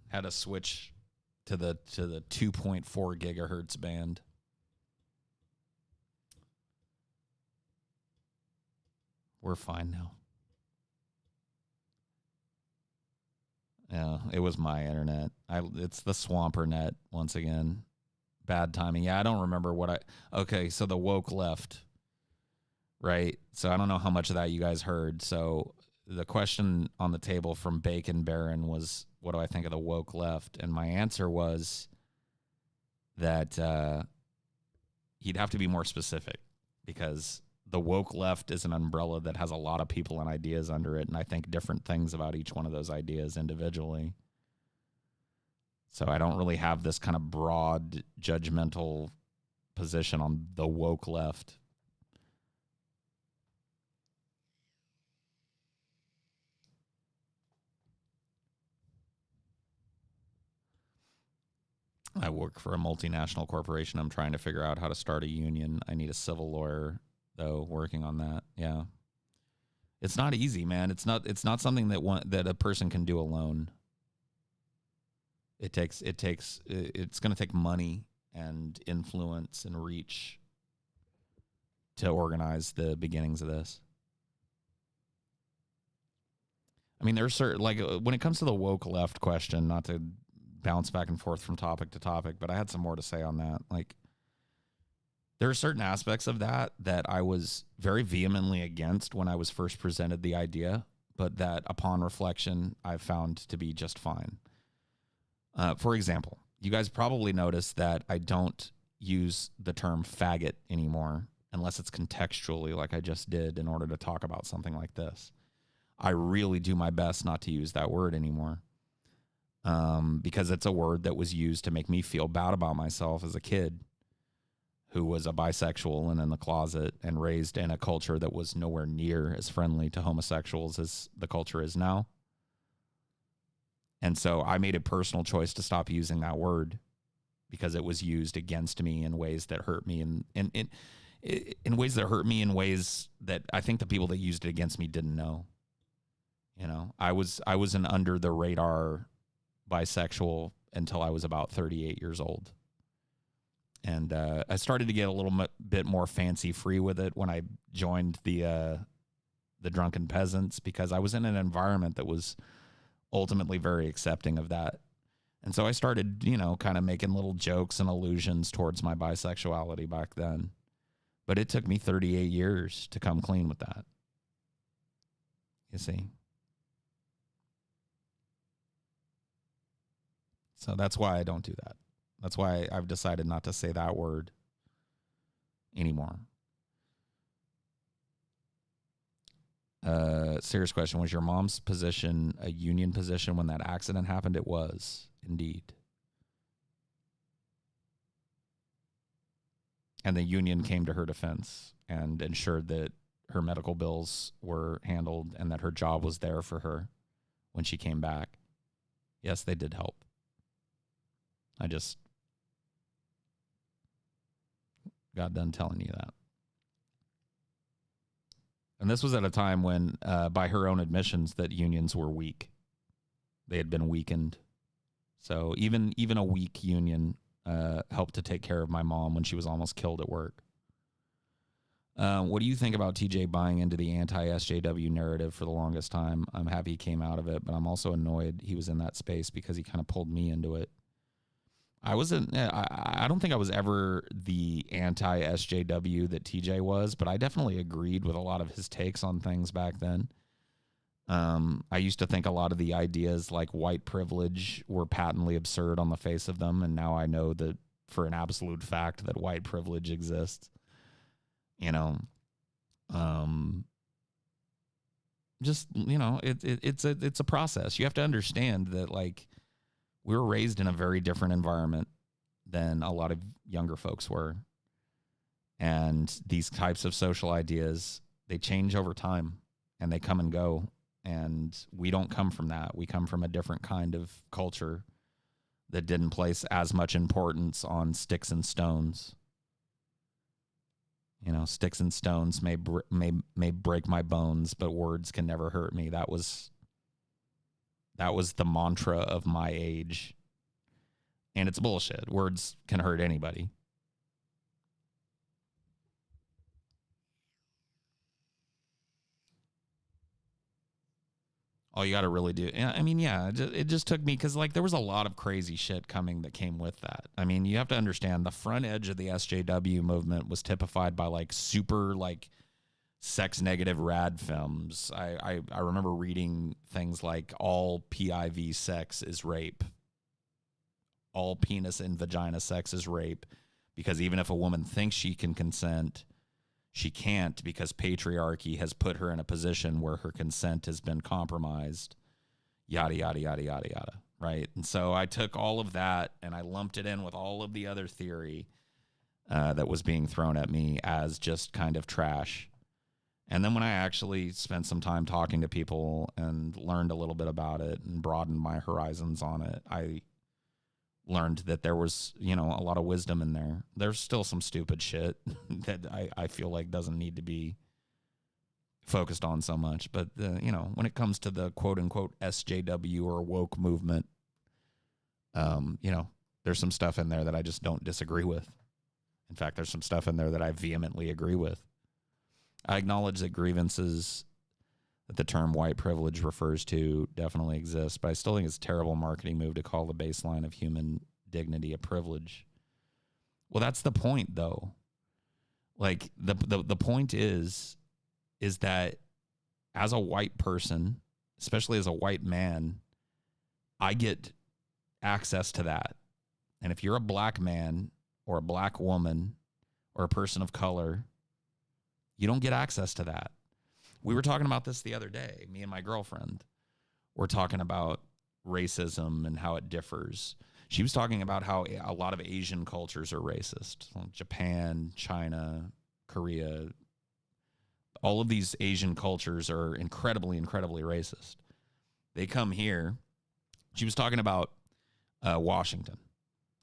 Had to switch to the 2.4 gigahertz band. We're fine now. Yeah, it was my internet. It's the Swamper net once again. Bad timing. Yeah, I don't remember okay, so the woke left, right? So I don't know how much of that you guys heard. So the question on the table from Bacon Baron was, what do I think of the woke left? And my answer was that he'd have to be more specific, because the woke left is an umbrella that has a lot of people and ideas under it, and I think different things about each one of those ideas individually. So I don't really have this kind of broad, judgmental position on the woke left. I work for a multinational corporation. I'm trying to figure out how to start a union. I need a civil lawyer, though, working on that. Yeah. It's not easy, man. It's not something that a person can do alone. It's going to take money and influence and reach to organize the beginnings of this. I mean, there's certain, like, when it comes to the woke left question, not to bounce back and forth from topic to topic, but I had some more to say on that. Like, there are certain aspects of that I was very vehemently against when I was first presented the idea, but that upon reflection, I've found to be just fine. For example, you guys probably noticed that I don't use the term faggot anymore unless it's contextually, like I just did, in order to talk about something like this. I really do my best not to use that word anymore, because it's a word that was used to make me feel bad about myself as a kid who was a bisexual and in the closet and raised in a culture that was nowhere near as friendly to homosexuals as the culture is now. And so I made a personal choice to stop using that word because it was used against me in ways that hurt me, and in ways that hurt me in ways that I think the people that used it against me didn't know. You know, I was an under the radar bisexual until I was about 38 years old. And I started to get a little bit more fancy free with it when I joined the Drunken Peasants, because I was in an environment that was ultimately very accepting of that. And so I started, kind of making little jokes and allusions towards my bisexuality back then. But it took me 38 years to come clean with that. You see? So that's why I don't do that. That's why I've decided not to say that word anymore. Serious question. Was your mom's position a union position when that accident happened? It was, indeed. And the union came to her defense and ensured that her medical bills were handled and that her job was there for her when she came back. Yes, they did help. I just got done telling you that. And this was at a time when, by her own admissions, that unions were weak. They had been weakened. So even a weak union helped to take care of my mom when she was almost killed at work. What do you think about TJ buying into the anti-SJW narrative for the longest time? I'm happy he came out of it, but I'm also annoyed he was in that space because he kind of pulled me into it. I don't think I was ever the anti-SJW that TJ was, but I definitely agreed with a lot of his takes on things back then. I used to think a lot of the ideas like white privilege were patently absurd on the face of them, and now I know that for an absolute fact that white privilege exists. You know, just, you know, it's a process. You have to understand that, like, we were raised in a very different environment than a lot of younger folks were. And these types of social ideas, they change over time and they come and go. And we don't come from that. We come from a different kind of culture that didn't place as much importance on sticks and stones. You know, sticks and stones may break my bones, but words can never hurt me. That was the mantra of my age. And it's bullshit. Words can hurt anybody. All you got to really do. I mean, yeah, it just took me because, like, there was a lot of crazy shit coming that came with that. I mean, you have to understand the front edge of the SJW movement was typified by, like, super, like, sex negative rad films. I remember reading things like all PIV sex is rape. All penis and vagina sex is rape, because even if a woman thinks she can consent, she can't, because patriarchy has put her in a position where her consent has been compromised. Yada, yada, yada, yada, yada. Right? And so I took all of that and I lumped it in with all of the other theory that was being thrown at me as just kind of trash. And then when I actually spent some time talking to people and learned a little bit about it and broadened my horizons on it, I learned that there was, you know, a lot of wisdom in there. There's still some stupid shit that I feel like doesn't need to be focused on so much. But, you know, when it comes to the quote-unquote SJW or woke movement, you know, there's some stuff in there that I just don't disagree with. In fact, there's some stuff in there that I vehemently agree with. I acknowledge that grievances that the term white privilege refers to definitely exist, but I still think it's a terrible marketing move to call the baseline of human dignity a privilege. Well, that's the point, though. Like, the point is that as a white person, especially as a white man, I get access to that. And if you're a black man or a black woman or a person of color, you don't get access to that. We were talking about this the other day, me and my girlfriend. We're talking about racism and how it differs. She was talking about how a lot of Asian cultures are racist. Japan, China, Korea. All of these Asian cultures are incredibly, incredibly racist. They come here. She was talking about Washington.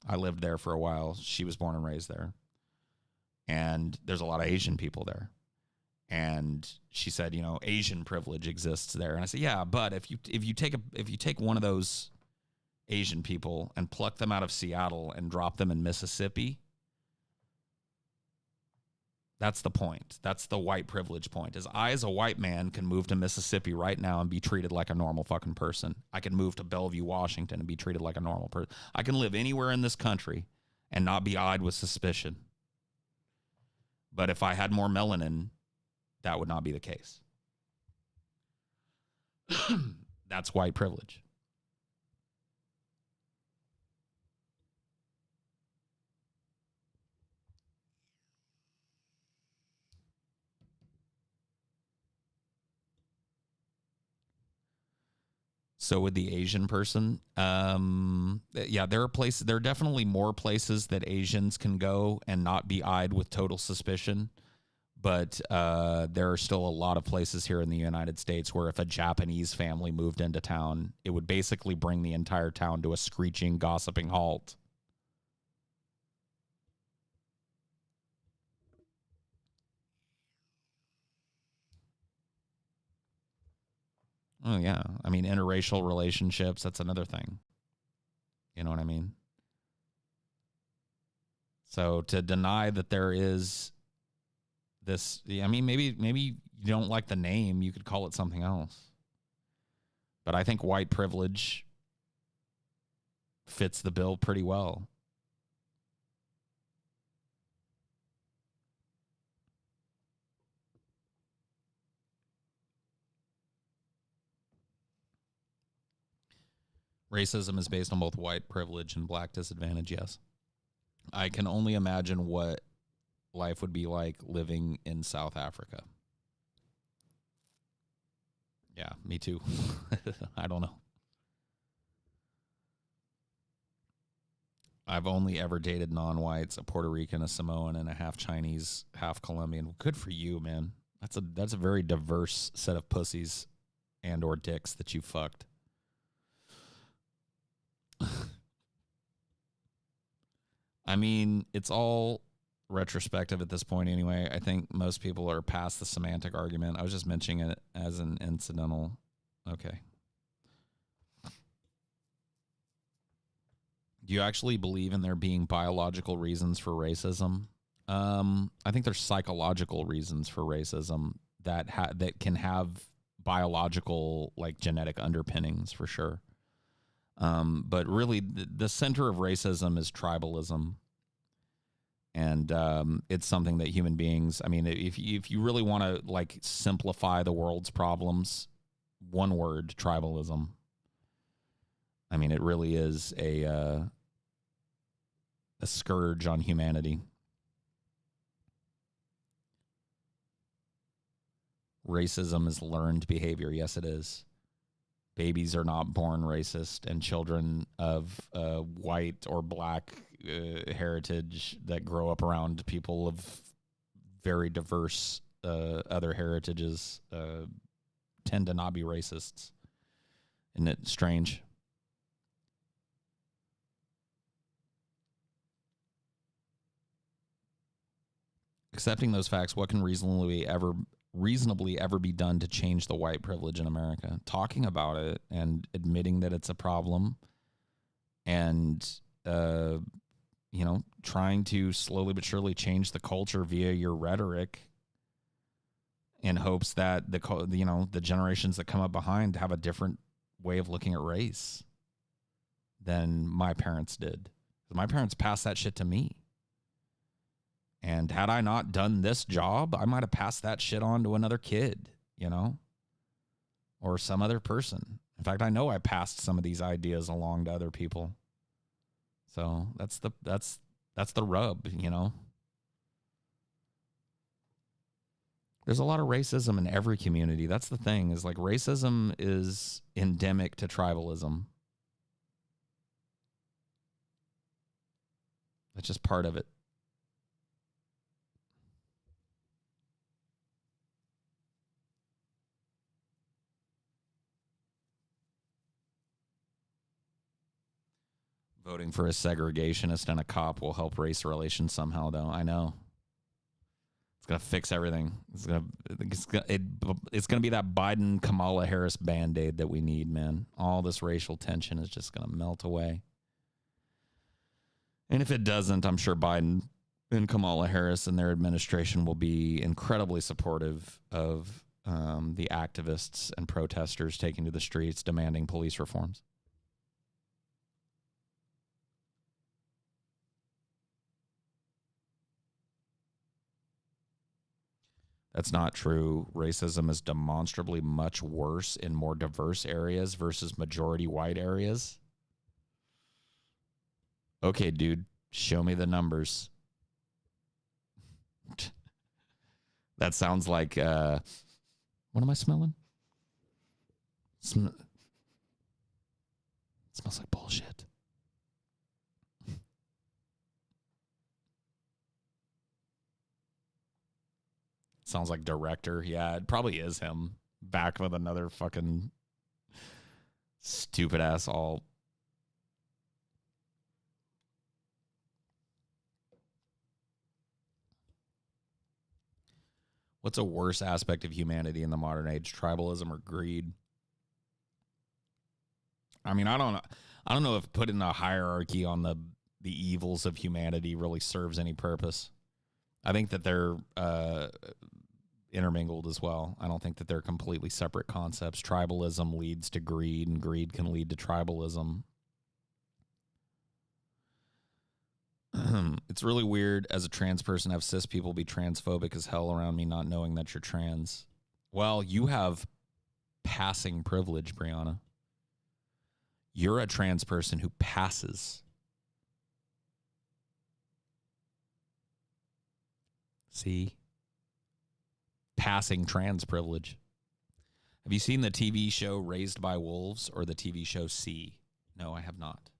I lived there for a while. She was born and raised there. And there's a lot of Asian people there. And she said, you know, Asian privilege exists there. And I said, yeah, but if you take one of those Asian people and pluck them out of Seattle and drop them in Mississippi, that's the point. That's the white privilege point. Is I, as a white man, can move to Mississippi right now and be treated like a normal fucking person. I can move to Bellevue, Washington, and be treated like a normal person. I can live anywhere in this country and not be eyed with suspicion. But if I had more melanin, that would not be the case. That's white privilege. So with the Asian person, yeah, there are definitely more places that Asians can go and not be eyed with total suspicion. But there are still a lot of places here in the United States where if a Japanese family moved into town, it would basically bring the entire town to a screeching, gossiping halt. Oh, yeah. I mean, interracial relationships, that's another thing. You know what I mean? So to deny that there is this, I mean, maybe you don't like the name. You could call it something else. But I think white privilege fits the bill pretty well. Racism is based on both white privilege and black disadvantage, yes. I can only imagine what life would be like living in South Africa. Yeah, me too. I don't know. I've only ever dated non-whites, a Puerto Rican, a Samoan, and a half Chinese, half Colombian. Good for you, man. That's a very diverse set of pussies and or dicks that you fucked. I mean, it's all retrospective at this point anyway. I think most people are past the semantic argument. I was just mentioning it as an incidental. Okay. Do you actually believe in there being biological reasons for racism? I think there's psychological reasons for racism that can have biological, like genetic underpinnings for sure. But really, the center of racism is tribalism. And it's something that human beings, I mean, if you really want to like simplify the world's problems, one word, tribalism. I mean, it really is a scourge on humanity. Racism is learned behavior. Yes, it is. Babies are not born racist, and children of white or black heritage that grow up around people of very diverse other heritages tend to not be racists. Isn't it strange? Accepting those facts, what can reasonably ever be done to change the white privilege in America? Talking about it and admitting that it's a problem, and trying to slowly but surely change the culture via your rhetoric, in hopes that the generations that come up behind have a different way of looking at race than my parents did. My parents passed that shit to me. And had I not done this job, I might have passed that shit on to another kid, or some other person. In fact, I know I passed some of these ideas along to other people. So that's the rub, There's a lot of racism in every community. That's the thing, is like racism is endemic to tribalism. That's just part of it. Voting for a segregationist and a cop will help race relations somehow, though. I know. It's going to fix everything. It's going to be that Biden Kamala Harris Band-Aid that we need, man. All this racial tension is just going to melt away. And if it doesn't, I'm sure Biden and Kamala Harris and their administration will be incredibly supportive of the activists and protesters taking to the streets demanding police reforms. That's not true. Racism is demonstrably much worse in more diverse areas versus majority white areas. Okay, dude, show me the numbers. That sounds like, what am I smelling? Smells like bullshit. Sounds like director. Yeah, it probably is him. Back with another fucking stupid ass alt. What's a worse aspect of humanity in the modern age? Tribalism or greed? I mean, I don't know if putting a hierarchy on the evils of humanity really serves any purpose. I think that they're intermingled as well. I don't think that they're completely separate concepts. Tribalism leads to greed, and greed can lead to tribalism. It's really weird as a trans person have cis people be transphobic as hell around me not knowing that you're trans. Well, you have passing privilege, Brianna. You're a trans person who passes. See? Passing trans privilege. Have you seen the TV show Raised by Wolves or the TV show C? No, I have not.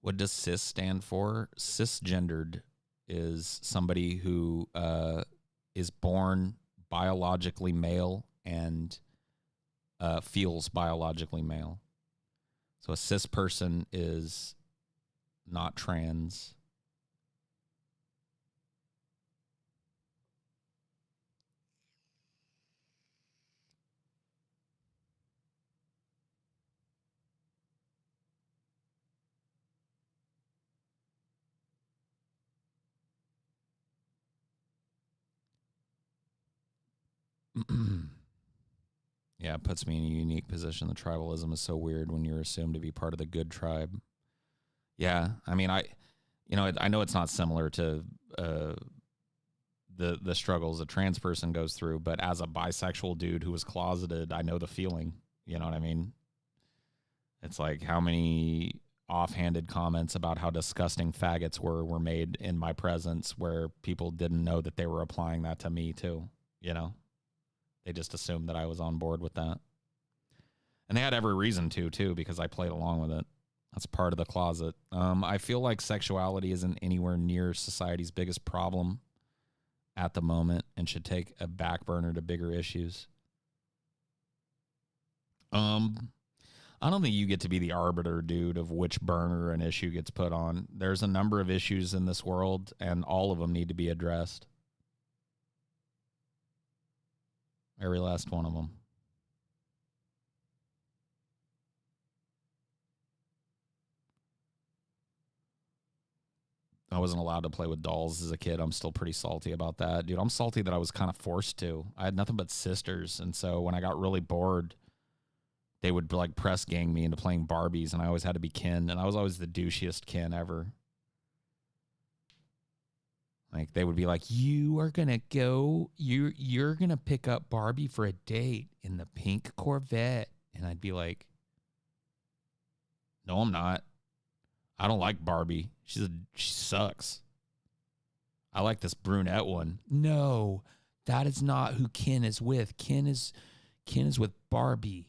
What does cis stand for? Cisgendered is somebody who is born biologically male and feels biologically male. So a cis person is not trans. Yeah, it puts me in a unique position. The tribalism is so weird when you're assumed to be part of the good tribe. Yeah, I mean, I know it's not similar to the struggles a trans person goes through, but as a bisexual dude who was closeted, I know the feeling. You know what I mean? It's like how many offhanded comments about how disgusting faggots were made in my presence where people didn't know that they were applying that to me too, you know? They just assumed that I was on board with that. And they had every reason to, too, because I played along with it. That's part of the closet. I feel like sexuality isn't anywhere near society's biggest problem at the moment and should take a back burner to bigger issues. I don't think you get to be the arbiter, dude, of which burner an issue gets put on. There's a number of issues in this world, and all of them need to be addressed. Every last one of them. I wasn't allowed to play with dolls as a kid. I'm still pretty salty about that. Dude, I'm salty that I was kind of forced to. I had nothing but sisters, and so when I got really bored, they would like press gang me into playing Barbies, and I always had to be Ken, and I was always the douchiest Ken ever. Like, they would be like, you are going to go, you're going to pick up Barbie for a date in the pink Corvette. And I'd be like, no, I'm not. I don't like Barbie. She sucks. I like this brunette one. No, that is not who Ken is with. Ken is with Barbie.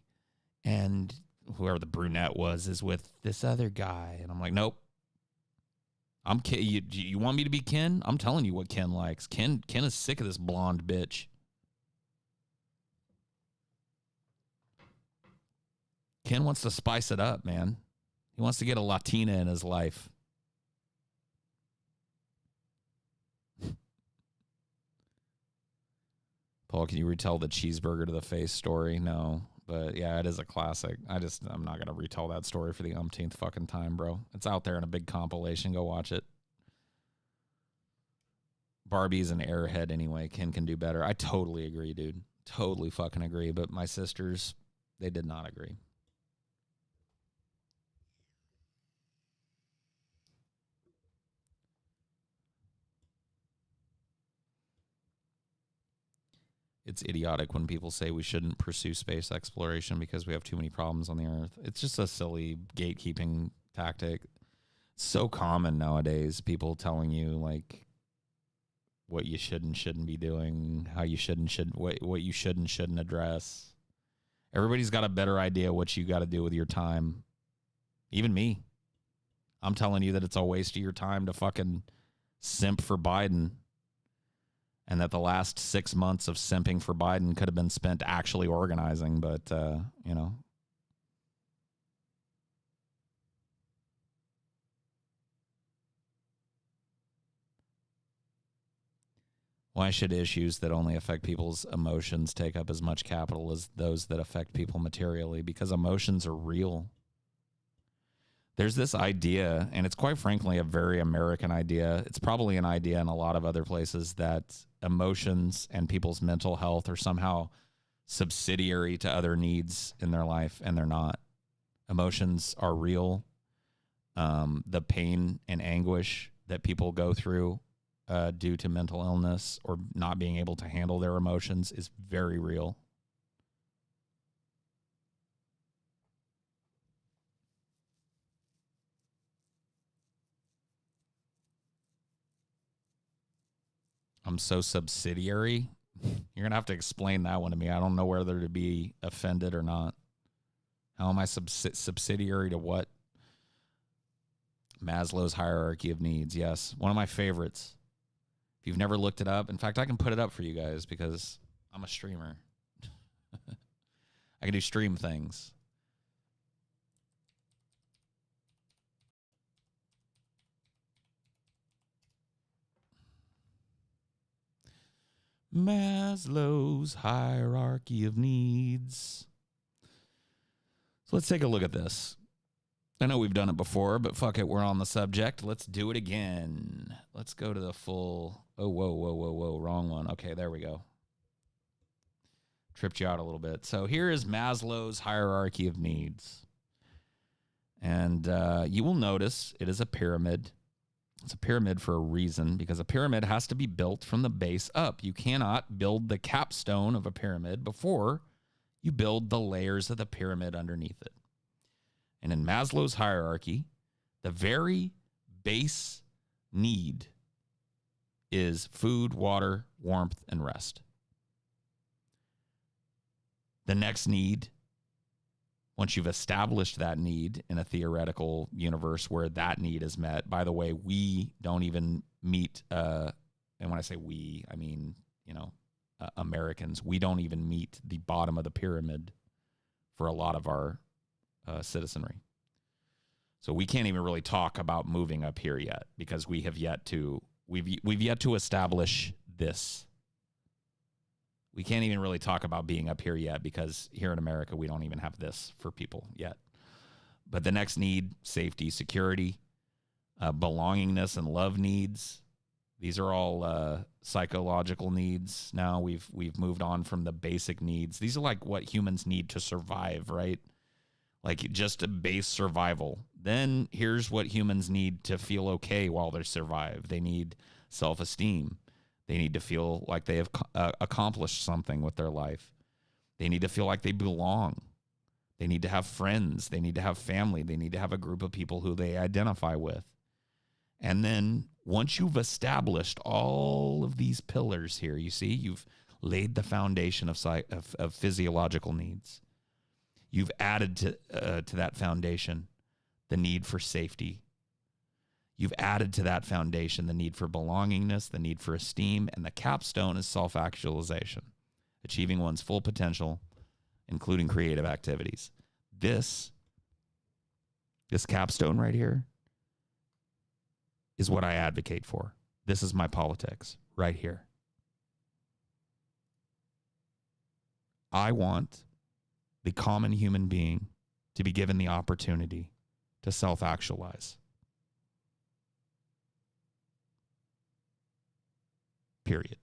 And whoever the brunette was is with this other guy. And I'm like, nope. I'm Ken. You want me to be Ken? I'm telling you what Ken likes. Ken is sick of this blonde bitch. Ken wants to spice it up, man. He wants to get a Latina in his life. Paul, can you retell the cheeseburger to the face story? No. But yeah, it is a classic. I'm not going to retell that story for the umpteenth fucking time, bro. It's out there in a big compilation. Go watch it. Barbie's an airhead anyway. Ken can do better. I totally agree, dude. Totally fucking agree. But my sisters, they did not agree. It's idiotic when people say we shouldn't pursue space exploration because we have too many problems on the Earth. It's just a silly gatekeeping tactic. It's so common nowadays, people telling you like what you should and shouldn't be doing, how you should and shouldn't, what you should and shouldn't address. Everybody's got a better idea what you got to do with your time. Even me. I'm telling you that it's a waste of your time to fucking simp for Biden. And that the last 6 months of simping for Biden could have been spent actually organizing, but, you know. Why should issues that only affect people's emotions take up as much capital as those that affect people materially? Because emotions are real. There's this idea, and it's quite frankly a very American idea. It's probably an idea in a lot of other places that emotions and people's mental health are somehow subsidiary to other needs in their life, and they're not. Emotions are real. The pain and anguish that people go through due to mental illness or not being able to handle their emotions is very real. I'm so subsidiary. You're going to have to explain that one to me. I don't know whether to be offended or not. How am I subsidiary to what? Maslow's hierarchy of needs. Yes, one of my favorites. If you've never looked it up, in fact, I can put it up for you guys because I'm a streamer. I can do stream things. Maslow's hierarchy of needs. So let's take a look at this. I know we've done it before, but fuck it, we're on the subject. Let's do it again. Let's go to the full... Oh, whoa, wrong one. Okay, there we go. Tripped you out a little bit. So here is Maslow's hierarchy of needs. And you will notice it is a pyramid. It's a pyramid for a reason, because a pyramid has to be built from the base up. You cannot build the capstone of a pyramid before you build the layers of the pyramid underneath it. And in Maslow's hierarchy, the very base need is food, water, warmth, and rest. The next need, once you've established that need in a theoretical universe where that need is met, by the way, we don't even meet, and when I say we, I mean, Americans, we don't even meet the bottom of the pyramid for a lot of our citizenry. So we can't even really talk about moving up here yet because we've yet to establish this. We can't even really talk about being up here yet because here in America, we don't even have this for people yet. But the next need, safety, security, belongingness, and love needs. These are all psychological needs. Now we've moved on from the basic needs. These are like what humans need to survive, right? Like just a base survival. Then here's what humans need to feel okay while they survive. They need self-esteem. They need to feel like they have accomplished something with their life. They need to feel like they belong. They need to have friends. They need to have family. They need to have a group of people who they identify with. And then once you've established all of these pillars here, you see, you've laid the foundation of physiological needs. You've added to that foundation the need for safety. You've added to that foundation the need for belongingness, the need for esteem, and the capstone is self-actualization, achieving one's full potential, including creative activities. This capstone right here is what I advocate for. This is my politics right here. I want the common human being to be given the opportunity to self-actualize. Period.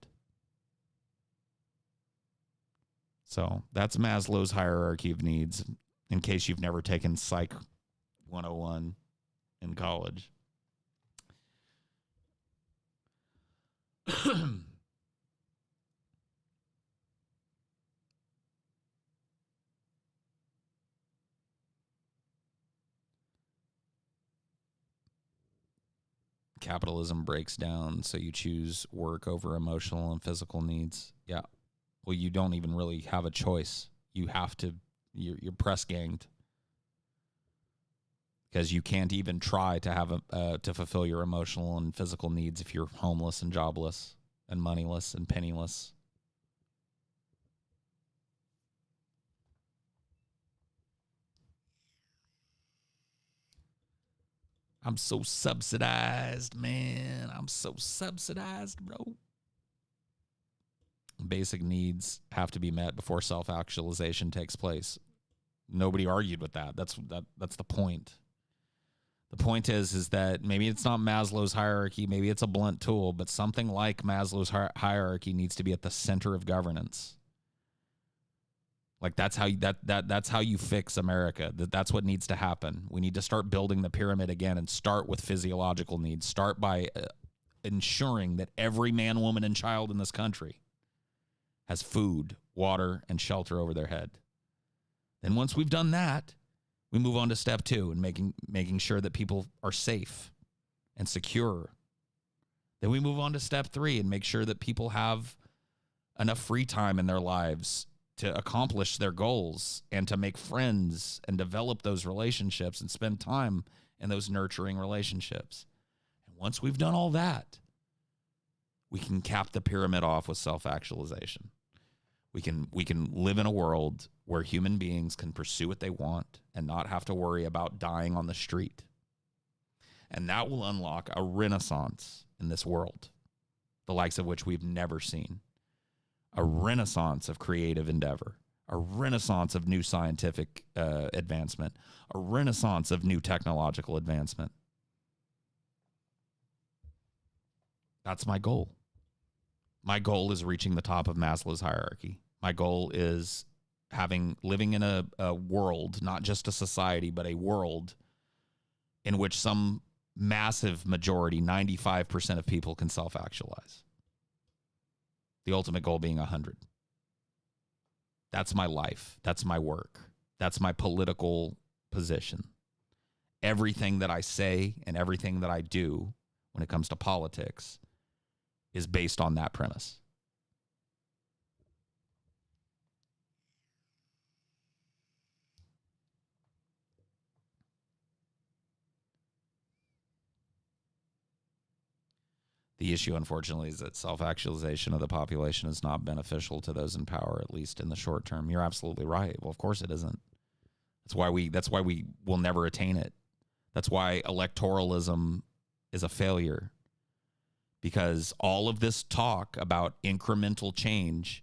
So that's Maslow's hierarchy of needs, in case you've never taken Psych 101 in college. Capitalism breaks down, so you choose work over emotional and physical needs. Yeah. Well, you don't even really have a choice. You have to, you're press ganged. Because you can't even try to have to fulfill your emotional and physical needs if you're homeless and jobless and moneyless and penniless. I'm so subsidized, man. I'm so subsidized, bro. Basic needs have to be met before self-actualization takes place. Nobody argued with that. That's the point. The point is that maybe it's not Maslow's hierarchy, maybe it's a blunt tool, but something like Maslow's hierarchy needs to be at the center of governance. Like that's how that's how you fix America. That's what needs to happen. We need to start building the pyramid again and start with physiological needs. Start by ensuring that every man, woman, and child in this country has food, water, and shelter over their head. Then once we've done that, we move on to step 2 and making sure that people are safe and secure. Then we move on to step 3 and make sure that people have enough free time in their lives to accomplish their goals and to make friends and develop those relationships and spend time in those nurturing relationships. And once we've done all that, we can cap the pyramid off with self-actualization. We can live in a world where human beings can pursue what they want and not have to worry about dying on the street. And that will unlock a renaissance in this world, the likes of which we've never seen. A renaissance of creative endeavor, a renaissance of new scientific advancement, a renaissance of new technological advancement. That's my goal. My goal is reaching the top of Maslow's hierarchy. My goal is living in a world, not just a society, but a world in which some massive majority, 95% of people can self-actualize. The ultimate goal being 100. That's my life. That's my work. That's my political position. Everything that I say and everything that I do when it comes to politics is based on that premise. The issue, unfortunately, is that self-actualization of the population is not beneficial to those in power, at least in the short term. You're absolutely right. Well, of course it isn't. That's why we will never attain it. That's why electoralism is a failure. Because all of this talk about incremental change,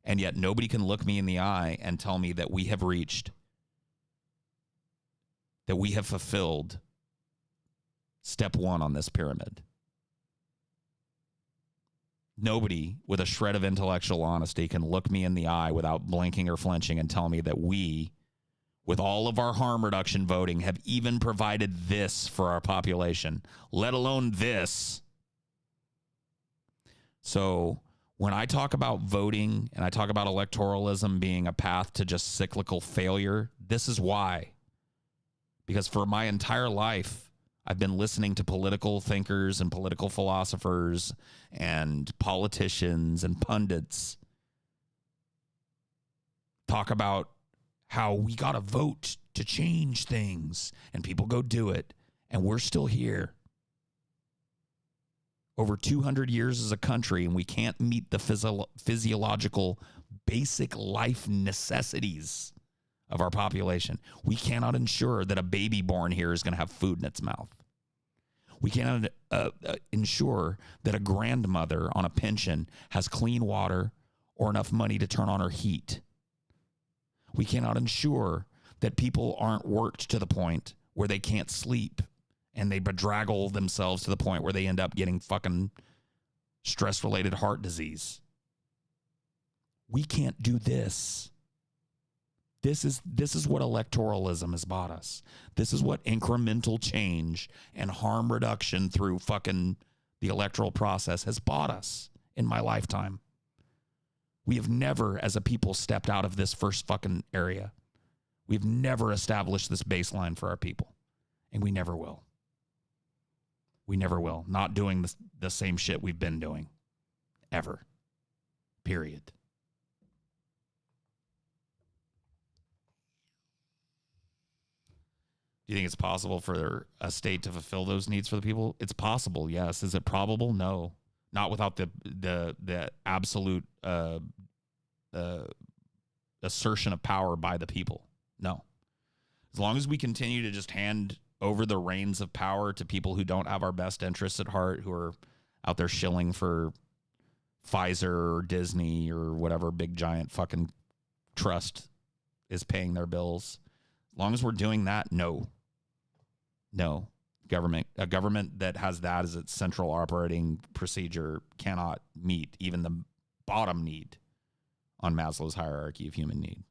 and yet nobody can look me in the eye and tell me that we have reached, that we have fulfilled step 1 on this pyramid. Nobody with a shred of intellectual honesty can look me in the eye without blinking or flinching and tell me that we, with all of our harm reduction voting, have even provided this for our population, let alone this. So when I talk about voting and I talk about electoralism being a path to just cyclical failure, this is why. Because for my entire life, I've been listening to political thinkers and political philosophers and politicians and pundits talk about how we got to vote to change things, and people go do it, and we're still here. Over 200 years as a country, and we can't meet the physiological basic life necessities of our population. We cannot ensure that a baby born here is going to have food in its mouth. We cannot ensure that a grandmother on a pension has clean water or enough money to turn on her heat. We cannot ensure that people aren't worked to the point where they can't sleep and they bedraggle themselves to the point where they end up getting fucking stress-related heart disease. We can't do this. This is what electoralism has bought us. This is what incremental change and harm reduction through fucking the electoral process has bought us in my lifetime. We have never, as a people, stepped out of this first fucking area. We've never established this baseline for our people, and we never will. We never will. Not doing the same shit we've been doing. Ever. Period. Do you think it's possible for a state to fulfill those needs for the people? It's possible, yes. Is it probable? No. Not without the absolute assertion of power by the people. No. As long as we continue to just hand over the reins of power to people who don't have our best interests at heart, who are out there shilling for Pfizer or Disney or whatever big giant fucking trust is paying their bills. As long as we're doing that, no. A government that has that as its central operating procedure cannot meet even the bottom need on Maslow's hierarchy of human need.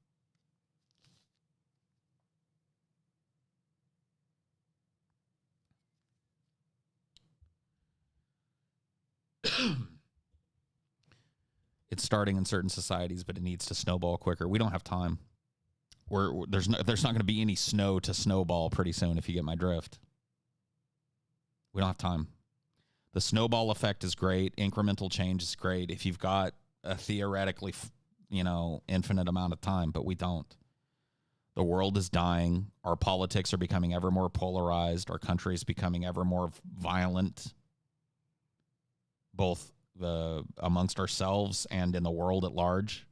It's starting in certain societies, but it needs to snowball quicker. We don't have time. There's not going to be any snow to snowball pretty soon, if you get my drift. We don't have time. The snowball effect is great. Incremental change is great if you've got a theoretically, infinite amount of time, but we don't. The world is dying. Our politics are becoming ever more polarized. Our country is becoming ever more violent, both amongst ourselves and in the world at large.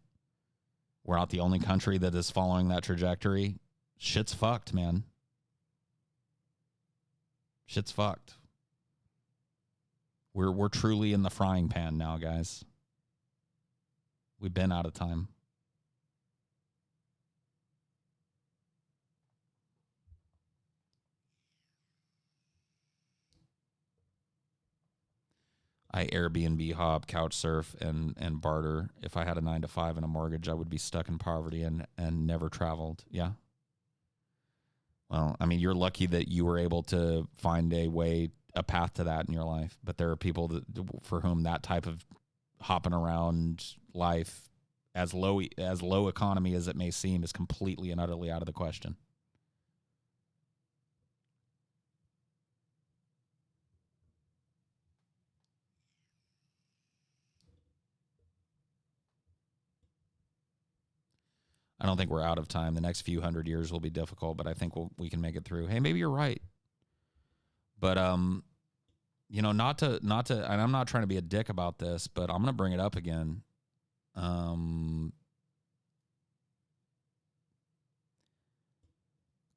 We're not the only country that is following that trajectory. Shit's fucked, man. Shit's fucked. We're truly in the frying pan now, guys. We've been out of time. I Airbnb, hop, couch surf, and barter. If I had a 9-to-5 and a mortgage, I would be stuck in poverty and never traveled. Yeah. Well, I mean, you're lucky that you were able to find a path to that in your life. But there are people for whom that type of hopping around life, as low economy as it may seem, is completely and utterly out of the question. I don't think we're out of time. The next few hundred years will be difficult, but I think we can make it through. Hey, maybe you're right. But not to, and I'm not trying to be a dick about this, but I'm going to bring it up again.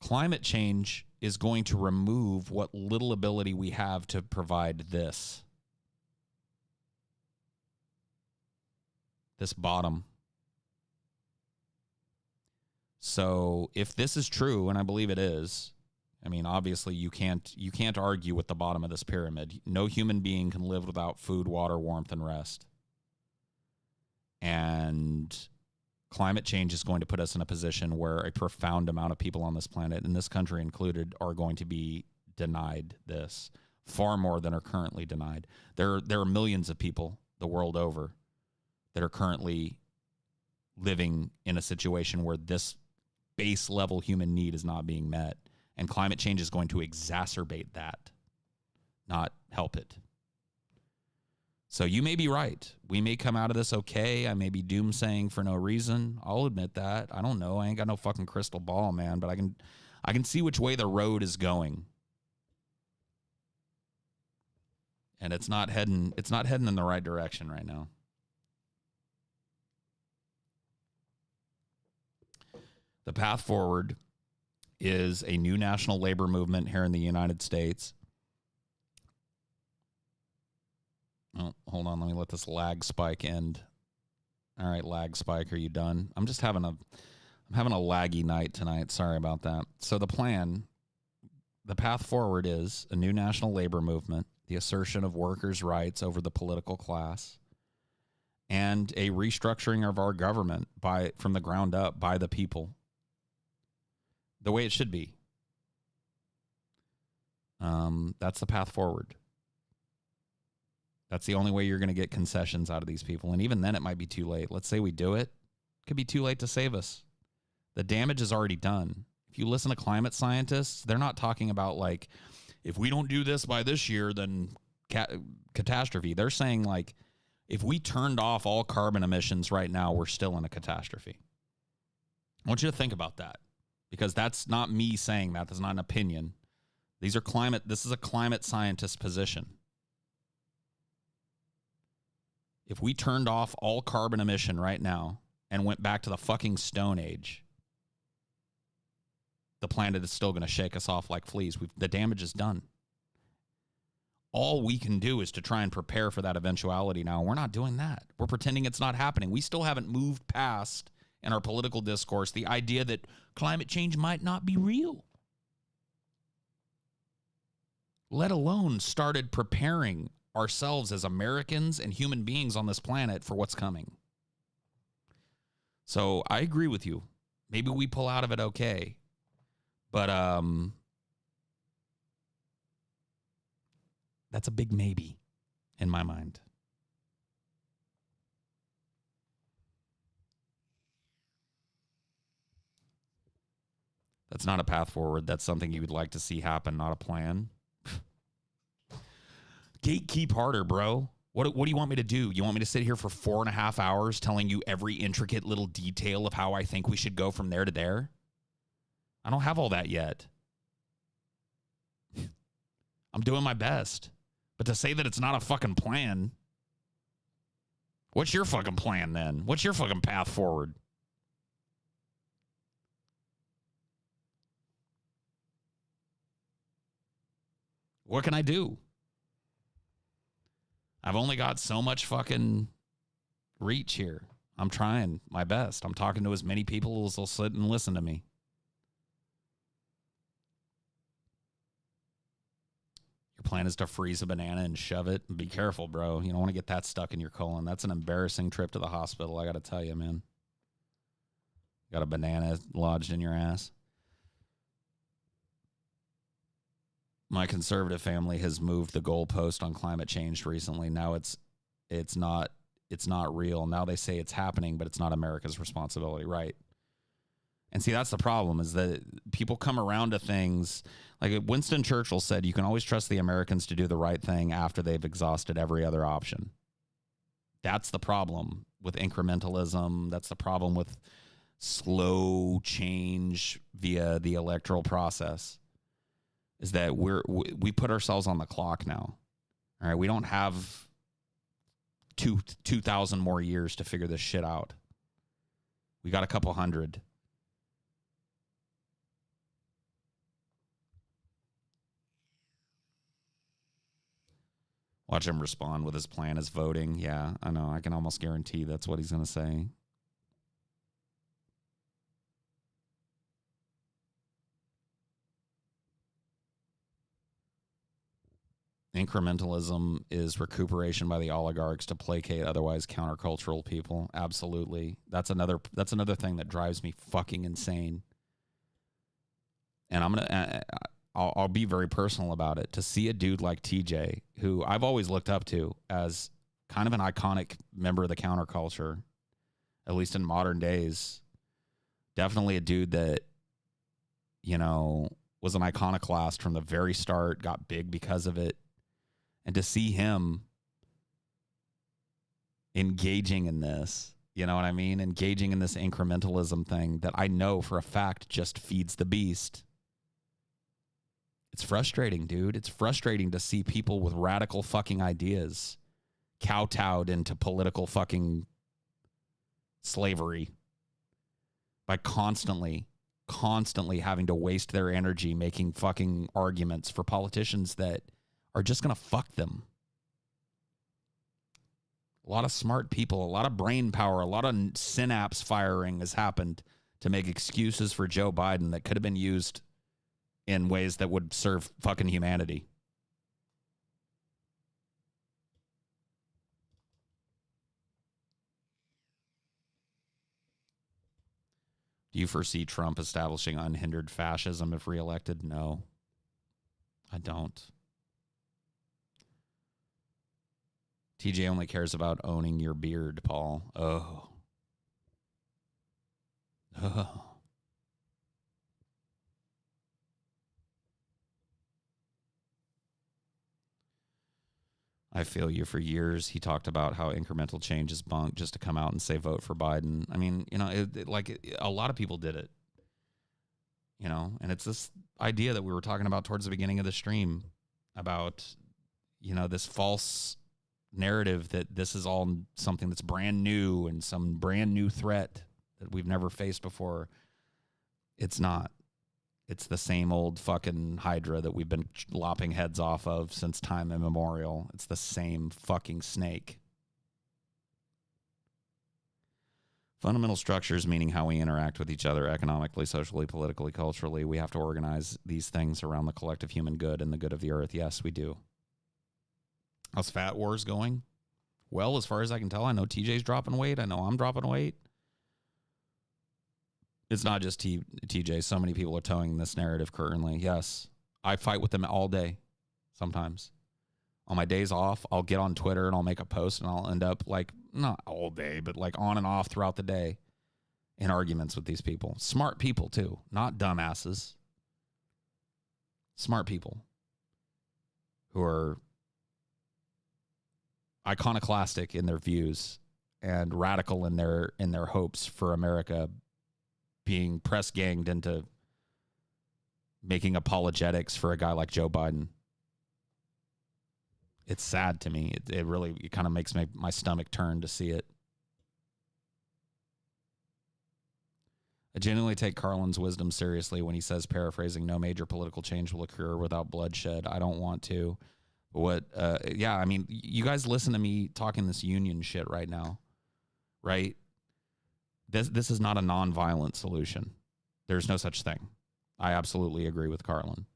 Climate change is going to remove what little ability we have to provide this bottom. So if this is true, and I believe it is, I mean, obviously you can't argue with the bottom of this pyramid. No human being can live without food, water, warmth, and rest. And climate change is going to put us in a position where a profound amount of people on this planet, and this country included, are going to be denied this, far more than are currently denied. There are millions of people the world over that are currently living in a situation where this base level human need is not being met. And climate change is going to exacerbate that, not help it. So you may be right. We may come out of this okay. I may be doomsaying for no reason. I'll admit that. I don't know. I ain't got no fucking crystal ball, man, but I can see which way the road is going. And it's not heading in the right direction right now. The path forward is a new national labor movement here in the United States. Oh, hold on. Let me let this lag spike end. All right, lag spike, are you done? I'm having a laggy night tonight. Sorry about that. So the path forward is a new national labor movement, the assertion of workers' rights over the political class, and a restructuring of our government from the ground up by the people. The way it should be. That's the path forward. That's the only way you're going to get concessions out of these people. And even then, it might be too late. Let's say we do it. It could be too late to save us. The damage is already done. If you listen to climate scientists, they're not talking about like, if we don't do this by this year, then catastrophe. They're saying like, if we turned off all carbon emissions right now, we're still in a catastrophe. I want you to think about that. Because that's not me saying that. That's not an opinion. This is a climate scientist position. If we turned off all carbon emission right now and went back to the fucking Stone Age, the planet is still going to shake us off like fleas. The damage is done. all we can do is to try and prepare for that eventuality now. We're not doing that. We're pretending it's not happening. We still haven't moved past, in our political discourse, the idea that climate change might not be real. Let alone started preparing ourselves as Americans and human beings on this planet for what's coming. So I agree with you. Maybe we pull out of it okay. But that's a big maybe in my mind. That's not a path forward. That's something you would like to see happen, not a plan. Gatekeep harder, bro. What do you want me to do? You want me to sit here for 4.5 hours telling you every intricate little detail of how I think we should go from there to there? I don't have all that yet. I'm doing my best. But to say that it's not a fucking plan, what's your fucking plan then? What's your fucking path forward? What can I do? I've only got so much fucking reach here. I'm trying my best. I'm talking to as many people as will sit and listen to me. Your plan is to freeze a banana and shove it. Be careful, bro. You don't want to get that stuck in your colon. That's an embarrassing trip to the hospital, I got to tell you, man. Got a banana lodged in your ass. My conservative family has moved the goalpost on climate change recently. Now it's not real. Now they say it's happening, but it's not America's responsibility, right? And see, that's the problem, is that people come around to things like Winston Churchill said, you can always trust the Americans to do the right thing after they've exhausted every other option. That's the problem with incrementalism. That's the problem with slow change via the electoral process, is that we put ourselves on the clock now. All right, we don't have 2,000 more years to figure this shit out. We got a couple hundred. Watch him respond with his plan is voting. Yeah, I know. I can almost guarantee that's what he's going to say. Incrementalism is recuperation by the oligarchs to placate otherwise countercultural people. Absolutely. That's another thing that drives me fucking insane. And I'll be very personal about it. To see a dude like TJ, who I've always looked up to as kind of an iconic member of the counterculture, at least in modern days, definitely a dude that, you know, was an iconoclast from the very start, got big because of it. And to see him engaging in this, you know what I mean? Engaging in this incrementalism thing that I know for a fact just feeds the beast. It's frustrating, dude. It's frustrating to see people with radical fucking ideas kowtowed into political fucking slavery by constantly having to waste their energy making fucking arguments for politicians that are just going to fuck them. A lot of smart people, a lot of brain power, a lot of synapse firing has happened to make excuses for Joe Biden that could have been used in ways that would serve fucking humanity. Do you foresee Trump establishing unhindered fascism if reelected? No, I don't. TJ only cares about owning your beard, Paul. Oh. I feel you. For years, he talked about how incremental change is bunk just to come out and say vote for Biden. I mean, you know, a lot of people did it, you know, and it's this idea that we were talking about towards the beginning of the stream about, you know, this false narrative that this is all something that's brand new and some brand new threat that we've never faced before. It's not. It's the same old fucking Hydra that we've been lopping heads off of since time immemorial. It's the same fucking snake. Fundamental structures, meaning how we interact with each other economically, socially, politically, culturally. We have to organize these things around the collective human good and the good of the earth. Yes, we do. How's Fat Wars going? Well, as far as I can tell, I know TJ's dropping weight. I know I'm dropping weight. It's not just TJ. So many people are towing this narrative currently. Yes, I fight with them all day sometimes. On my days off, I'll get on Twitter and I'll make a post and I'll end up like, not all day, but like on and off throughout the day in arguments with these people. Smart people too, not dumbasses. Smart people who are iconoclastic in their views and radical in their hopes for America being press ganged into making apologetics for a guy like Joe Biden. It's sad to me. It really kind of makes my stomach turn to see it. I genuinely take Carlin's wisdom seriously when he says, paraphrasing, no major political change will occur without bloodshed. I don't want to. But yeah, I mean, you guys listen to me talking this union shit right now, right? This is not a nonviolent solution. There's no such thing. I absolutely agree with Carlin.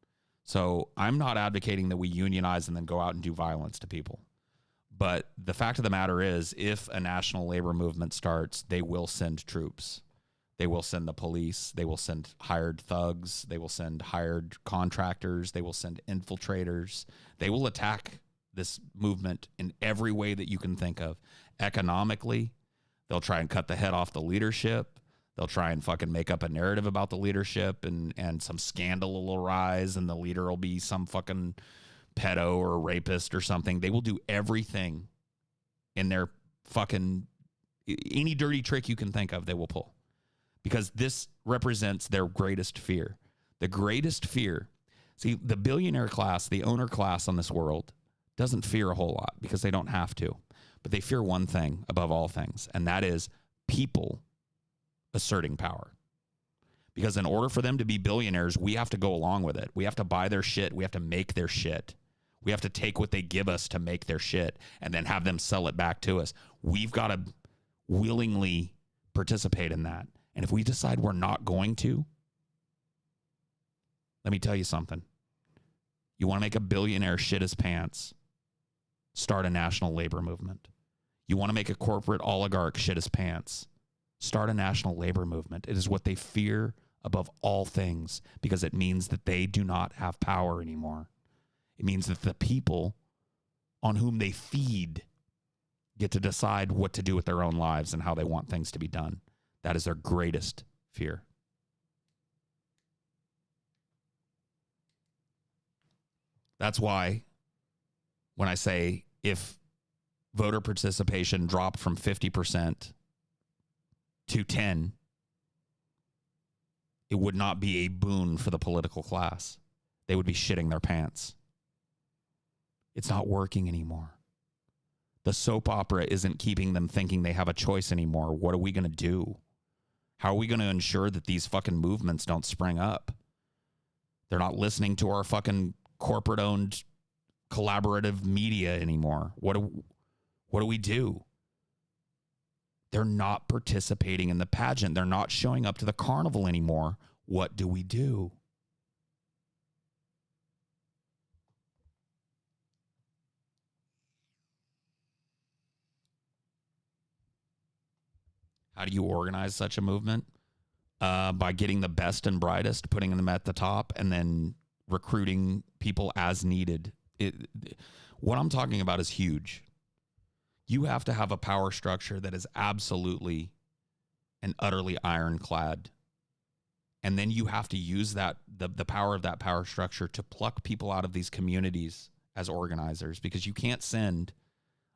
So I'm not advocating that we unionize and then go out and do violence to people. But the fact of the matter is, if a national labor movement starts, they will send troops. They will send the police. They will send hired thugs. They will send hired contractors. They will send infiltrators. They will attack this movement in every way that you can think of. Economically, they'll try and cut the head off the leadership. They'll try and fucking make up a narrative about the leadership, and some scandal will arise, and the leader will be some fucking pedo or rapist or something. They will do everything in their fucking, any dirty trick you can think of, they will pull. Because this represents their greatest fear. The greatest fear. See, the billionaire class, the owner class on this world, doesn't fear a whole lot because they don't have to. But they fear one thing above all things, and that is people asserting power. Because in order for them to be billionaires, we have to go along with it. We have to buy their shit. We have to make their shit. We have to take what they give us to make their shit and then have them sell it back to us. We've got to willingly participate in that. And if we decide we're not going to, let me tell you something. You want to make a billionaire shit his pants, start a national labor movement. You want to make a corporate oligarch shit his pants, start a national labor movement. It is what they fear above all things because it means that they do not have power anymore. It means that the people on whom they feed get to decide what to do with their own lives and how they want things to be done. That is their greatest fear. That's why when I say if voter participation dropped from 50% to 10, it would not be a boon for the political class. They would be shitting their pants. It's not working anymore. The soap opera isn't keeping them thinking they have a choice anymore. What are we going to do? How are we going to ensure that these fucking movements don't spring up? They're not listening to our fucking corporate-owned collaborative media anymore. What do we do? They're not participating in the pageant. They're not showing up to the carnival anymore. What do we do? How do you organize such a movement? By getting the best and brightest, putting them at the top, and then recruiting people as needed. What I'm talking about is huge. You have to have a power structure that is absolutely and utterly ironclad. And then you have to use that the power of that power structure to pluck people out of these communities as organizers, because you can't send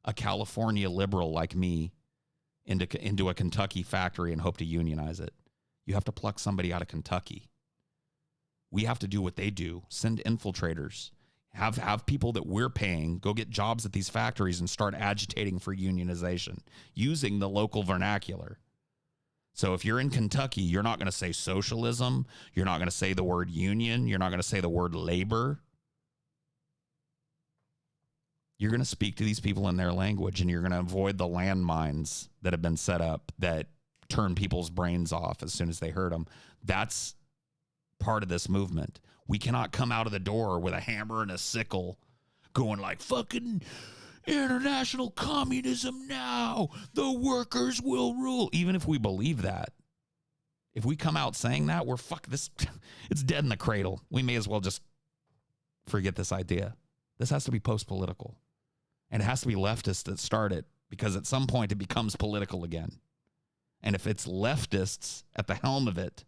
a California liberal like me into a Kentucky factory and hope to unionize it. You have to pluck somebody out of Kentucky. We have to do what they do. Send infiltrators. Have people that we're paying go get jobs at these factories and start agitating for unionization using the local vernacular. So if you're in Kentucky, you're not going to say socialism. You're not going to say the word union. You're not going to say the word labor. You're going to speak to these people in their language, and you're going to avoid the landmines that have been set up that turn people's brains off as soon as they heard them. That's part of this movement. We cannot come out of the door with a hammer and a sickle going like, fucking international communism now. The workers will rule. Even if we believe that, if we come out saying that, we're fuck this. It's dead in the cradle. We may as well just forget this idea. This has to be post-political. And it has to be leftists that start it, because at some point it becomes political again. And if it's leftists at the helm of it,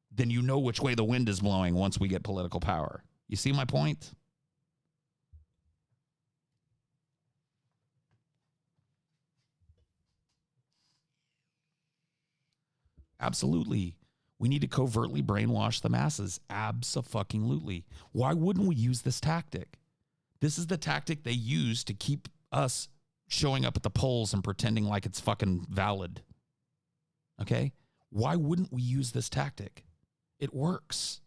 then you know which way the wind is blowing once we get political power. You see my point? Absolutely. We need to covertly brainwash the masses. Abso-fucking-lutely. Why wouldn't we use this tactic? This is the tactic they use to keep us showing up at the polls and pretending like it's fucking valid. Okay? Why wouldn't we use this tactic? It works.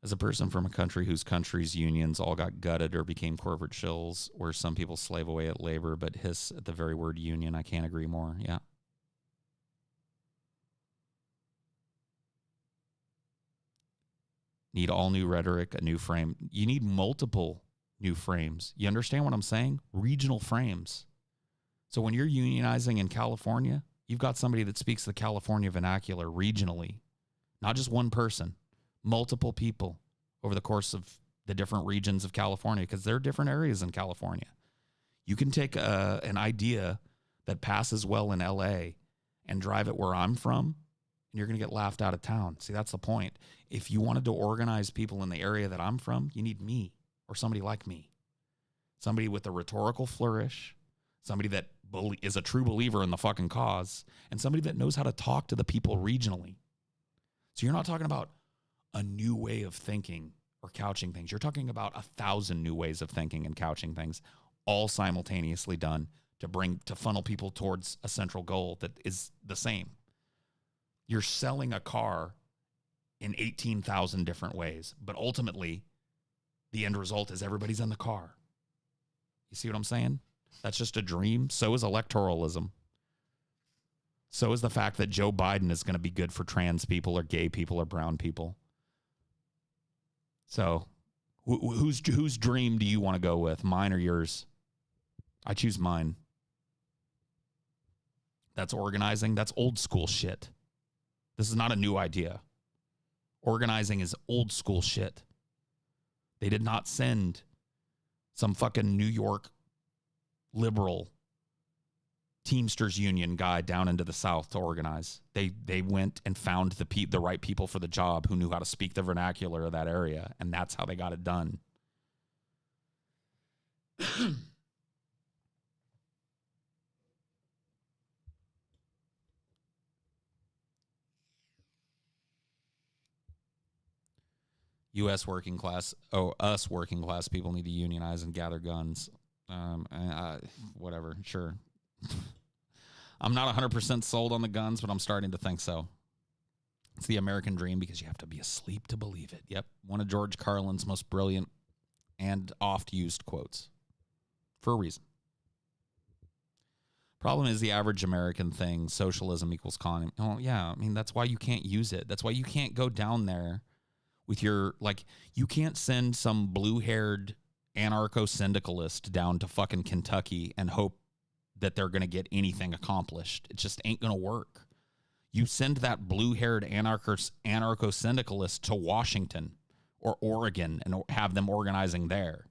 As a person from a country whose country's unions all got gutted or became corporate shills, where some people slave away at labor but hiss at the very word union, I can't agree more. Yeah. Need all new rhetoric, a new frame. You need multiple new frames. You understand what I'm saying? Regional frames. So when you're unionizing in California, you've got somebody that speaks the California vernacular regionally, not just one person. Multiple people over the course of the different regions of California, because there are different areas in California. You can take an idea that passes well in LA and drive it where I'm from, and you're going to get laughed out of town. See, that's the point. If you wanted to organize people in the area that I'm from, you need me or somebody like me. Somebody with a rhetorical flourish, somebody that is a true believer in the fucking cause, and somebody that knows how to talk to the people regionally. So you're not talking about a new way of thinking or couching things. You're talking about 1,000 new ways of thinking and couching things, all simultaneously done to funnel people towards a central goal that is the same. You're selling a car in 18,000 different ways, but ultimately the end result is everybody's in the car. You see what I'm saying? That's just a dream. So is electoralism. So is the fact that Joe Biden is going to be good for trans people or gay people or brown people. So, whose dream do you want to go with? Mine or yours? I choose mine. That's organizing. That's old school shit. This is not a new idea. Organizing is old school shit. They did not send some fucking New York liberal Teamsters Union guy down into the South to organize. They went and found the right people for the job who knew how to speak the vernacular of that area, and that's how they got it done. U.S. working class, us working class people need to unionize and gather guns. Whatever, sure. I'm not 100% sold on the guns, but I'm starting to think so. It's the American dream because you have to be asleep to believe it. Yep, one of George Carlin's most brilliant and oft-used quotes for a reason. Problem is the average American thing, socialism equals communism. Oh, yeah, I mean, that's why you can't use it. That's why you can't go down there with your, like, you can't send some blue-haired anarcho-syndicalist down to fucking Kentucky and hope that they're going to get anything accomplished. It just ain't going to work. You send that blue-haired anarcho-syndicalist to Washington or Oregon and have them organizing there.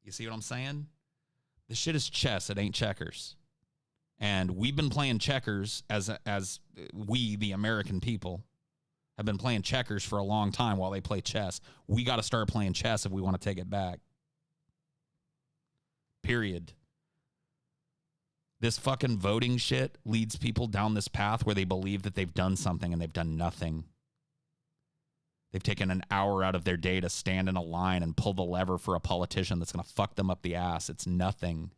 You see what I'm saying? This shit is chess. It ain't checkers. And we've been playing checkers as we, the American people, have been playing checkers for a long time while they play chess. We got to start playing chess if we want to take it back. Period. This fucking voting shit leads people down this path where they believe that they've done something and they've done nothing. They've taken an hour out of their day to stand in a line and pull the lever for a politician that's going to fuck them up the ass. It's nothing.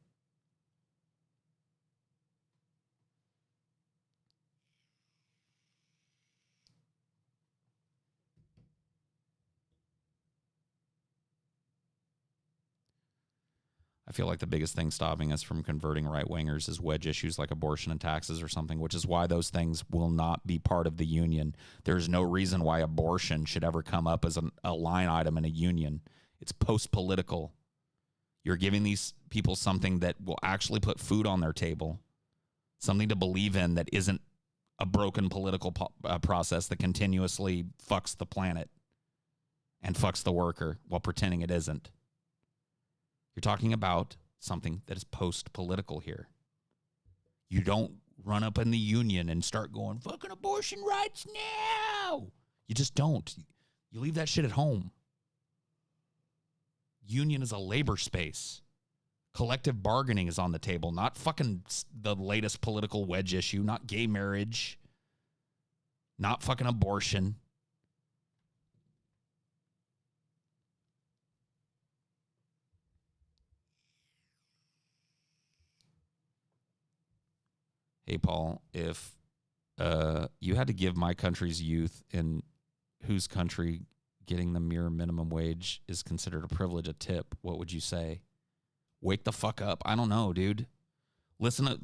I feel like the biggest thing stopping us from converting right-wingers is wedge issues like abortion and taxes or something, which is why those things will not be part of the union. There's no reason why abortion should ever come up as a line item in a union. It's post-political. You're giving these people something that will actually put food on their table, something to believe in that isn't a broken political process that continuously fucks the planet and fucks the worker while pretending it isn't. You're talking about something that is post-political here. You don't run up in the union and start going, fucking abortion rights now. You just don't. You leave that shit at home. Union is a labor space. Collective bargaining is on the table, not fucking the latest political wedge issue, not gay marriage, not fucking abortion. Hey, Paul, if you had to give my country's youth in whose country getting the mere minimum wage is considered a privilege, a tip, what would you say? Wake the fuck up. I don't know, dude. Listen to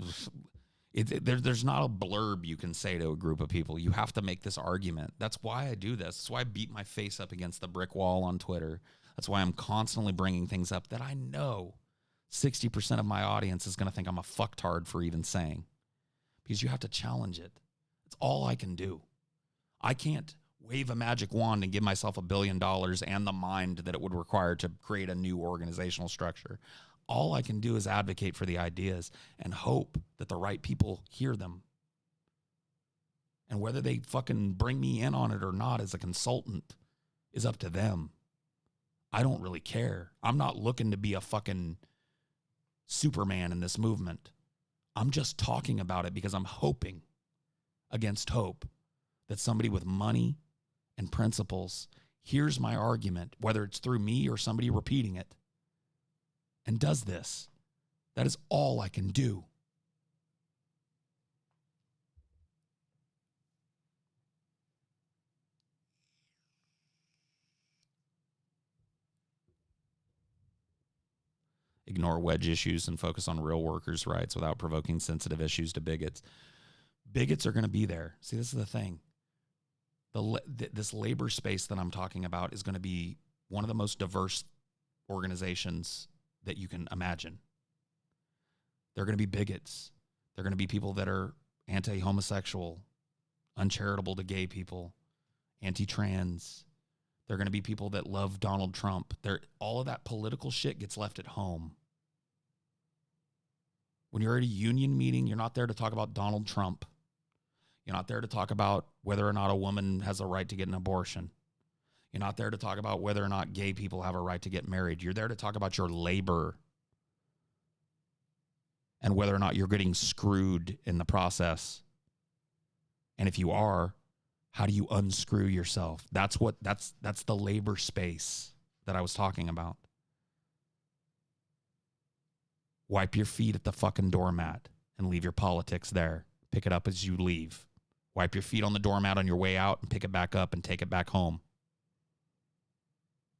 there's not a blurb you can say to a group of people. You have to make this argument. That's why I do this. That's why I beat my face up against the brick wall on Twitter. That's why I'm constantly bringing things up that I know 60% of my audience is going to think I'm a fucktard for even saying. Because you have to challenge it. It's all I can do. I can't wave a magic wand and give myself $1 billion and the mind that it would require to create a new organizational structure. All I can do is advocate for the ideas and hope that the right people hear them. And whether they fucking bring me in on it or not as a consultant is up to them. I don't really care. I'm not looking to be a fucking Superman in this movement. I'm just talking about it because I'm hoping against hope that somebody with money and principles hears my argument, whether it's through me or somebody repeating it, and does this. That is all I can do. Ignore wedge issues and focus on real workers' rights without provoking sensitive issues to bigots. Bigots are going to be there. See, this is the thing. This labor space that I'm talking about is going to be one of the most diverse organizations that you can imagine. They're going to be bigots. They're going to be people that are anti-homosexual, uncharitable to gay people, anti-trans. They're going to be people that love Donald Trump. All of that political shit gets left at home. When you're at a union meeting, you're not there to talk about Donald Trump. You're not there to talk about whether or not a woman has a right to get an abortion. You're not there to talk about whether or not gay people have a right to get married. You're there to talk about your labor and whether or not you're getting screwed in the process. And if you are, how do you unscrew yourself? That's the labor space that I was talking about. Wipe your feet at the fucking doormat and leave your politics there. Pick it up as you leave. Wipe your feet on the doormat on your way out and pick it back up and take it back home.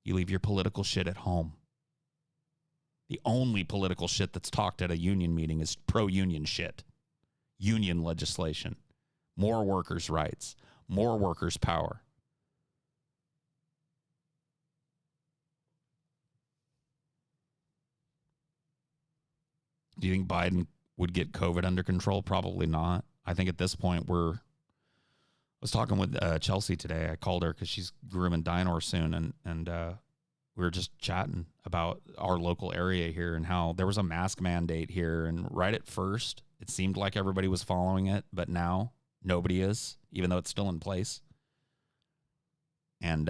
You leave your political shit at home. The only political shit that's talked at a union meeting is pro-union shit. Union legislation. More workers' rights. More workers' power. Do you think Biden would get COVID under control? Probably not. I think at this point I was talking with Chelsea today. I called her because she's grooming Dinor soon, and we were just chatting about our local area here and how there was a mask mandate here. And right at first, it seemed like everybody was following it, but now nobody is, even though it's still in place. And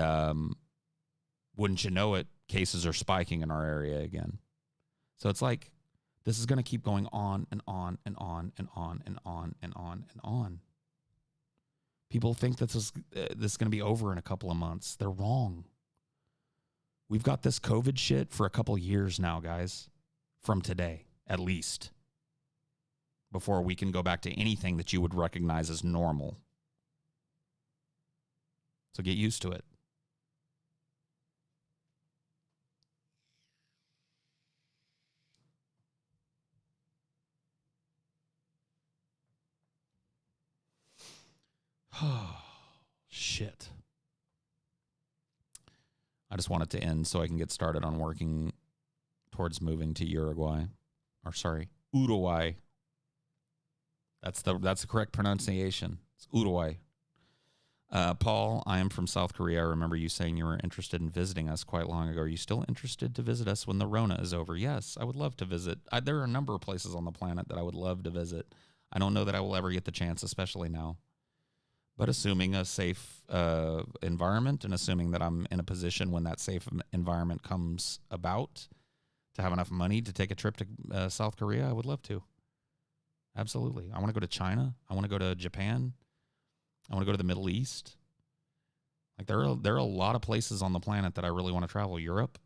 wouldn't you know it, cases are spiking in our area again. So it's like This is going to keep going on and on and on and on and on and on and on. People think that this is going to be over in a couple of months. They're wrong. We've got this COVID shit for a couple of years now, guys, from today, at least, before we can go back to anything that you would recognize as normal. So get used to it. Oh, shit. I just want it to end so I can get started on working towards moving to Uruguay. That's the correct pronunciation. It's Uruguay. Paul, I am from South Korea. I remember you saying you were interested in visiting us quite long ago. Are you still interested to visit us when the Rona is over? Yes, I would love to visit. There are a number of places on the planet that I would love to visit. I don't know that I will ever get the chance, especially now. But assuming a safe environment and assuming that I'm in a position when that safe environment comes about to have enough money to take a trip to South Korea, I would love to. Absolutely. I want to go to China. I want to go to Japan. I want to go to the Middle East. Like there are a lot of places on the planet that I really want to travel. Europe.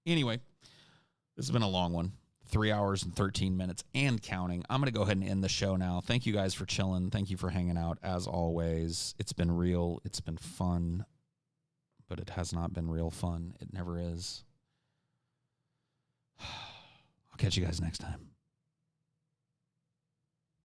Anyway, this has been a long one. 3 hours and 13 minutes and counting. I'm going to go ahead and end the show now. Thank you guys for chilling. Thank you for hanging out as always. It's been real. It's been fun. But it has not been real fun. It never is. I'll catch you guys next time.